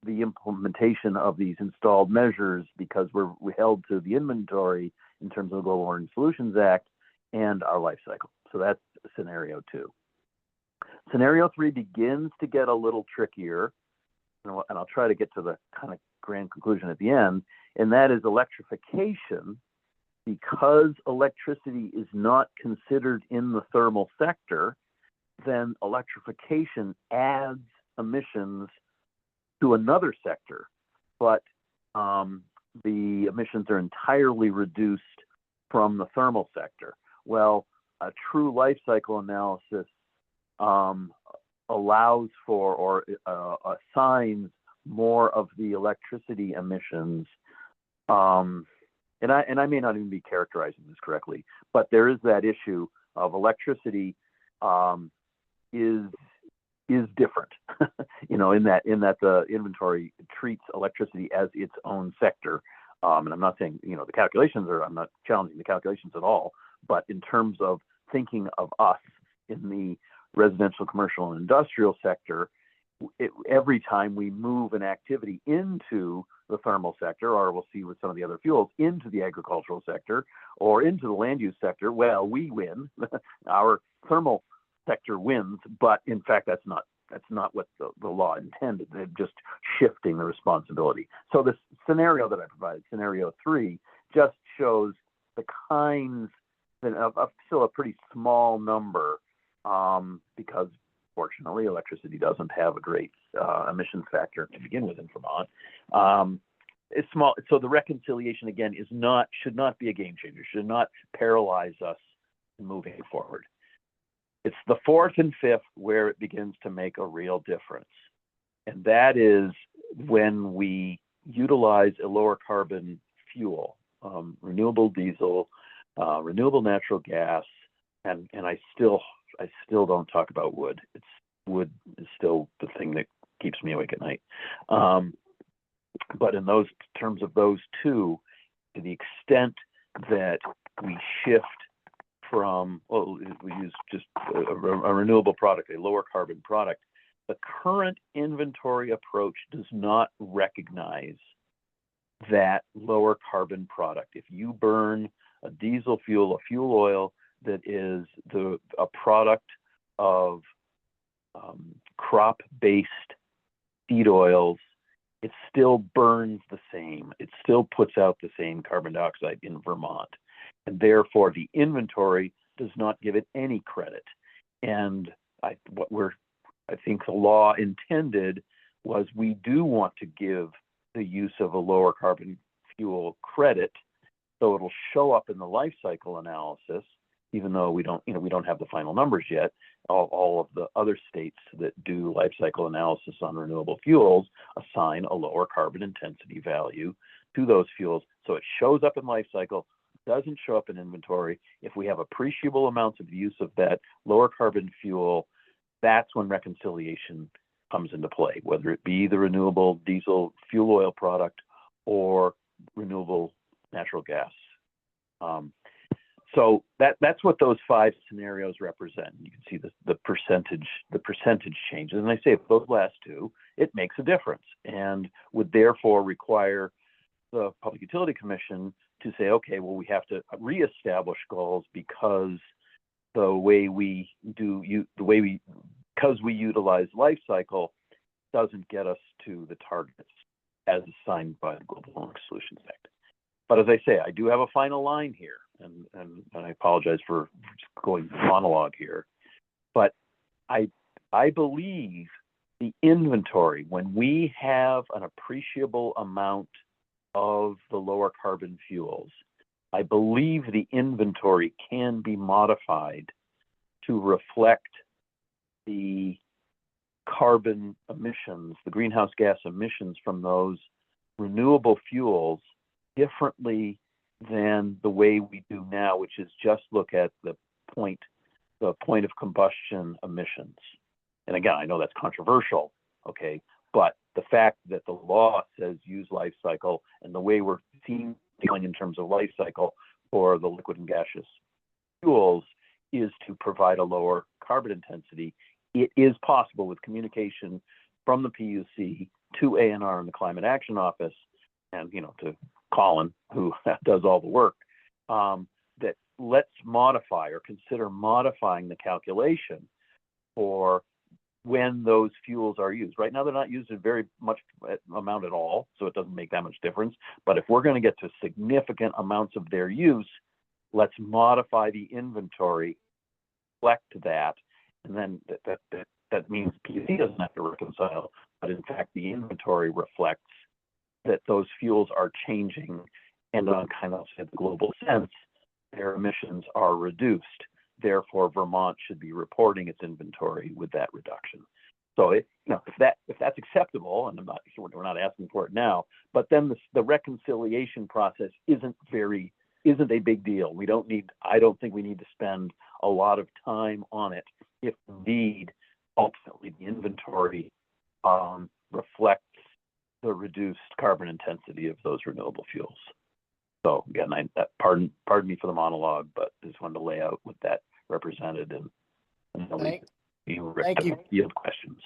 Speaker 4: the implementation of these installed measures, because we're held to the inventory in terms of the Global Warming Solutions Act and our life cycle. So that's scenario 2. Scenario 3 begins to get a little trickier, and I'll try to get to the kind of grand conclusion at the end, and that is electrification. Because electricity is not considered in the thermal sector, then electrification adds emissions to another sector, but the emissions are entirely reduced from the thermal sector. Well, a true life cycle analysis allows for or assigns more of the electricity emissions. And I may not even be characterizing this correctly, but there is that issue of electricity is different, in that the inventory treats electricity as its own sector. And I'm not saying, the calculations I'm not challenging the calculations at all, but in terms of thinking of us in the residential, commercial, and industrial sector, every time we move an activity into the thermal sector, or we'll see with some of the other fuels, into the agricultural sector or into the land use sector, well, we win. Our thermal sector wins, but in fact, that's not what the law intended. They're just shifting the responsibility. So this scenario that I provided, scenario 3, just shows the kinds of still a pretty small number, because fortunately, electricity doesn't have a great emissions factor to begin with in Vermont. It's small, so the reconciliation again should not be a game changer, should not paralyze us in moving forward. It's the 4th and 5th where it begins to make a real difference, and that is when we utilize a lower carbon fuel, renewable diesel, renewable natural gas, and I still don't talk about wood. Wood is still the thing that keeps me awake at night. But in those terms of those two, to the extent that we shift from, we use just a renewable product, a lower carbon product, the current inventory approach does not recognize that lower carbon product. If you burn a diesel fuel, a fuel oil that is a product of crop-based feed oils, it still burns the same. It still puts out the same carbon dioxide in Vermont. And therefore, the inventory does not give it any credit. And I think the law intended was we do want to give the use of a lower carbon fuel credit, so it'll show up in the life cycle analysis, even though we don't have the final numbers yet. All of the other states that do life cycle analysis on renewable fuels assign a lower carbon intensity value to those fuels. So it shows up in life cycle, doesn't show up in inventory. If we have appreciable amounts of use of that lower carbon fuel, that's when reconciliation comes into play, whether it be the renewable diesel fuel oil product or renewable natural gas. So that's what those 5 scenarios represent. You can see the percentage changes. And I say if those last 2, it makes a difference and would therefore require the Public Utility Commission to say, okay, well, we have to reestablish goals because because we utilize life cycle doesn't get us to the targets as assigned by the Global Warming Solutions Act. But as I say, I do have a final line here, and I apologize for just going monologue here. But I believe the inventory, when we have an appreciable amount of the lower carbon fuels, I believe the inventory can be modified to reflect the carbon emissions, the greenhouse gas emissions from those renewable fuels differently than the way we do now, which is just look at the point of combustion emissions. And again, I know that's controversial, okay, but the fact that the law says use life cycle and the way we're dealing in terms of life cycle for the liquid and gaseous fuels is to provide a lower carbon intensity. It is possible with communication from the PUC to ANR and the Climate Action Office, and to Colin, who does all the work, that let's modify or consider modifying the calculation for when those fuels are used. Right now, they're not used in very much amount at all, so it doesn't make that much difference. But if we're going to get to significant amounts of their use, let's modify the inventory, reflect that, and then that means PUC doesn't have to reconcile, but in fact, the inventory reflects that those fuels are changing, and on kind of the global sense, their emissions are reduced. Therefore, Vermont should be reporting its inventory with that reduction. So, if that's acceptable, and we're not asking for it now, but then the reconciliation process isn't a big deal. I don't think we need to spend a lot of time on it if indeed ultimately the inventory reflects the reduced carbon intensity of those renewable fuels. So again, pardon me for the monologue, but I just wanted to lay out what that represented and
Speaker 1: Thank you.
Speaker 4: Field questions.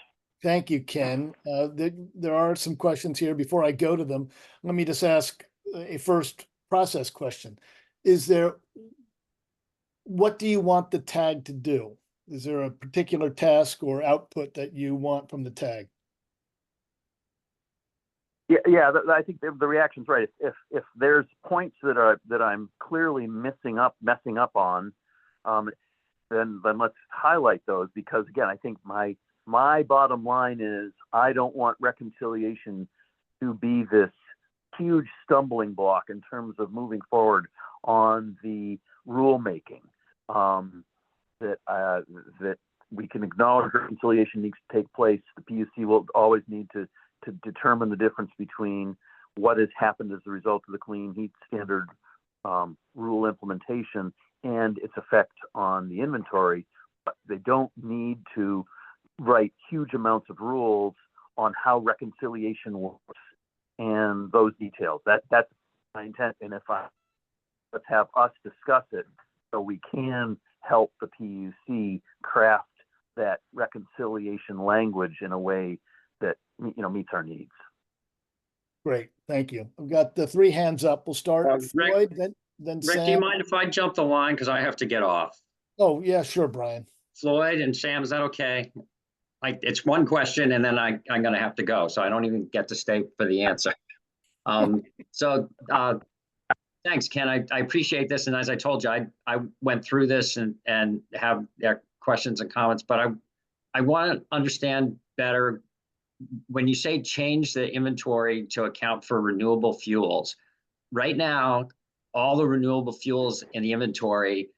Speaker 1: Thank you, Ken. There are some questions here. Before I go to them, let me just ask a first process question. What do you want the tag to do? Is there a particular task or output that you want from the tag?
Speaker 4: Yeah. I think the reaction's right. If there's points that I'm clearly messing up on, then let's highlight those, because again, I think my bottom line is I don't want reconciliation to be this huge stumbling block in terms of moving forward on the rulemaking. That we can acknowledge reconciliation needs to take place. The PUC will always need to determine the difference between what has happened as a result of the Clean Heat Standard rule implementation and its effect on the inventory. But they don't need to write huge amounts of rules on how reconciliation works and those details. That's my intent. And let's have us discuss it so we can help the PUC craft that reconciliation language in a way that, meets our needs.
Speaker 1: Great, thank you. I've got the 3 hands up. We'll start
Speaker 2: Rick-
Speaker 1: Floyd, then
Speaker 2: Rick, do you
Speaker 1: Sam.
Speaker 2: mind if I jump the line? Because I have to get off.
Speaker 1: Oh, yeah, sure, Brian.
Speaker 2: Floyd and Sam, is that okay? It's one question and then I'm gonna have to go, so I don't even get to stay for the answer. So thanks, Ken. I appreciate this. And as I told you, I went through this and have questions and comments, but I want to understand better when you say change the inventory to account for renewable fuels. Right now, all the renewable fuels in the inventory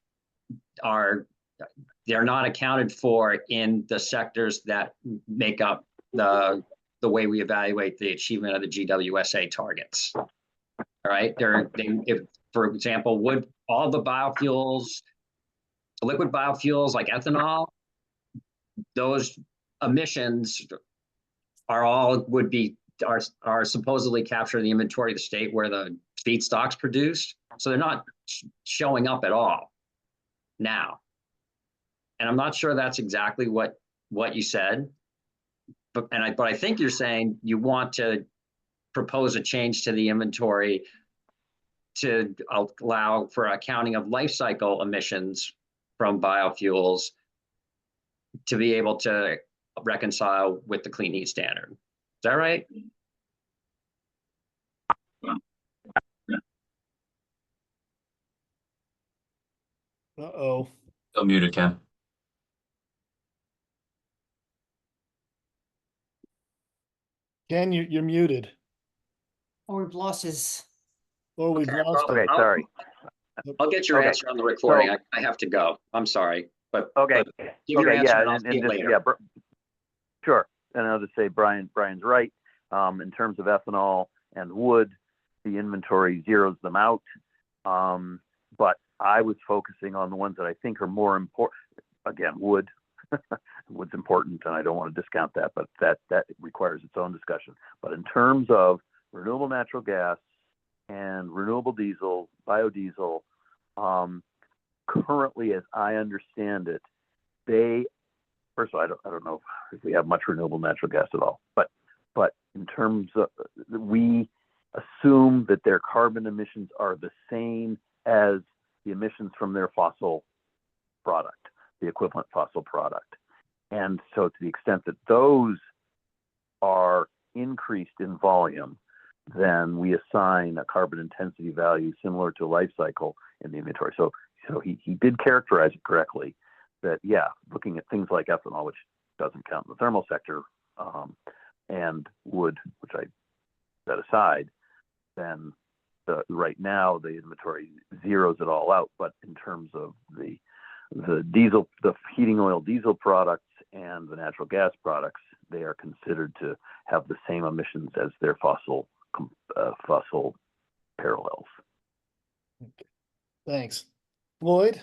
Speaker 2: they're not accounted for in the sectors that make up the way we evaluate the achievement of the GWSA targets. All right, if, for example, would all the biofuels, liquid biofuels like ethanol, those emissions are supposedly captured in the inventory of the state where the feedstock's produced. So they're not showing up at all now. And I'm not sure that's exactly what you said, but I think you're saying you want to propose a change to the inventory to allow for accounting of life cycle emissions from biofuels to be able to reconcile with the clean heat standard. Is that right?
Speaker 1: Uh-oh.
Speaker 7: Still muted, Ken.
Speaker 1: Ken, you're muted.
Speaker 3: Or we've lost his,
Speaker 1: Or we've
Speaker 2: Okay,
Speaker 1: lost.
Speaker 4: Okay, sorry.
Speaker 2: I'll get your
Speaker 4: Okay,
Speaker 2: answer on the recording.
Speaker 4: so-
Speaker 2: I have to go. I'm sorry, but
Speaker 4: Okay.
Speaker 2: but give your
Speaker 4: Okay,
Speaker 2: answer
Speaker 4: yeah,
Speaker 2: and I'll see it later.
Speaker 4: yeah, sure. And I'll just say Brian's right. In terms of ethanol and wood, the inventory zeroes them out. But I was focusing on the ones that I think are more important. Again, wood. Wood's important, and I don't want to discount that, but that requires its own discussion. But in terms of renewable natural gas and renewable diesel, biodiesel, currently, as I understand it, first of all, I don't know if we have much renewable natural gas at all, but in terms of, we assume that their carbon emissions are the same as the emissions from their fossil product, the equivalent fossil product. And so to the extent that those are increased in volume, then we assign a carbon intensity value similar to life cycle in the inventory. So he did characterize it correctly, that, yeah, looking at things like ethanol, which doesn't count in the thermal sector, and wood, which I set aside, then right now the inventory zeroes it all out. But in terms of the diesel, the heating oil diesel products and the natural gas products, they are considered to have the same emissions as their fossil parallels.
Speaker 1: Okay. Thanks. Floyd?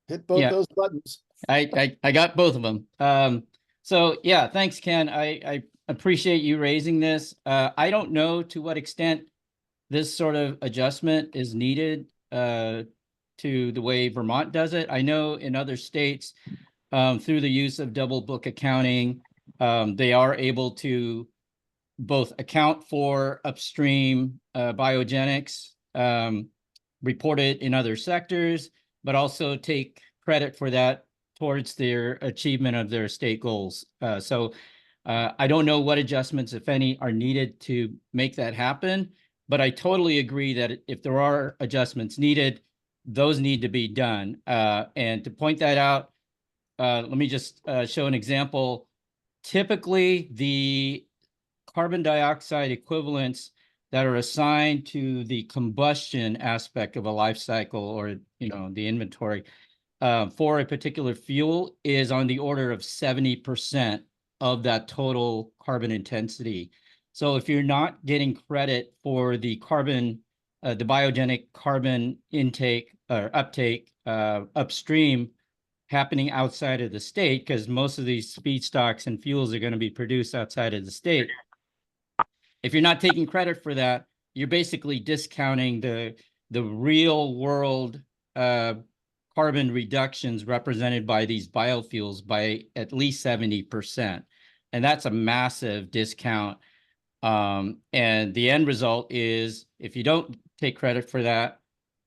Speaker 1: Hit both
Speaker 11: Yeah.
Speaker 1: those buttons.
Speaker 11: I got both of them. So yeah, thanks, Ken. I appreciate you raising this. I don't know to what extent this sort of adjustment is needed to the way Vermont does it. I know in other states, through the use of double book accounting, they are able to both account for upstream biogenics, report it in other sectors, but also take credit for that towards their achievement of their state goals. So I don't know what adjustments, if any, are needed to make that happen, but I totally agree that if there are adjustments needed, those need to be done. And to point that out, let me just show an example. Typically, the carbon dioxide equivalents that are assigned to the combustion aspect of a life cycle, or the inventory for a particular fuel, is on the order of 70% of that total carbon intensity. So if you're not getting credit for the carbon, the biogenic carbon intake or uptake upstream happening outside of the state, because most of these feedstocks and fuels are going to be produced outside of the state. If you're not taking credit for that, you're basically discounting the real world carbon reductions represented by these biofuels by at least 70%. And that's a massive discount. And the end result is, if you don't take credit for that,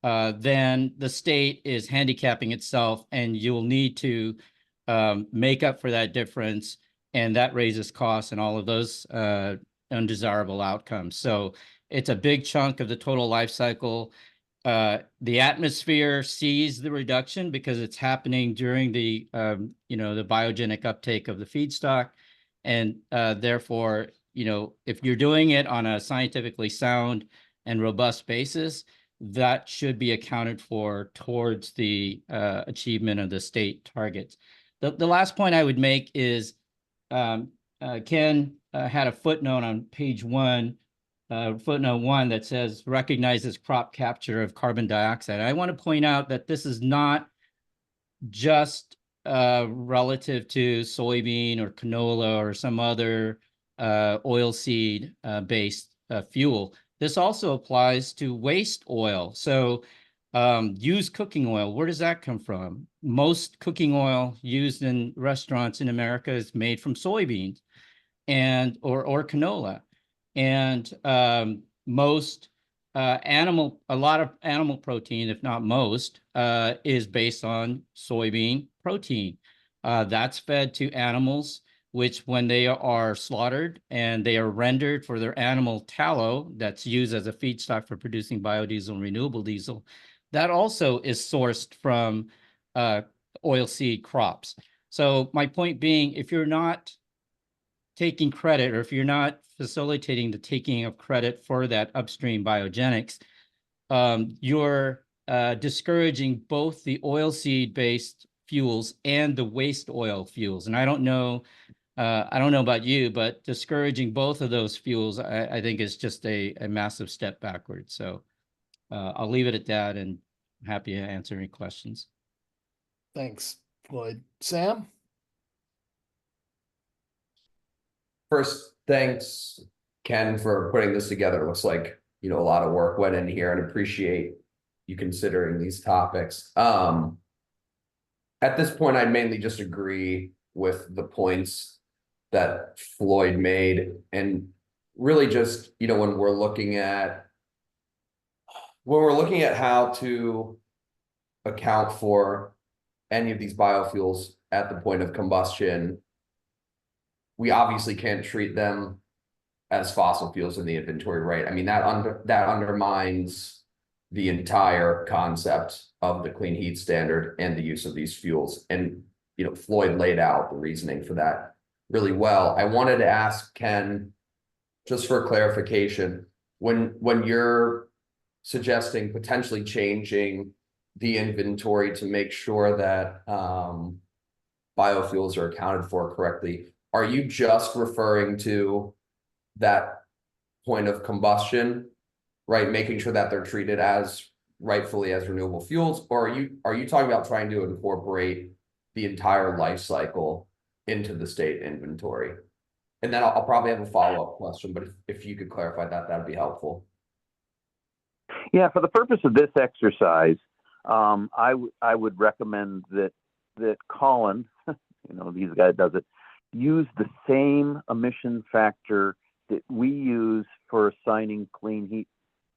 Speaker 11: then the state is handicapping itself, and you'll need to make up for that difference. And that raises costs and all of those undesirable outcomes. So it's a big chunk of the total life cycle. The atmosphere sees the reduction because it's happening during the the biogenic uptake of the feedstock, and therefore, if you're doing it on a scientifically sound and robust basis, that should be accounted for towards the achievement of the state targets. The last point I would make is Ken had a footnote on page 1. Footnote 1 that says recognizes crop capture of carbon dioxide. I want to point out that this is not just relative to soybean or canola or some other oilseed based fuel. This also applies to waste oil. So used cooking oil, where does that come from? Most cooking oil used in restaurants in America is made from soybeans or canola. And a lot of animal protein, if not most, is based on soybean protein. That's fed to animals, which when they are slaughtered and they are rendered for their animal tallow that's used as a feedstock for producing biodiesel and renewable diesel, that also is sourced from oilseed crops. So my point being, if you're not taking credit, or if you're not facilitating the taking of credit for that upstream biogenics, you're discouraging both the oilseed based fuels and the waste oil fuels. And I don't know about you, but discouraging both of those fuels, I think is just a massive step backwards. So I'll leave it at that, and I'm happy to answer any questions.
Speaker 1: Thanks, Floyd. Sam?
Speaker 12: First, thanks, Ken, for putting this together. It looks like, a lot of work went in here, and appreciate you considering these topics. At this point, I mainly just agree with the points that Floyd made, and really just, when we're looking at how to account for any of these biofuels at the point of combustion, we obviously can't treat them as fossil fuels in the inventory, right? I mean, that undermines the entire concept of the clean heat standard and the use of these fuels. And, Floyd laid out the reasoning for that really well. I wanted to ask Ken, just for clarification, when you're suggesting potentially changing the inventory to make sure that biofuels are accounted for correctly, are you just referring to that point of combustion, right? Making sure that they're treated as rightfully as renewable fuels, or are you talking about trying to incorporate the entire life cycle into the state inventory? And then I'll probably have a follow-up question, but if you could clarify that, that'd be helpful.
Speaker 4: Yeah, for the purpose of this exercise, I would recommend that Colin, these guys does it, use the same emission factor that we use for assigning clean heat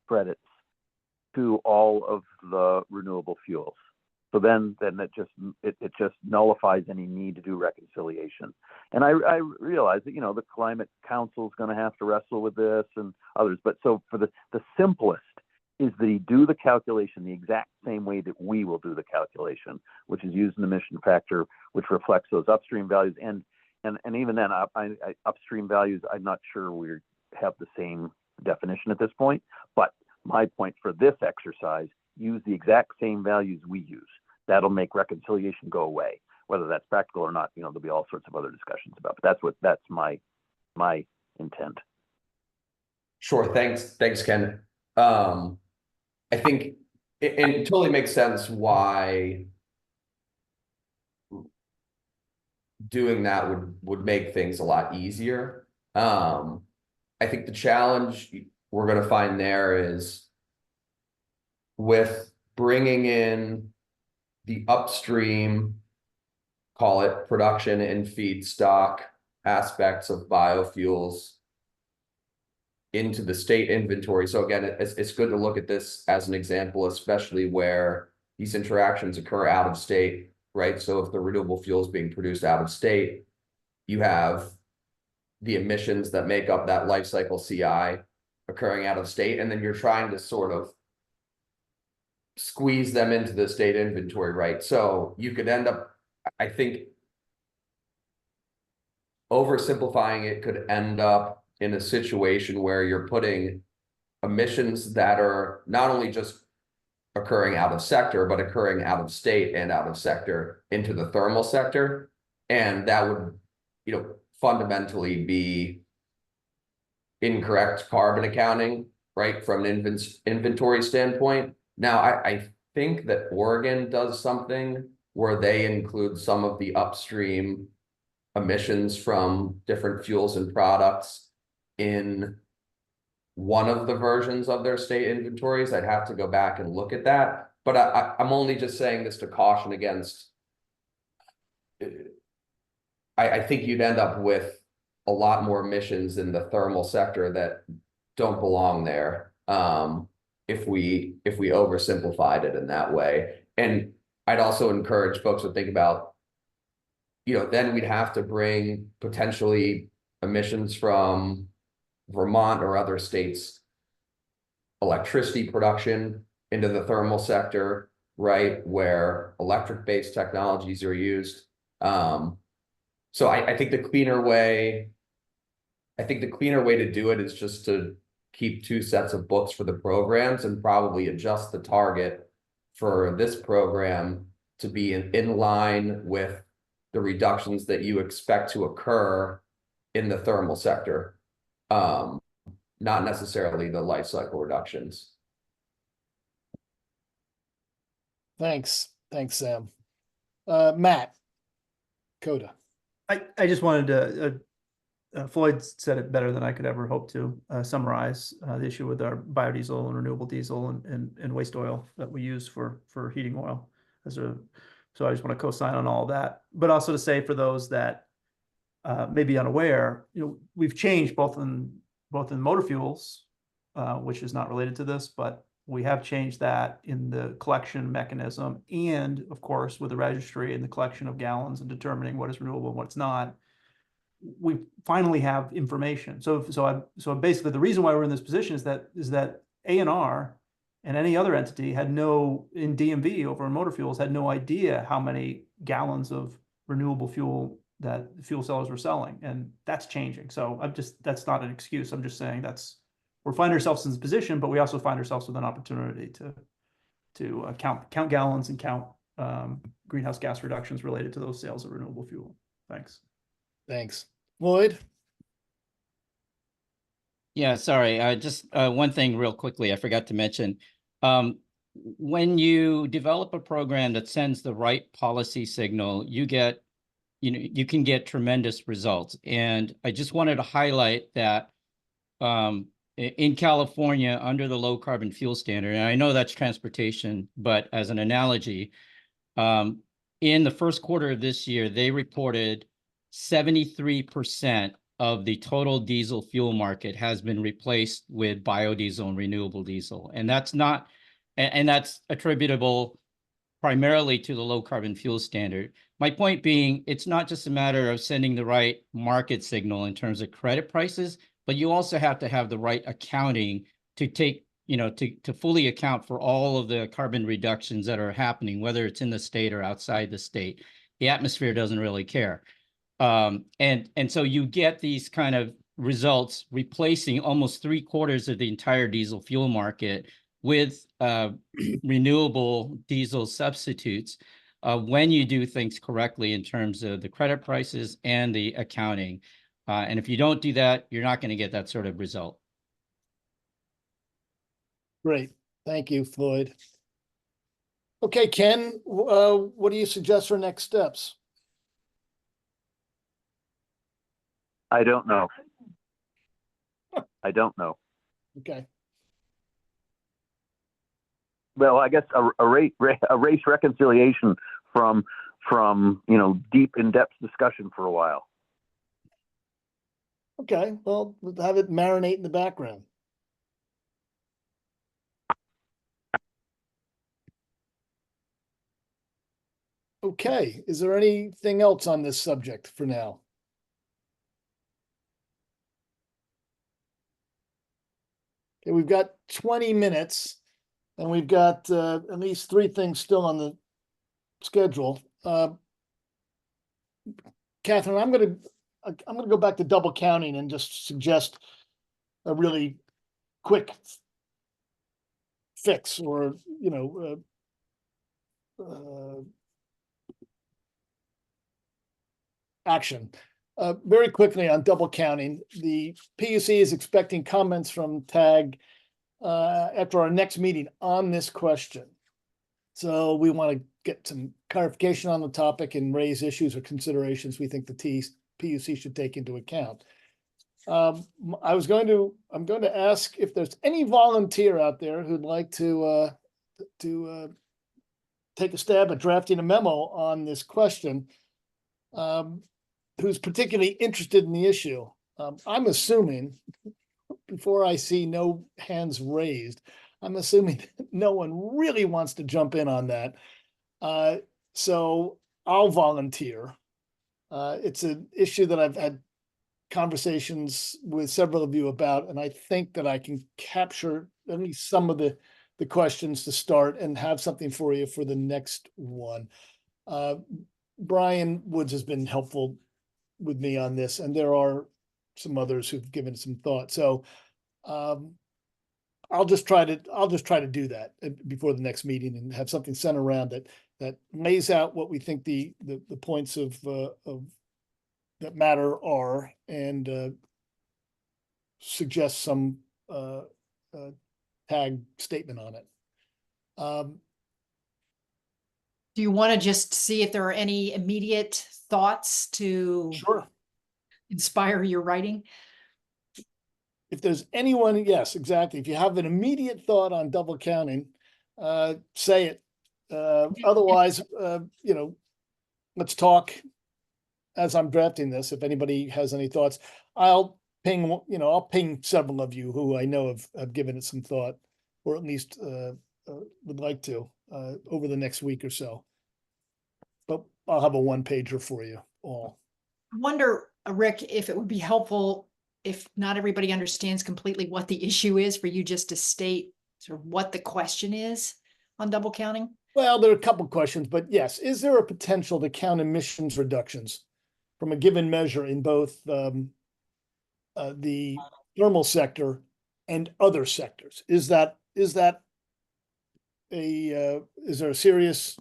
Speaker 4: credits to all of the renewable fuels. So then it just nullifies any need to do reconciliation. And I realize that, the Climate Council is going to have to wrestle with this and others. But so for the simplest is that he do the calculation the exact same way that we will do the calculation, which is use an emission factor, which reflects those upstream values. And even then, upstream values, I'm not sure we have the same definition at this point. But my point for this exercise, use the exact same values we use. That'll make reconciliation go away. Whether that's practical or not, there'll be all sorts of other discussions about. But that's my intent.
Speaker 12: Sure. Thanks, Ken. I think it totally makes sense why doing that would make things a lot easier. I think the challenge we're going to find there is with bringing in the upstream, call it production and feedstock aspects of biofuels into the state inventory. So again, it's good to look at this as an example, especially where these interactions occur out of state, right? So if the renewable fuel is being produced out of state, you have the emissions that make up that life cycle CI occurring out of state, and then you're trying to sort of squeeze them into the state inventory, right? So you could end up, I think, oversimplifying it could end up in a situation where you're putting emissions that are not only just occurring out of sector, but occurring out of state and out of sector into the thermal sector. And that would, you know, fundamentally be incorrect carbon accounting, right? From an inventory standpoint. Now, I think that Oregon does something where they include some of the upstream emissions from different fuels and products in one of the versions of their state inventories. I'd have to go back and look at that, but I'm only just saying this to caution against. I think you'd end up with a lot more emissions in the thermal sector that don't belong there, if we oversimplified it in that way. And I'd also encourage folks to think about, you know, then we'd have to bring potentially emissions from Vermont or other states' electricity production into the thermal sector, right, where electric-based technologies are used. So I think the cleaner way to do it is just to keep two sets of books for the programs and probably adjust the target for this program to be in line with the reductions that you expect to occur in the thermal sector, not necessarily the life cycle reductions.
Speaker 1: Thanks, Sam. Matt, Coda.
Speaker 9: I just wanted to, Floyd said it better than I could ever hope to summarize the issue with our biodiesel and renewable diesel and waste oil that we use for heating oil. So I just want to co-sign on all of that, but also to say for those that may be unaware, you know, we've changed both in motor fuels, which is not related to this, but we have changed that in the collection mechanism, and of course with the registry and the collection of gallons and determining what is renewable and what's not. We finally have information. So basically the reason why we're in this position is that ANR and any other entity had in DMV over in motor fuels had no idea how many gallons of renewable fuel that fuel sellers were selling, and that's changing. So that's not an excuse. I'm just saying we're finding ourselves in this position, but we also find ourselves with an opportunity to count gallons and count greenhouse gas reductions related to those sales of renewable fuel. Thanks.
Speaker 1: Lloyd?
Speaker 11: Yeah, sorry. Just one thing real quickly, I forgot to mention. When you develop a program that sends the right policy signal, you can get tremendous results. And I just wanted to highlight that in California, under the low carbon fuel standard, and I know that's transportation, but as an analogy, in the first quarter of this year, they reported 73% of the total diesel fuel market has been replaced with biodiesel and renewable diesel. And that's attributable primarily to the low carbon fuel standard. My point being, it's not just a matter of sending the right market signal in terms of credit prices, but you also have to have the right accounting to take, to fully account for all of the carbon reductions that are happening, whether it's in the state or outside the state. The atmosphere doesn't really care. And so you get these kind of results replacing almost 3/4 of the entire diesel fuel market with renewable diesel substitutes when you do things correctly in terms of the credit prices and the accounting. And if you don't do that, you're not going to get that sort of result.
Speaker 1: Great. Thank you, Floyd. Okay, Ken, what do you suggest for next steps?
Speaker 4: I don't know. I don't know.
Speaker 1: Okay.
Speaker 4: well, I guess a race reconciliation from deep in-depth discussion for a while.
Speaker 1: Okay, well, we'll have it marinate in the background. Okay, is there anything else on this subject for now? Okay, we've got 20 minutes and we've got at least 3 things still on the schedule. Catherine, I'm gonna go back to double counting and just suggest a really quick fix, or action. Very quickly on double counting, the PUC is expecting comments from TAG after our next meeting on this question. So we want to get some clarification on the topic and raise issues or considerations we think the PUC should take into account. I'm going to ask if there's any volunteer out there who'd like to take a stab at drafting a memo on this question, who's particularly interested in the issue. I'm assuming, before I see no hands raised, I'm assuming that no one really wants to jump in on that. So I'll volunteer. It's an issue that I've had conversations with several of you about, and I think that I can capture at least some of the questions to start and have something for you for the next one. Brian Woods has been helpful with me on this, and there are some others who've given some thought. So I'll just try to do that before the next meeting and have something sent around that lays out what we think the points of that matter are, and suggest some TAG statement on it.
Speaker 3: Do you want to just see if there are any immediate thoughts to
Speaker 1: Sure.
Speaker 3: inspire your writing?
Speaker 1: If there's anyone, yes, exactly. If you have an immediate thought on double counting, say it. Otherwise, let's talk as I'm drafting this. If anybody has any thoughts, I'll ping several of you who I know have given it some thought, or at least would like to over the next week or so. But I'll have a one-pager for you all.
Speaker 3: I wonder, Rick, if it would be helpful, if not everybody understands completely what the issue is, for you just to state sort of what the question is on double counting.
Speaker 1: Well, there are a couple questions, but yes, is there a potential to count emissions reductions from a given measure in both the thermal sector and other sectors? Is there a serious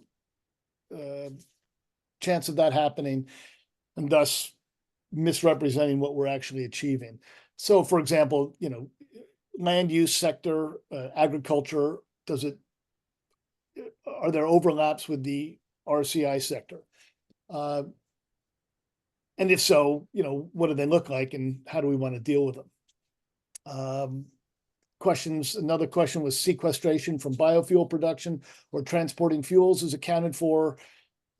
Speaker 1: chance of that happening, and thus misrepresenting what we're actually achieving? So, for example, land use sector, agriculture, are there overlaps with the RCI sector? And if so, what do they look like, and how do we want to deal with them? Another question was sequestration from biofuel production or transporting fuels is accounted for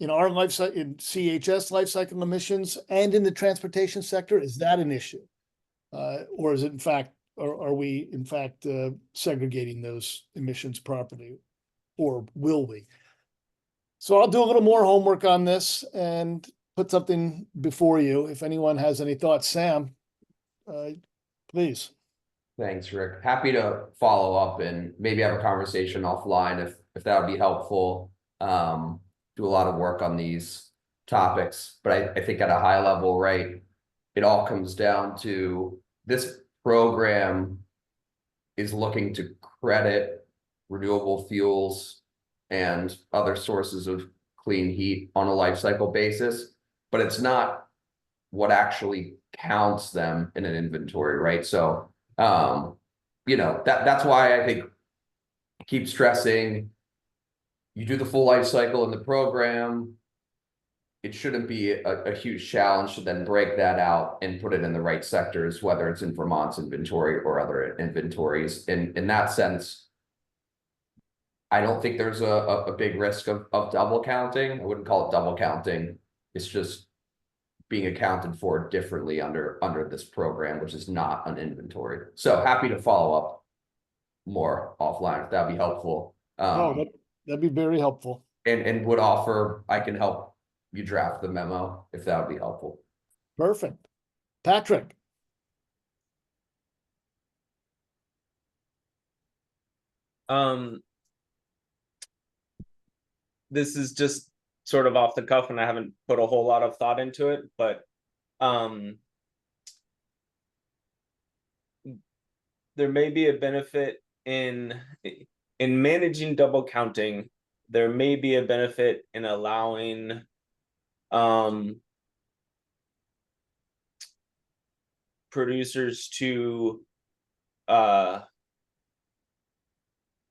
Speaker 1: in our in CHS life cycle emissions and in the transportation sector. Is that an issue? Or is it in fact, are we in fact segregating those emissions properly, or will we? So I'll do a little more homework on this and put something before you. If anyone has any thoughts, Sam, please.
Speaker 12: Thanks, Rick. Happy to follow up and maybe have a conversation offline if that would be helpful. Do a lot of work on these topics, but I think at a high level, right, it all comes down to this program is looking to credit renewable fuels and other sources of clean heat on a life cycle basis, but it's not what actually counts them in an inventory, right? So that's why I think I keep stressing you do the full life cycle in the program. It shouldn't be a huge challenge to then break that out and put it in the right sectors, whether it's in Vermont's inventory or other inventories. In that sense, I don't think there's a big risk of double counting. I wouldn't call it double counting. It's just being accounted for differently under this program, which is not an inventory. So happy to follow up more offline if that'd be helpful.
Speaker 1: Oh, that'd be very helpful.
Speaker 12: And would offer, I can help you draft the memo if that would be helpful.
Speaker 1: Perfect. Patrick.
Speaker 13: This is just sort of off the cuff and I haven't put a whole lot of thought into it, but there may be a benefit in managing double counting. There may be a benefit in allowing producers to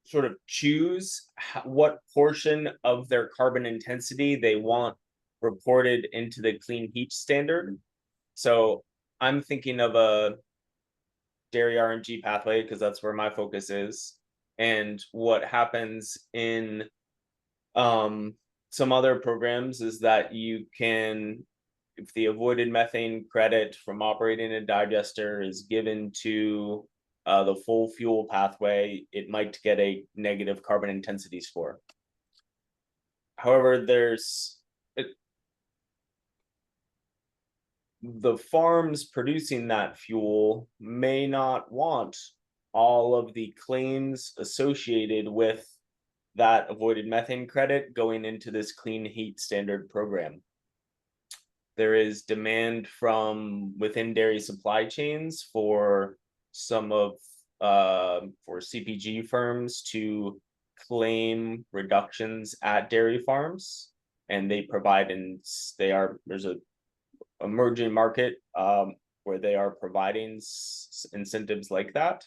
Speaker 13: sort of choose what portion of their carbon intensity they want reported into the clean heat standard. So I'm thinking of a dairy RNG pathway because that's where my focus is. And what happens in some other programs is that you can, if the avoided methane credit from operating a digester is given to the full fuel pathway, it might get a negative carbon intensity score. However, the farms producing that fuel may not want all of the claims associated with that avoided methane credit going into this clean heat standard program. There is demand from within dairy supply chains for some of for CPG firms to claim reductions at dairy farms, and they provide, and there's a emerging market where they are providing incentives like that,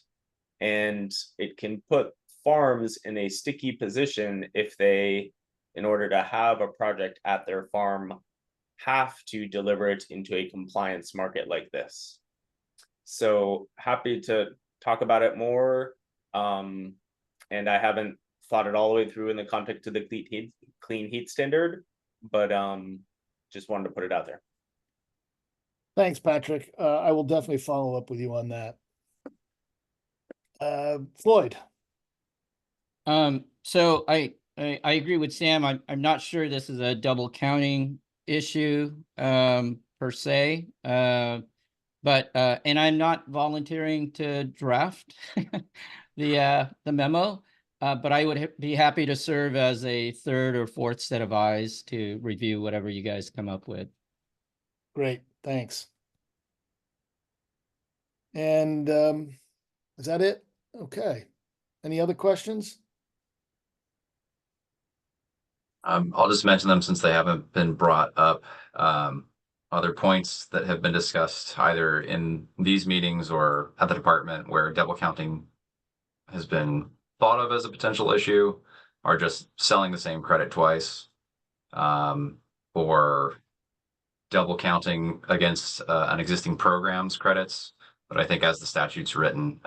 Speaker 13: and it can put farms in a sticky position if they, in order to have a project at their farm, have to deliver it into a compliance market like this. So happy to talk about it more. And I haven't thought it all the way through in the context of the clean heat standard, but just wanted to put it out there.
Speaker 1: Thanks, Patrick. I will definitely follow up with you on that. Floyd.
Speaker 11: So I agree with Sam. I'm not sure this is a double counting issue per se. But and I'm not volunteering to draft the memo, but I would be happy to serve as a third or fourth set of eyes to review whatever you guys come up with.
Speaker 1: Great, thanks. And is that it? Okay. Any other questions?
Speaker 7: I'll just mention them since they haven't been brought up. Other points that have been discussed either in these meetings or at the department where double counting has been thought of as a potential issue are just selling the same credit twice, or double counting against an existing program's credits. But I think as the statute's written,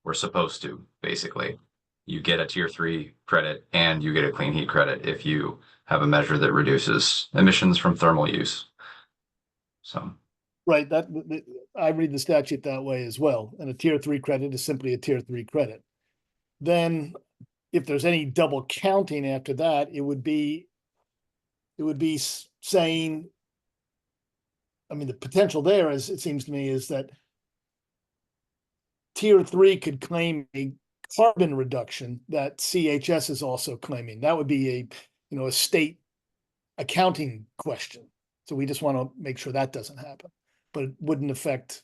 Speaker 7: we're supposed to, basically. You get a tier 3 credit and you get a clean heat credit if you have a measure that reduces emissions from thermal use. So,
Speaker 1: right, I read the statute that way as well. And a tier 3 credit is simply a tier 3 credit. Then if there's any double counting after that, it would be saying, I mean, the potential there, as it seems to me, is that tier 3 could claim a carbon reduction that CHS is also claiming. That would be a state accounting question. So we just want to make sure that doesn't happen, but it wouldn't affect,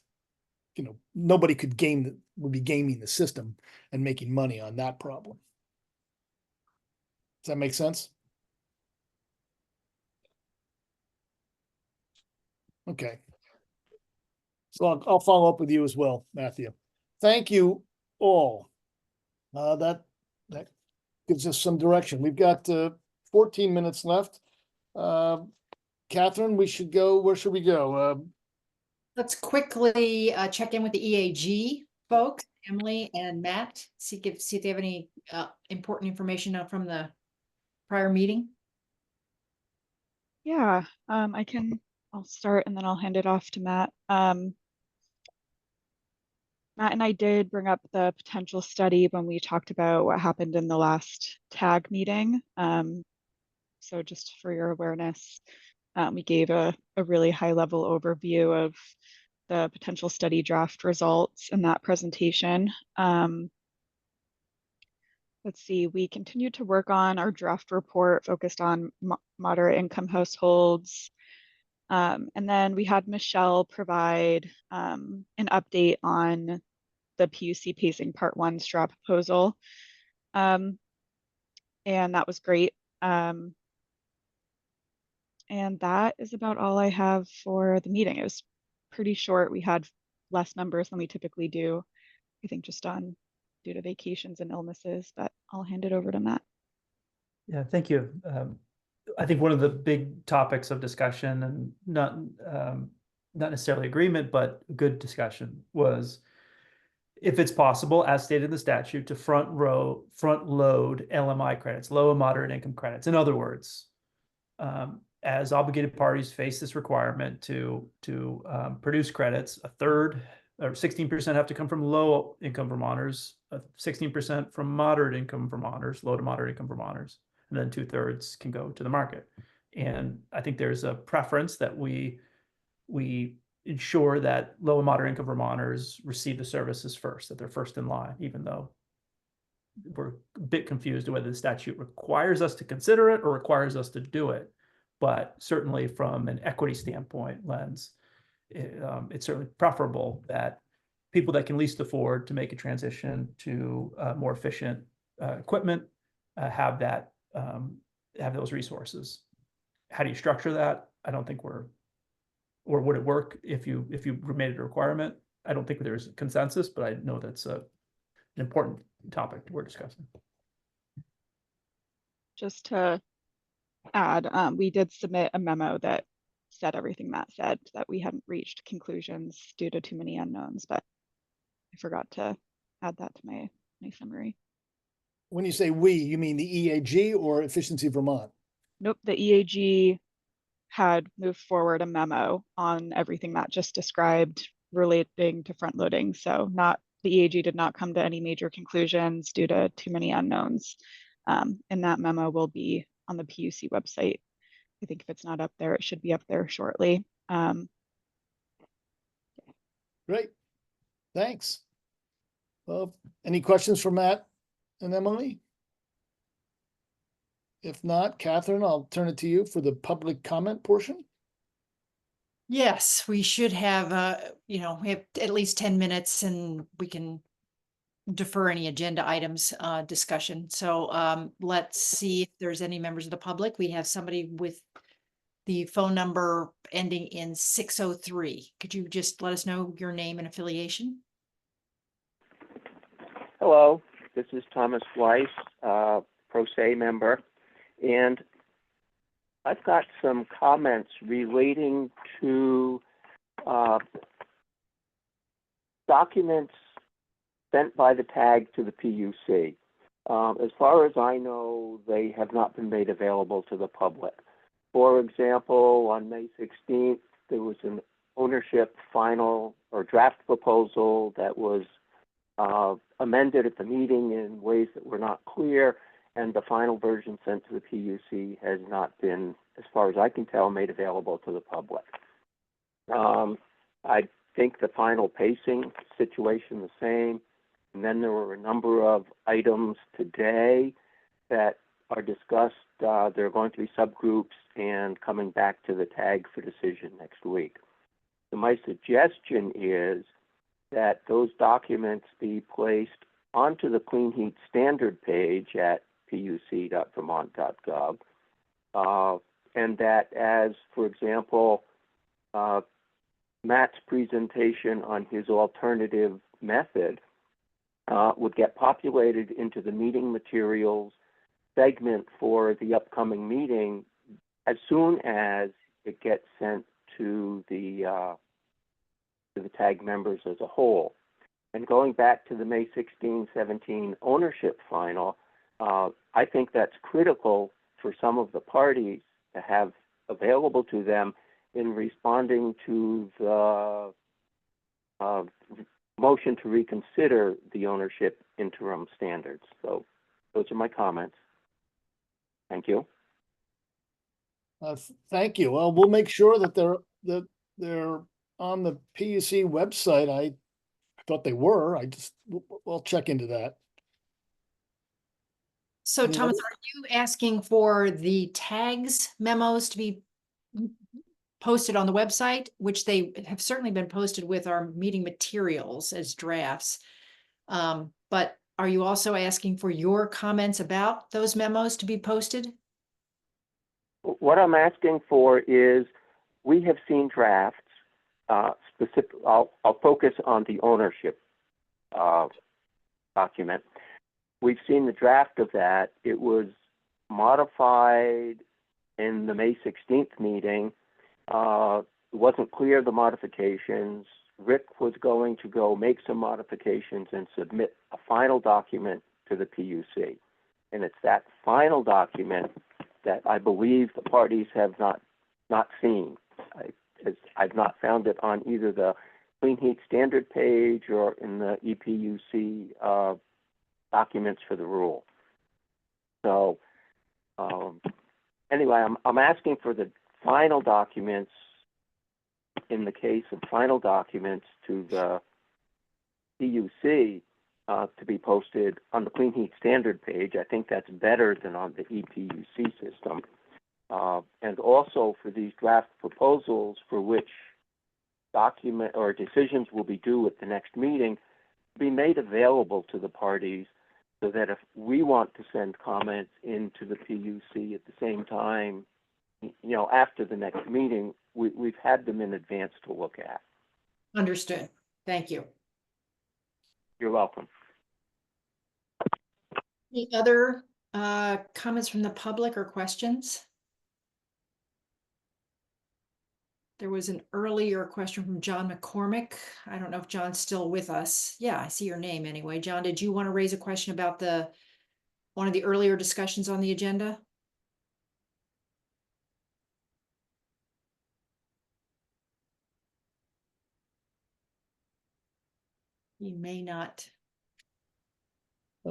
Speaker 1: nobody would be gaming the system and making money on that problem. Does that make sense? Okay. So I'll follow up with you as well, Matthew. Thank you all. That gives us some direction. We've got 14 minutes left. Catherine, we should go. Where should we go?
Speaker 3: Let's quickly check in with the EAG. folks, Emily and Matt, see if they have any important information out from the prior meeting.
Speaker 5: Yeah, I'll start and then I'll hand it off to Matt. Matt and I did bring up the potential study when we talked about what happened in the last TAG meeting. So just for your awareness, we gave a really high level overview of the potential study draft results in that presentation. Let's see, we continued to work on our draft report focused on moderate income households. And then we had Michelle provide an update on the PUC pacing part 1 straw proposal. And that was great. And that is about all I have for the meeting. It was pretty short. We had less members than we typically do, I think just due to vacations and illnesses, but I'll hand it over to Matt.
Speaker 9: Yeah, thank you. I think one of the big topics of discussion, and not necessarily agreement, but good discussion, was if it's possible, as stated in the statute, to front load LMI credits, low and moderate income credits. In other words, as obligated parties face this requirement to produce credits, a third or 16% have to come from low income Vermonters, 16% from moderate income Vermonters, low to moderate income Vermonters, and then 2/3 can go to the market. And I think there's a preference that we ensure that low and moderate income Vermonters receive the services first, that they're first in line, even though we're a bit confused whether the statute requires us to consider it or requires us to do it. But certainly from an equity standpoint lens, it's certainly preferable that people that can least afford to make a transition to more efficient equipment have those resources. How do you structure that? I don't think or would it work if you made it a requirement? I don't think there's consensus, but I know that's an important topic we're discussing.
Speaker 5: Just to add, we did submit a memo that said everything Matt said, that we hadn't reached conclusions due to too many unknowns, but I forgot to add that to my summary.
Speaker 1: When you say we, you mean the EAG or Efficiency Vermont?
Speaker 5: Nope, the EAG had moved forward a memo on everything Matt just described relating to front loading. So the EAG did not come to any major conclusions due to too many unknowns. And that memo will be on the PUC website. I think if it's not up there, it should be up there shortly.
Speaker 1: Great, thanks. Well, any questions for Matt and Emily? If not, Catherine, I'll turn it to you for the public comment portion.
Speaker 3: Yes, we should have, we have at least 10 minutes and we can defer any agenda items discussion. So let's see if there's any members of the public. We have somebody with the phone number ending in 603. Could you just let us know your name and affiliation?
Speaker 14: Hello, this is Thomas Weiss, Pro Se member, and I've got some comments relating to documents sent by the TAG to the PUC. As far as I know, they have not been made available to the public. For example, on May 16th, there was an ownership final or draft proposal that was amended at the meeting in ways that were not clear, and the final version sent to the PUC has not been, as far as I can tell, made available to the public. I think the final pacing situation the same. And then there were a number of items today that are discussed. There are going to be subgroups and coming back to the TAG for decision next week. So my suggestion is that those documents be placed onto the Clean Heat Standard page at puc.vermont.gov, and that as, for example, Matt's presentation on his alternative method would get populated into the meeting materials segment for the upcoming meeting as soon as it gets sent to the TAG members as a whole. And going back to the May 16, 17 ownership final, I think that's critical for some of the parties to have available to them in responding to the motion to reconsider the ownership interim standards. So those are my comments. Thank you.
Speaker 1: Thank you. Well, we'll make sure that they're on the PUC website. I thought they were. We'll check into that.
Speaker 3: So
Speaker 1: Any
Speaker 3: Thomas,
Speaker 1: other-
Speaker 3: are you asking for the tags memos to be posted on the website, which they have certainly been posted with our meeting materials as drafts? But are you also asking for your comments about those memos to be posted?
Speaker 14: What I'm asking for is, we have seen drafts, I'll focus on the ownership document. We've seen the draft of that. It was modified in the May 16th meeting. It wasn't clear the modifications. Rick was going to go make some modifications and submit a final document to the PUC. And it's that final document that I believe the parties have not seen. I've not found it on either the Clean Heat Standard page or in the EPUC documents for the rule. So anyway, I'm asking for the final documents, in the case of final documents to the PUC, to be posted on the Clean Heat Standard page. I think that's better than on the EPUC system. And also for these draft proposals for which document or decisions will be due at the next meeting, be made available to the parties, so that if we want to send comments into the PUC at the same time, after the next meeting, we've had them in advance to look at.
Speaker 3: Understood. Thank you.
Speaker 14: You're welcome.
Speaker 3: Any other comments from the public or questions? There was an earlier question from John McCormick. I don't know if John's still with us. Yeah, I see your name anyway. John, did you want to raise a question about one of the earlier discussions on the agenda? You may not.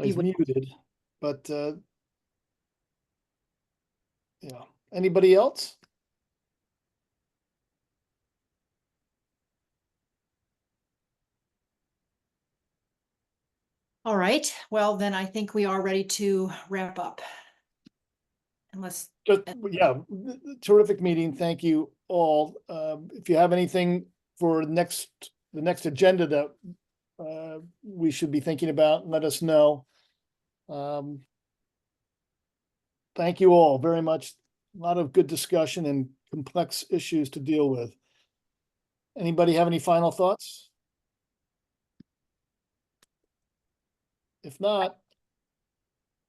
Speaker 1: He's muted, but yeah. Anybody else?
Speaker 3: All right, well, then I think we are ready to wrap up. Unless,
Speaker 1: Yeah, terrific meeting. Thank you all. If you have anything for the next agenda that we should be thinking about, let us know. Thank you all very much. A lot of good discussion and complex issues to deal with. Anybody have any final thoughts? If not,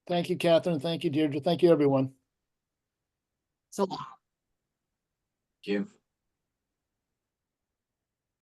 Speaker 1: thank you, Catherine. Thank you, Deirdre. Thank you, everyone.
Speaker 3: so long.
Speaker 7: Thank you.